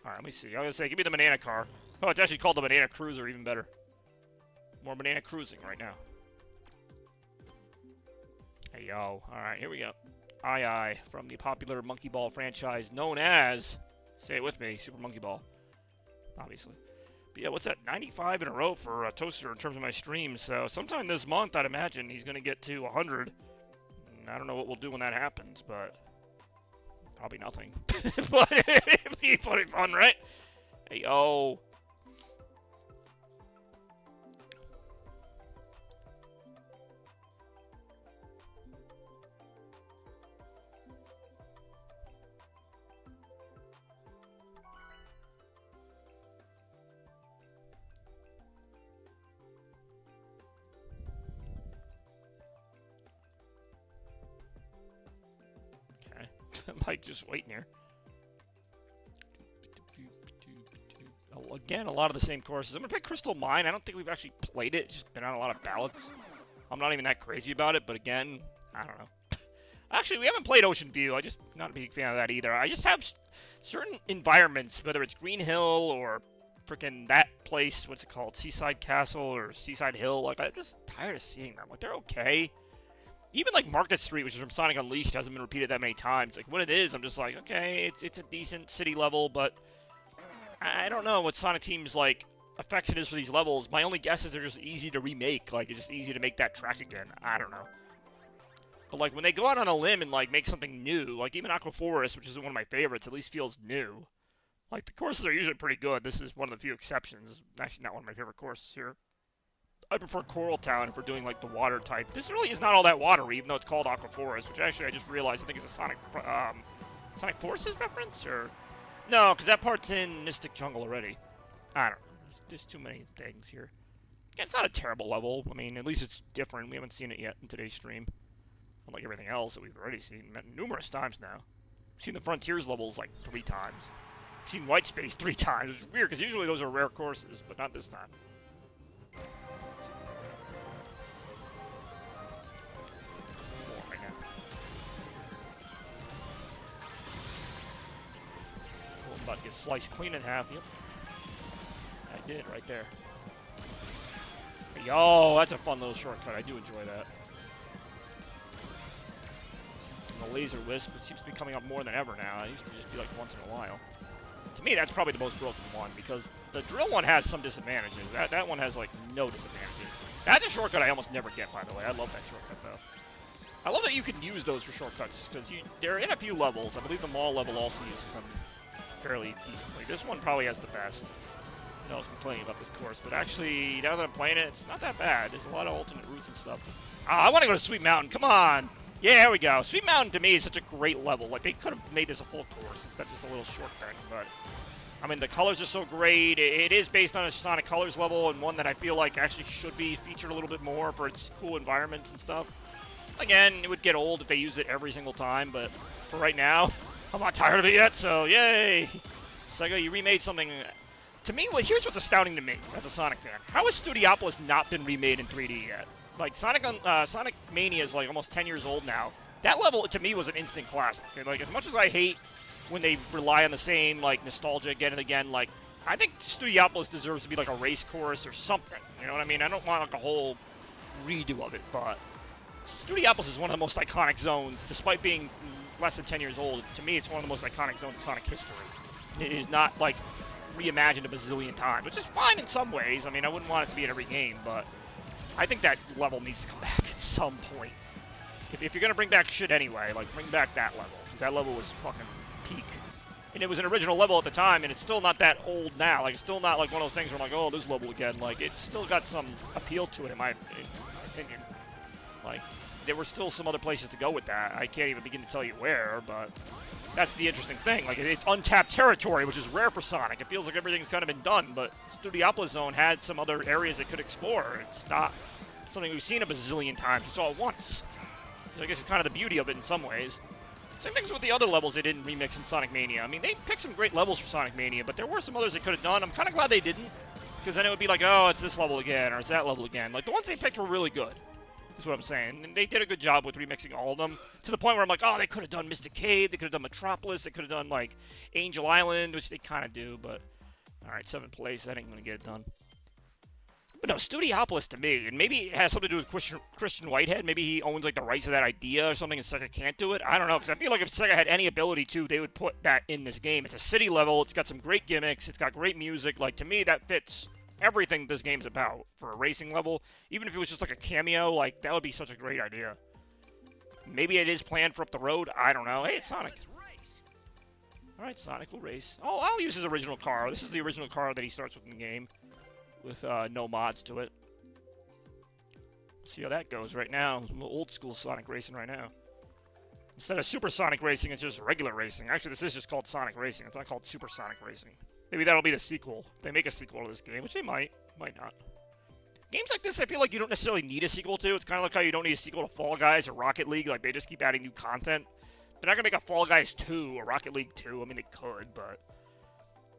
All right, let me see. I was going to say, give me the banana car. Oh, it's actually called the banana cruiser, even better. More banana cruising right now. Hey, yo. All right, here we go. Aye, from the popular Monkey Ball franchise known as, say it with me, Super Monkey Ball. Obviously. But yeah, what's that? 95 in a row for Toaster in terms of my streams. So sometime this month, I'd imagine he's going to get to 100. And I don't know what we'll do when that happens, but probably nothing. But it'd be funny fun, right? Hey, yo. Mike just waiting here. Again, a lot of the same courses. I'm going to pick Crystal Mine. I don't think we've actually played it. It's just been on a lot of ballots. I'm not even that crazy about it, but again, I don't know. Actually, we haven't played Ocean View. I just not a big fan of that either. I just have certain environments, whether it's Green Hill or freaking that place, what's it called? Seaside Castle or Seaside Hill. Like, I'm just tired of seeing them. Like, they're okay. Even like Market Street, which is from Sonic Unleashed, hasn't been repeated that many times. Like when it is, I'm just like, okay, it's a decent city level, but I don't know what Sonic Team's like affection is for these levels. My only guess is they're just easy to remake. Like it's just easy to make that track again. I don't know. But like when they go out on a limb and like make something new, like even Aqua Forest, which is one of my favorites, at least feels new. Like the courses are usually pretty good. This is one of the few exceptions. Actually, not one of my favorite courses here. I prefer Coral Town if we're doing like the water type. This really is not all that watery, even though it's called Aqua Forest, which actually I just realized I think is a Sonic Forces reference, or no, because that part's in Mystic Jungle already. I don't know. There's too many things here. Yeah, it's not a terrible level. I mean, at least it's different. We haven't seen it yet in today's stream, unlike everything else that we've already seen numerous times now. We've seen the Frontiers levels like 3 times. We've seen White Space 3 times, which is weird because usually those are rare courses, but not this time. about to get sliced clean in half. Yep. I did right there. Yo, that's a fun little shortcut. I do enjoy that. And the laser wisp, it seems to be coming up more than ever now. It used to just be like once in a while. To me, that's probably the most broken one because the drill one has some disadvantages. That one has like no disadvantages. That's a shortcut I almost never get, by the way. I love that shortcut though. I love that you can use those for shortcuts because they're in a few levels. I believe the mall level also uses them fairly decently. This one probably has the best. I was complaining about this course, but actually, now that I'm playing it, it's not that bad. There's a lot of alternate routes and stuff. I want to go to Sweet Mountain. Come on. Yeah, here we go. Sweet Mountain, to me, is such a great level. Like, they could have made this a full course instead of just a little short thing, but... I mean, the colors are so great. It is based on a Sonic Colors level, and one that I feel like actually should be featured a little bit more for its cool environments and stuff. Again, it would get old if they used it every single time, but for right now, I'm not tired of it yet, so yay! Sega, you remade something... To me, well, here's what's astounding to me as a Sonic fan. How has Studiopolis not been remade in 3D yet? Like, Sonic Mania is like almost 10 years old now. That level, to me, was an instant classic. And, like, as much as I hate when they rely on the same, like, nostalgia again and again, like, I think Studiopolis deserves to be like a race course or something. You know what I mean? I don't want like a whole redo of it, but Studiopolis is one of the most iconic zones, despite being less than 10 years old. To me, it's one of the most iconic zones in Sonic history. It is not, like, reimagined a bazillion times, which is fine in some ways. I mean, I wouldn't want it to be in every game, but I think that level needs to come back at some point. If you're going to bring back shit anyway, like, bring back that level, because that level was fucking peak. And it was an original level at the time, and it's still not that old now. Like, it's still not like one of those things where I'm like, oh, this level again. Like, it's still got some appeal to it, in my opinion. Like, there were still some other places to go with that. I can't even begin to tell you where, but that's the interesting thing. Like, it's untapped territory, which is rare for Sonic. It feels like everything's kind of been done, but Studiopolis Zone had some other areas it could explore. It's not something we've seen a bazillion times. We saw it once. So I guess it's kind of the beauty of it in some ways. Same things with the other levels they didn't remix in Sonic Mania. I mean, they picked some great levels for Sonic Mania, but there were some others they could have done. I'm kind of glad they didn't, because then it would be like, oh, it's this level again, or it's that level again. Like, the ones they picked were really good, is what I'm saying. And they did a good job with remixing all of them, to the point where I'm like, oh, they could have done Mystic Cave, they could have done Metropolis, they could have done, like, Angel Island, which they kind of do, but... Alright, 7th place, that ain't gonna get it done. But no, Studiopolis to me, and maybe it has something to do with Christian Whitehead. Maybe he owns like the rights to that idea or something and Sega can't do it. I don't know, because I feel like if Sega had any ability to, they would put that in this game. It's a city level, it's got some great gimmicks, it's got great music. Like, to me, that fits everything this game's about for a racing level. Even if it was just like a cameo, like, that would be such a great idea. Maybe it is planned for up the road, I don't know. Hey, it's Sonic. Alright, Sonic will race. Oh, I'll use his original car. This is the original car that he starts with in the game, with no mods to it. See how that goes right now. Old school Sonic Racing right now. Instead of Super Sonic Racing, it's just regular racing. Actually, this is just called Sonic Racing. It's not called Super Sonic Racing. Maybe that'll be the sequel. If they make a sequel to this game, which they might not. Games like this, I feel like you don't necessarily need a sequel to. It's kind of like how you don't need a sequel to Fall Guys or Rocket League. Like, they just keep adding new content. They're not going to make a Fall Guys 2 or Rocket League 2. I mean, they could, but...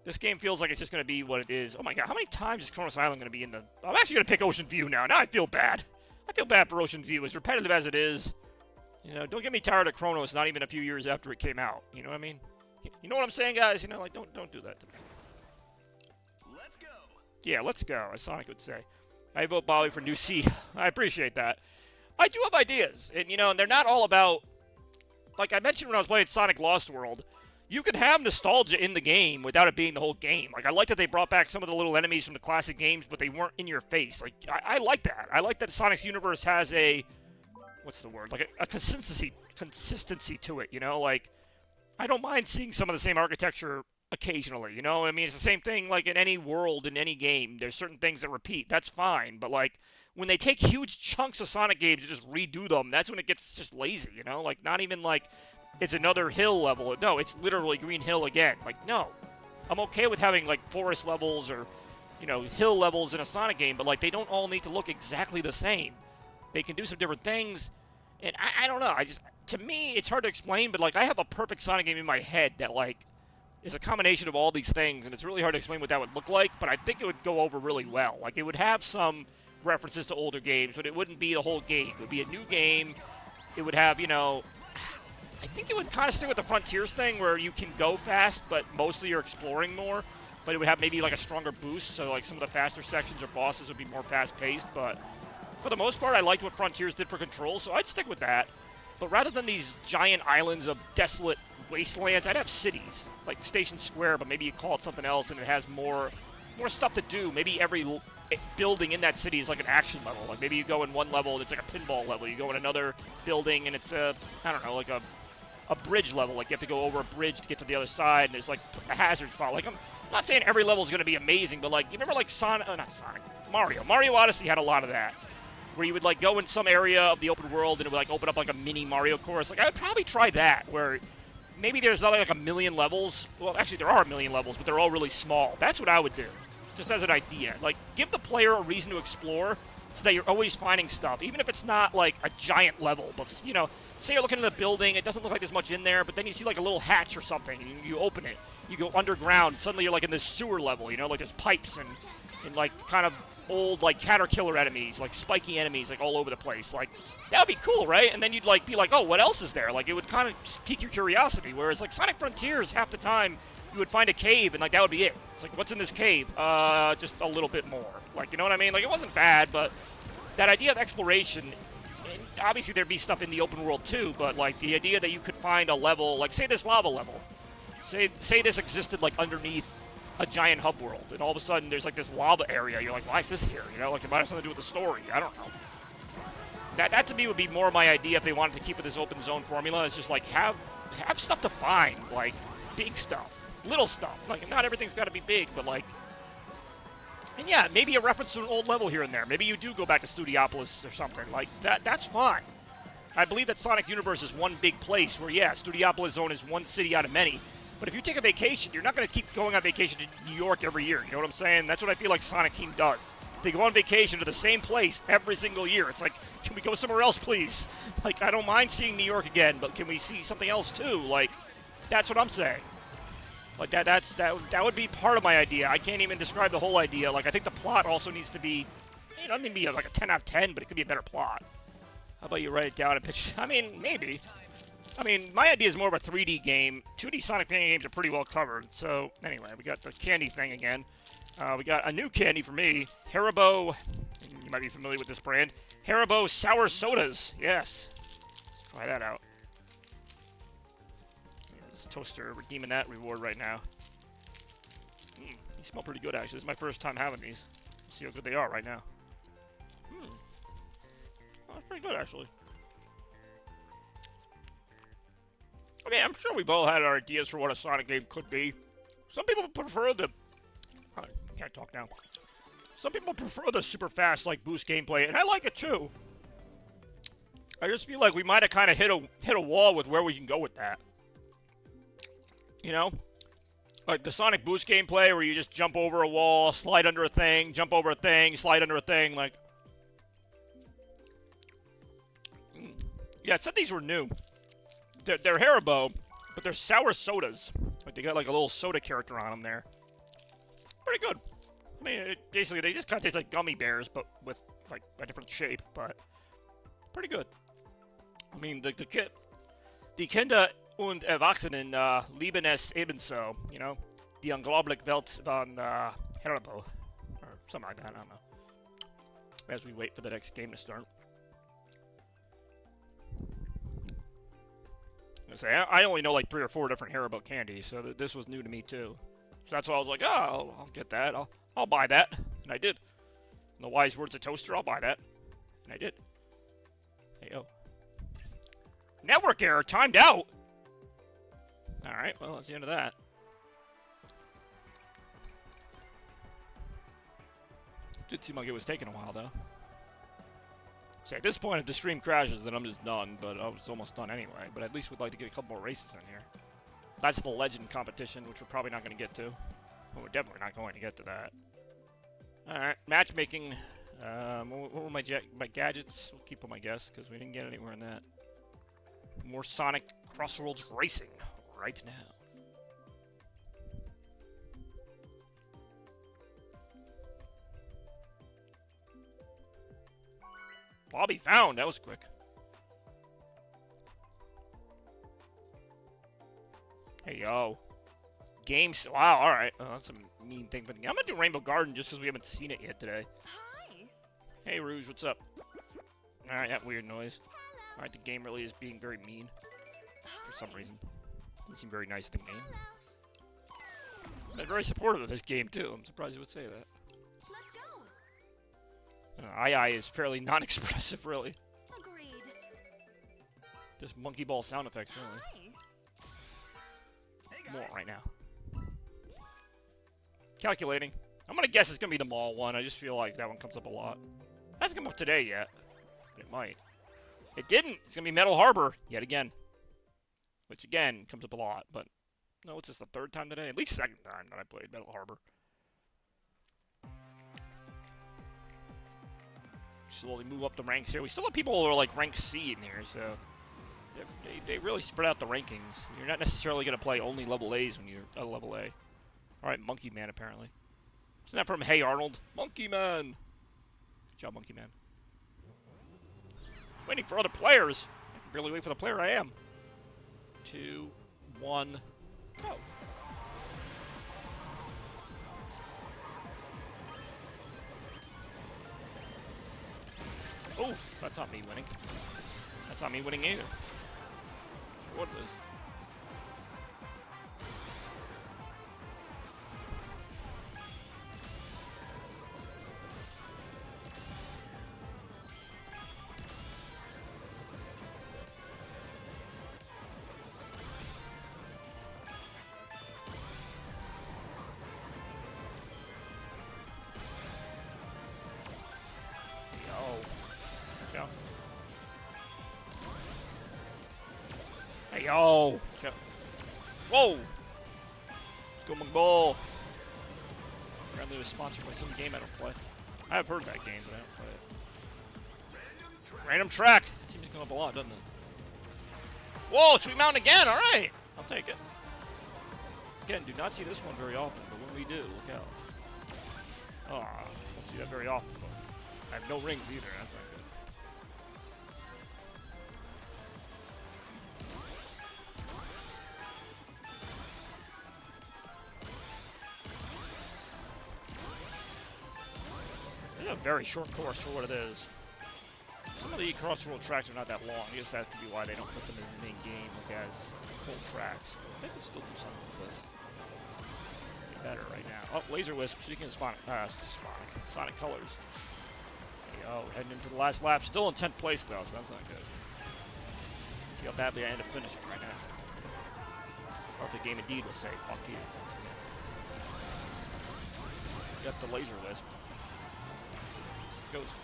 This game feels like it's just going to be what it is. Oh my god, how many times is Kronos Island going to be in the... I'm actually going to pick Ocean View now. Now I feel bad. I feel bad for Ocean View. As repetitive as it is, you know, don't get me tired of Kronos not even a few years after it came out. You know what I mean? You know what I'm saying, guys? You know, like, don't do that to me. Let's go. Yeah, let's go, as Sonic would say. I vote Bobby for New C. I appreciate that. I do have ideas, and, you know, and they're not all about... Like I mentioned when I was playing Sonic Lost World, you can have nostalgia in the game without it being the whole game. Like, I like that they brought back some of the little enemies from the classic games, but they weren't in your face. Like, I like that. I like that Sonic's universe has a... What's the word? Like, a consistency to it, you know? Like, I don't mind seeing some of the same architecture occasionally, you know? I mean, it's the same thing, like, in any world, in any game. There's certain things that repeat. That's fine. But, like, when they take huge chunks of Sonic games and just redo them, that's when it gets just lazy, you know? Like, not even, like... It's another hill level. No, it's literally Green Hill again. Like, no. I'm okay with having, like, forest levels or, you know, hill levels in a Sonic game, but, like, they don't all need to look exactly the same. They can do some different things, and I don't know. To me, it's hard to explain, but, like, I have a perfect Sonic game in my head that, like, is a combination of all these things, and it's really hard to explain what that would look like, but I think it would go over really well. Like, it would have some references to older games, but it wouldn't be the whole game. It would be a new game. It would have, you know... I think it would kind of stick with the Frontiers thing where you can go fast, but mostly you're exploring more. But it would have maybe like a stronger boost, so like some of the faster sections or bosses would be more fast-paced. But for the most part, I liked what Frontiers did for control, so I'd stick with that. But rather than these giant islands of desolate wastelands, I'd have cities, like Station Square, but maybe you call it something else and it has more stuff to do. Maybe every building in that city is like an action level. Like maybe you go in one level and it's like a pinball level. You go in another building and it's a, I don't know, like a bridge level. Like you have to go over a bridge to get to the other side, and there's like a hazard spot. Like I'm not saying every level is going to be amazing, but like you remember like Mario Odyssey had a lot of that, where you would like go in some area of the open world and it would like open up like a mini Mario course. Like I would probably try that, where maybe there's not like a million levels. Well, actually there are a million levels, but they're all really small. That's what I would do, just as an idea. Like give the player a reason to explore, so that you're always finding stuff, even if it's not like a giant level. But you know, say you're looking at a building, it doesn't look like there's much in there, but then you see like a little hatch or something, and you open it. You go underground, suddenly you're like in this sewer level, you know, like there's pipes and like kind of old like caterpillar enemies, like spiky enemies, like all over the place. Like that would be cool, right? And then you'd like be like, oh, what else is there? Like it would kind of pique your curiosity. Whereas like Sonic Frontiers, half the time you would find a cave and like that would be it. It's like, what's in this cave? Just a little bit more. Like, you know what I mean? Like it wasn't bad, but that idea of exploration, and obviously there'd be stuff in the open world too, but like the idea that you could find a level, like say this lava level, say this existed like underneath a giant hub world, and all of a sudden there's like this lava area. You're like, why is this here? You know, like it might have something to do with the story. I don't know. That to me would be more my idea if they wanted to keep with this open zone formula. It's just like have stuff to find, like big stuff, little stuff. Like not everything's got to be big, but like, and yeah, maybe a reference to an old level here and there. Maybe you do go back to Studiopolis or something like that. That's fine. I believe that Sonic Universe is one big place where, yeah, Studiopolis Zone is one city out of many. But if you take a vacation, you're not going to keep going on vacation to New York every year. You know what I'm saying? That's what I feel like Sonic Team does. They go on vacation to the same place every single year. It's like, can we go somewhere else, please? Like, I don't mind seeing New York again, but can we see something else too? Like, that's what I'm saying. Like, that would be part of my idea. I can't even describe the whole idea. Like, I think the plot also needs to be, it doesn't need to be like a 10 out of 10, but it could be a better plot. How about you write it down and pitch? I mean, maybe. I mean, my idea is more of a 3D game. 2D Sonic games are pretty well covered. So, anyway, we got the candy thing again. We got a new candy for me. Haribo, you might be familiar with this brand. Haribo Sour Sodas. Yes. Let's try that out. This toaster, redeeming that reward right now. They smell pretty good, actually. This is my first time having these. Let's see how good they are right now. Oh, that's pretty good, actually. I mean, I'm sure we've all had our ideas for what a Sonic game could be. Some people prefer the... I can't talk now. Some people prefer the super fast, like, boost gameplay, and I like it, too. I just feel like we might have kind of hit a wall with where we can go with that. You know? Like the Sonic Boost gameplay, where you just jump over a wall, slide under a thing, jump over a thing, slide under a thing, like... Yeah, it said these were new. They're Haribo, but they're sour sodas. Like they got like a little soda character on them there. Pretty good. I mean, basically they just kind of taste like gummy bears, but with like a different shape. But pretty good. I mean, the Kinder und Erwachsenen lieben es ebenso. You know, die unglaubliche Welt von Haribo, or something like that. I don't know. As we wait for the next game to start. I only know like 3 or 4 different Haribo candies, so this was new to me too. So that's why I was like, oh, I'll get that. I'll buy that, and I did. In the wise words of Toaster, I'll buy that, and I did. Hey yo, network error, timed out. All right, well that's the end of that. Did seem like it was taking a while though. So at this point, if the stream crashes, then I'm just done, but I was almost done anyway. But at least we'd like to get a couple more races in here. That's the Legend competition, which we're probably not going to get to. Well, we're definitely not going to get to that. Alright, matchmaking. What were my gadgets? We'll keep them, I guess, because we didn't get anywhere in that. More Sonic Crossworlds Racing right now. Bobby found. That was quick. Hey, yo. Games. Wow, alright. Oh, that's a mean thing. But I'm gonna do Rainbow Garden just because we haven't seen it yet today. Hi. Hey, Rouge, what's up? Alright, that weird noise. Alright, the game really is being very mean. For some reason. Doesn't seem very nice in the game. They're very supportive of this game, too. I'm surprised you would say that. Let's go. II is fairly non-expressive, really. Agreed. Just monkey ball sound effects, really. Hi. Hey guys. More right now. Calculating. I'm gonna guess it's gonna be the mall one. I just feel like that one comes up a lot. Hasn't come up today yet. But it might. It didn't! It's gonna be Metal Harbor yet again. Which again comes up a lot, but no, it's just the third time today. At least second time that I played Metal Harbor. Slowly move up the ranks here. We still have people who are like rank C in here, so they really spread out the rankings. You're not necessarily gonna play only level A's when you're a level A. Alright, Monkey Man, apparently. Isn't that from Hey Arnold? Monkey Man! Good job, Monkey Man. Waiting for other players! I can barely wait for the player I am. 2, 1, go! Oh, that's not me winning. That's not me winning either. What is this? Hey, yo! Whoa! Let's go, Mongol! Apparently it was sponsored by some game I don't play. I have heard that game, but I don't play it. Random track! It seems to come up a lot, doesn't it? Whoa! Sweet Mountain again! Alright! I'll take it. Again, do not see this one very often, but when we do, look out. Ah, don't see that very often, but I have no rings either, that's not good. It's a very short course for what it is. Some of the crossroad tracks are not that long. I guess that could be why they don't put them in the main game like as full tracks. They could still do something with this. Be better right now. Oh, Laser Wisp. Speaking of Sonic Colors. Hey, oh, heading into the last lap. Still in 10th place though, so that's not good. See how badly I end up finishing right now. Or if the game indeed will say, fuck you. Got the Laser Wisp. Goes.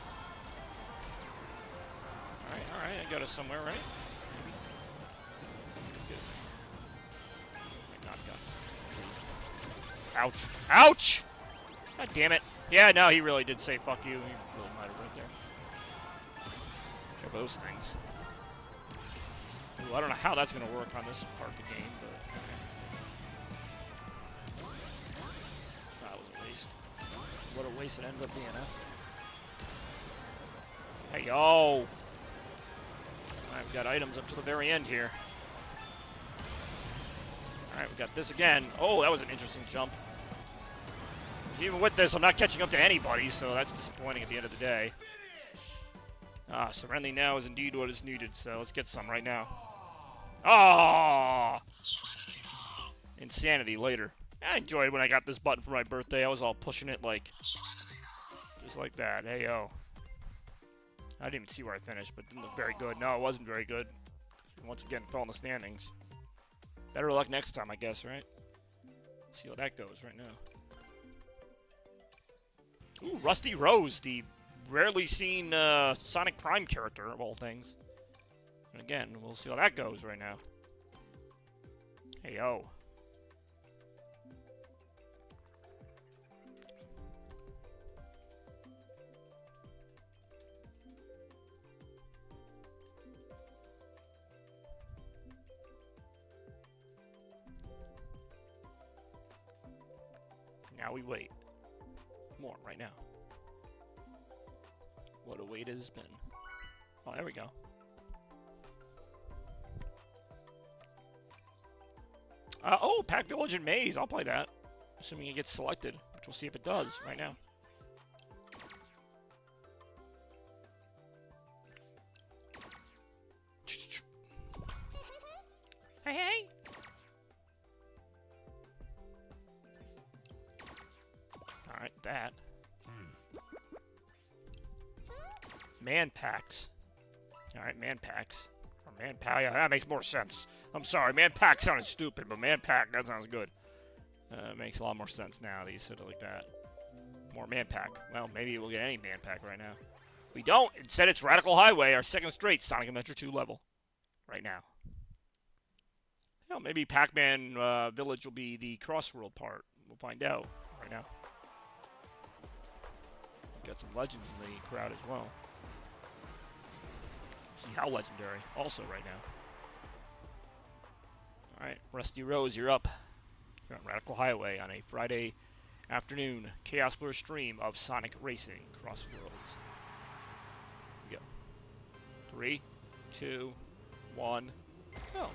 Alright, I got us somewhere, right? Maybe. Good. Not got. Ouch. Ouch! God damn it. Yeah, no, he really did say fuck you. He really might have right there. Check those things. Ooh, I don't know how that's going to work on this part of the game, but okay. That was a waste. What a waste it ended up being, huh? Hey, yo! I've got items up to the very end here. Alright, we got this again. Oh, that was an interesting jump. Even with this, I'm not catching up to anybody, so that's disappointing at the end of the day. Ah, Serenity now is indeed what is needed, so let's get some right now. Ah! Insanity later. I enjoyed when I got this button for my birthday. I was all pushing it like... just like that. Hey, yo. I didn't even see where I finished, but it didn't look very good. No, it wasn't very good. Once again, fell in the standings. Better luck next time, I guess, right? See how that goes right now. Ooh, Rusty Rose, the rarely seen Sonic Prime character, of all things. And again, we'll see how that goes right now. Hey, yo. Now we wait. More right now. What a wait it has been. Oh, there we go. Oh, Pack Village and Maze. I'll play that. Assuming it gets selected, which we'll see if it does right now. Hey, hey. Alright, that. Man packs. Alright, man packs. Or man pack. Yeah, that makes more sense. I'm sorry, man pack sounded stupid, but man pack, that sounds good. Makes a lot more sense now that you said it like that. More man pack. Well, maybe we'll get any man pack right now. We don't. Instead, it's Radical Highway, our second straight Sonic Adventure 2 level. Right now. Hell, maybe Pac-Man Village will be the Crossworld part. We'll find out right now. Got some legends in the crowd as well. See how legendary. Also right now. Alright, Rusty Rose, you're up. You're on Radical Highway on a Friday afternoon Chaos Blur stream of Sonic Racing Crossworlds. Here we go. 3, 2, 1, go.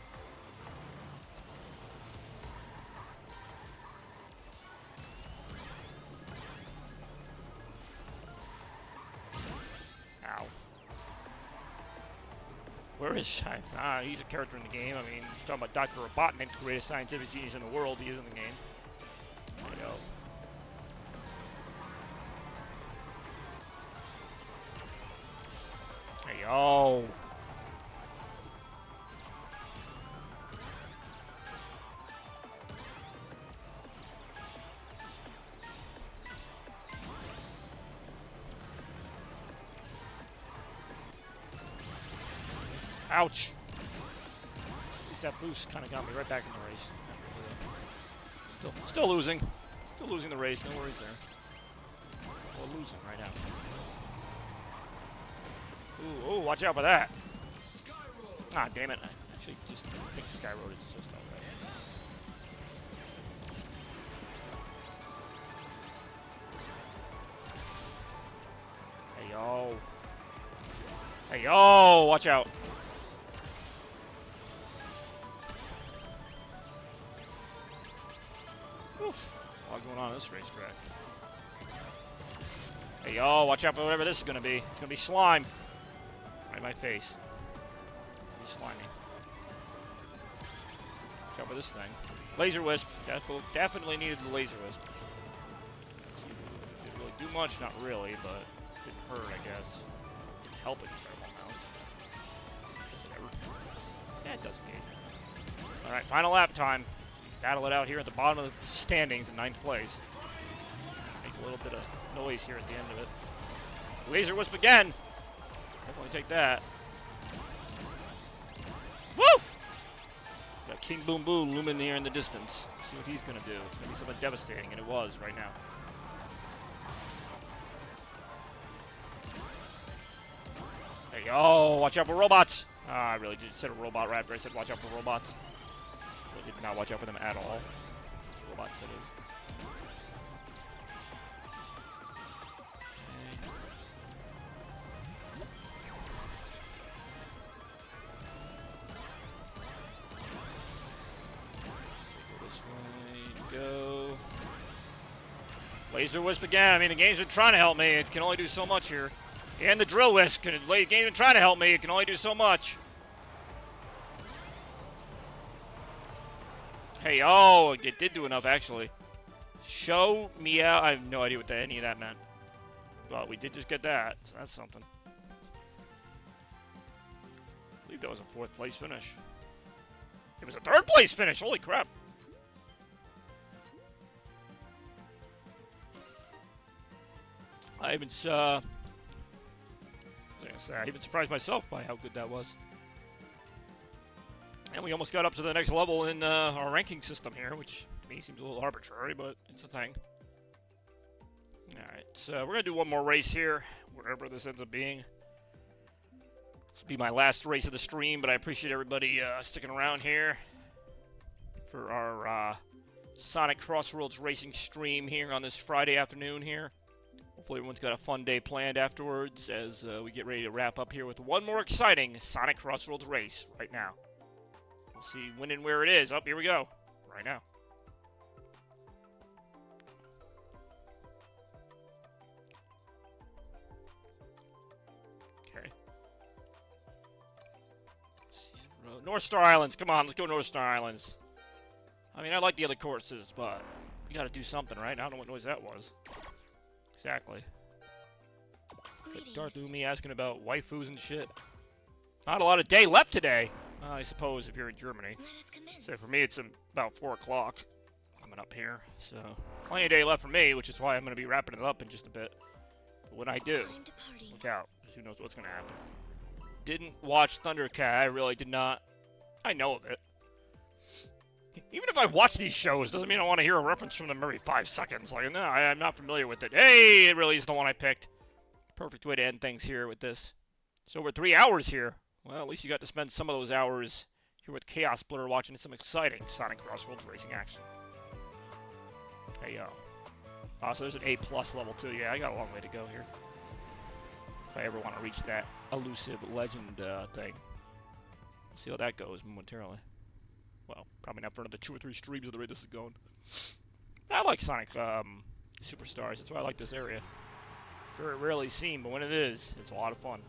Ow. Where is Shine? He's a character in the game. I mean, talking about Dr. Robotnik, the greatest scientific genius in the world. He is in the game. There you go. There you go. Ouch. At least that boost kind of got me right back in the race. Still losing. Still losing the race. No worries there. We're losing right now. Ooh, watch out for that. Ah, damn it. I actually just think Sky Road is just alright. Hey, yo. Hey, yo. Watch out. A lot going on this racetrack. Hey, yo, watch out for whatever this is going to be. It's going to be slime. Right in my face. Be slimy. Watch out for this thing. Laser Wisp. Definitely needed the Laser Wisp. Didn't really do much, not really, but didn't hurt, I guess. Didn't help it a fair amount. Does it ever? Yeah, it does occasionally. Alright, final lap time. Battle it out here at the bottom of the standings in 9th place. Make a little bit of noise here at the end of it. Laser Wisp again! Definitely take that. Woo! Got King Boom Boom looming here in the distance. See what he's gonna do. It's gonna be something devastating, and it was right now. Hey, oh, watch out for robots! I really just said a robot right after I said watch out for robots. Really did not watch out for them at all. Robots, that is. Go. Laser Wisp again. I mean, the game's been trying to help me. It can only do so much here. And the Drill Wisp. The game's been trying to help me. It can only do so much. Hey, oh, it did do enough, actually. Show me out. I have no idea what any of that meant. But we did just get that, so that's something. I believe that was a 4th place finish. It was a 3rd place finish. Holy crap. I even surprised myself by how good that was. And we almost got up to the next level in our ranking system here, which to me seems a little arbitrary, but it's a thing. Alright, so we're going to do one more race here, wherever this ends up being. This will be my last race of the stream, but I appreciate everybody sticking around here for our Sonic Crossworlds racing stream here on this Friday afternoon here. Hopefully everyone's got a fun day planned afterwards as we get ready to wrap up here with one more exciting Sonic Crossworlds race right now. We'll see when and where it is. Up, here we go. right now. Okay. North Star Islands. Come on, let's go North Star Islands. I mean, I like the other courses, but you gotta do something, right? I don't know what noise that was. Exactly. Darth Umi asking about waifus and shit. Not a lot of day left today, I suppose, if you're in Germany. So for me, it's about 4 o'clock coming up here. So plenty of day left for me, which is why I'm going to be wrapping it up in just a bit. But when I do, look out, because who knows what's going to happen. Didn't watch Thundercat. I really did not. I know of it. Even if I watch these shows, doesn't mean I want to hear a reference from them every 5 seconds. Like, no, I'm not familiar with it. Hey, it really is the one I picked. Perfect way to end things here with this. So we're 3 hours here. Well, at least you got to spend some of those hours here with Chaos Splitter watching some exciting Sonic Crossworlds racing action. Hey, yo. So there's an A+ level too. Yeah, I got a long way to go here. If I ever want to reach that elusive legend thing. We'll see how that goes momentarily. Well, probably not for another 2 or 3 streams of the way this is going. But I like Sonic Superstars. That's why I like this area. Very rarely seen, but when it is, it's a lot of fun.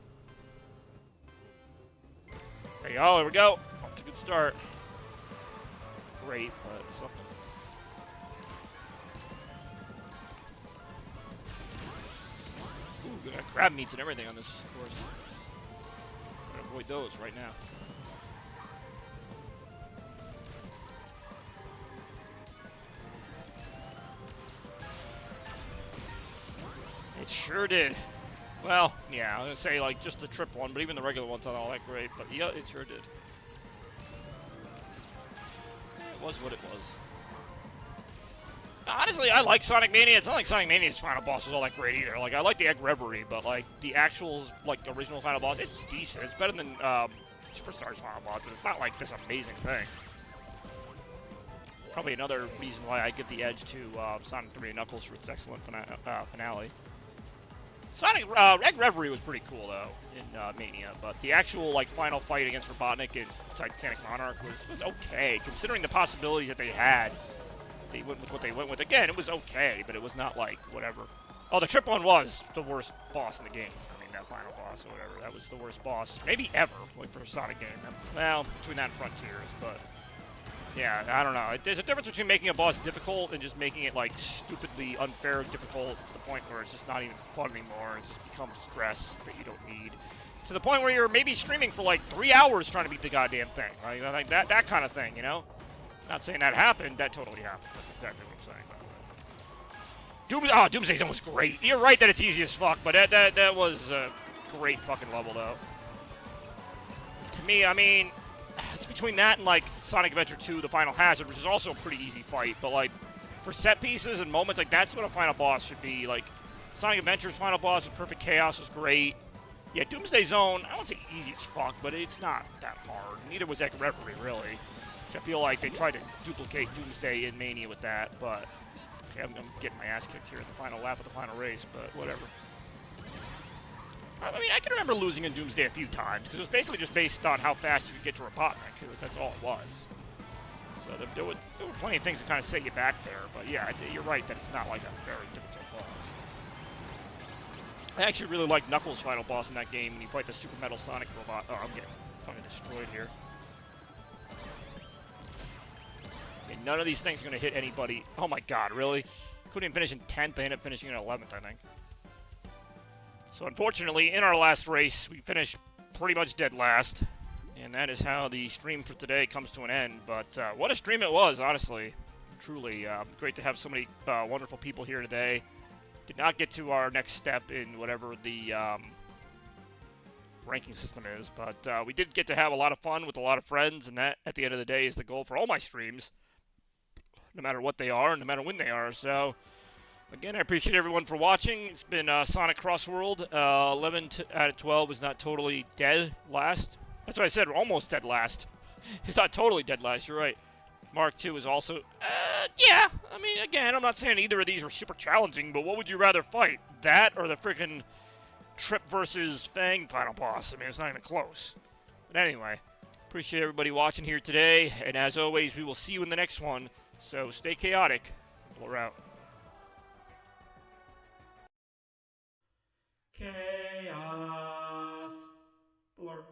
There you go, there we go. Off to a good start. Great, but something. Ooh, got crab meats and everything on this course. Gotta avoid those right now. It sure did. Well, yeah, I was going to say, like, just the trip one, but even the regular one's not all that great. But, yeah, it sure did. It was what it was. Honestly, I like Sonic Mania. It's not like Sonic Mania's final boss was all that great either. Like, I like the Egg Reverie, but, like, the actual, like, original final boss, it's decent. It's better than Superstar's final boss, but it's not, like, this amazing thing. Probably another reason why I give the edge to Sonic 3 and Knuckles for its excellent finale. Sonic Egg Reverie was pretty cool though in Mania, but the actual like final fight against Robotnik and Titanic Monarch was okay considering the possibilities that they had. They went with what they went with. Again, it was okay, but it was not like whatever. Oh, the trip one was the worst boss in the game. I mean, that final boss or whatever. That was the worst boss maybe ever, like for a Sonic game. Well, between that and Frontiers, but. Yeah, I don't know. There's a difference between making a boss difficult and just making it, like, stupidly unfair difficult to the point where it's just not even fun anymore. It just becomes stress that you don't need. To the point where you're maybe streaming for, like, 3 hours trying to beat the goddamn thing. Like that kind of thing, you know? Not saying that happened. That totally happened. That's exactly what I'm saying. Doomsday Zone was great. You're right that it's easy as fuck, but that was a great fucking level, though. To me, I mean... It's between that and, like, Sonic Adventure 2, The Final Hazard, which is also a pretty easy fight. But, like, for set pieces and moments, like, that's what a final boss should be. Like, Sonic Adventure's final boss with Perfect Chaos was great. Yeah, Doomsday Zone, I won't say easy as fuck, but it's not that hard. Neither was Egg Reverie, really. Which I feel like they tried to duplicate Doomsday in Mania with that. But, okay, I'm getting my ass kicked here in the final lap of the final race, but whatever. I mean, I can remember losing in Doomsday a few times, because it was basically just based on how fast you could get to Robotnik. That's all it was. So there were plenty of things that kind of set you back there, but yeah, you're right that it's not like a very difficult boss. I actually really like Knuckles' final boss in that game when you fight the Super Metal Sonic robot. Oh, I'm getting fucking destroyed here. And none of these things are going to hit anybody. Oh my god, really? Couldn't even finish in 10th, they ended up finishing in 11th, I think. So unfortunately, in our last race, we finished pretty much dead last. And that is how the stream for today comes to an end. But what a stream it was, honestly. Truly great to have so many wonderful people here today. Did not get to our next step in whatever the ranking system is. But we did get to have a lot of fun with a lot of friends. And that, at the end of the day, is the goal for all my streams. No matter what they are, no matter when they are. So... Again, I appreciate everyone for watching. It's been Sonic Crossworld. 11 out of 12 is not totally dead last. That's what I said, almost dead last. It's not totally dead last, you're right. Mark 2 is also... yeah, I mean, again, I'm not saying either of these are super challenging, but what would you rather fight? That or the freaking Trip versus Fang final boss? I mean, it's not even close. But anyway, Appreciate everybody watching here today, and as always, we will see you in the next one. So stay chaotic. Blur out. Chaos. Blur.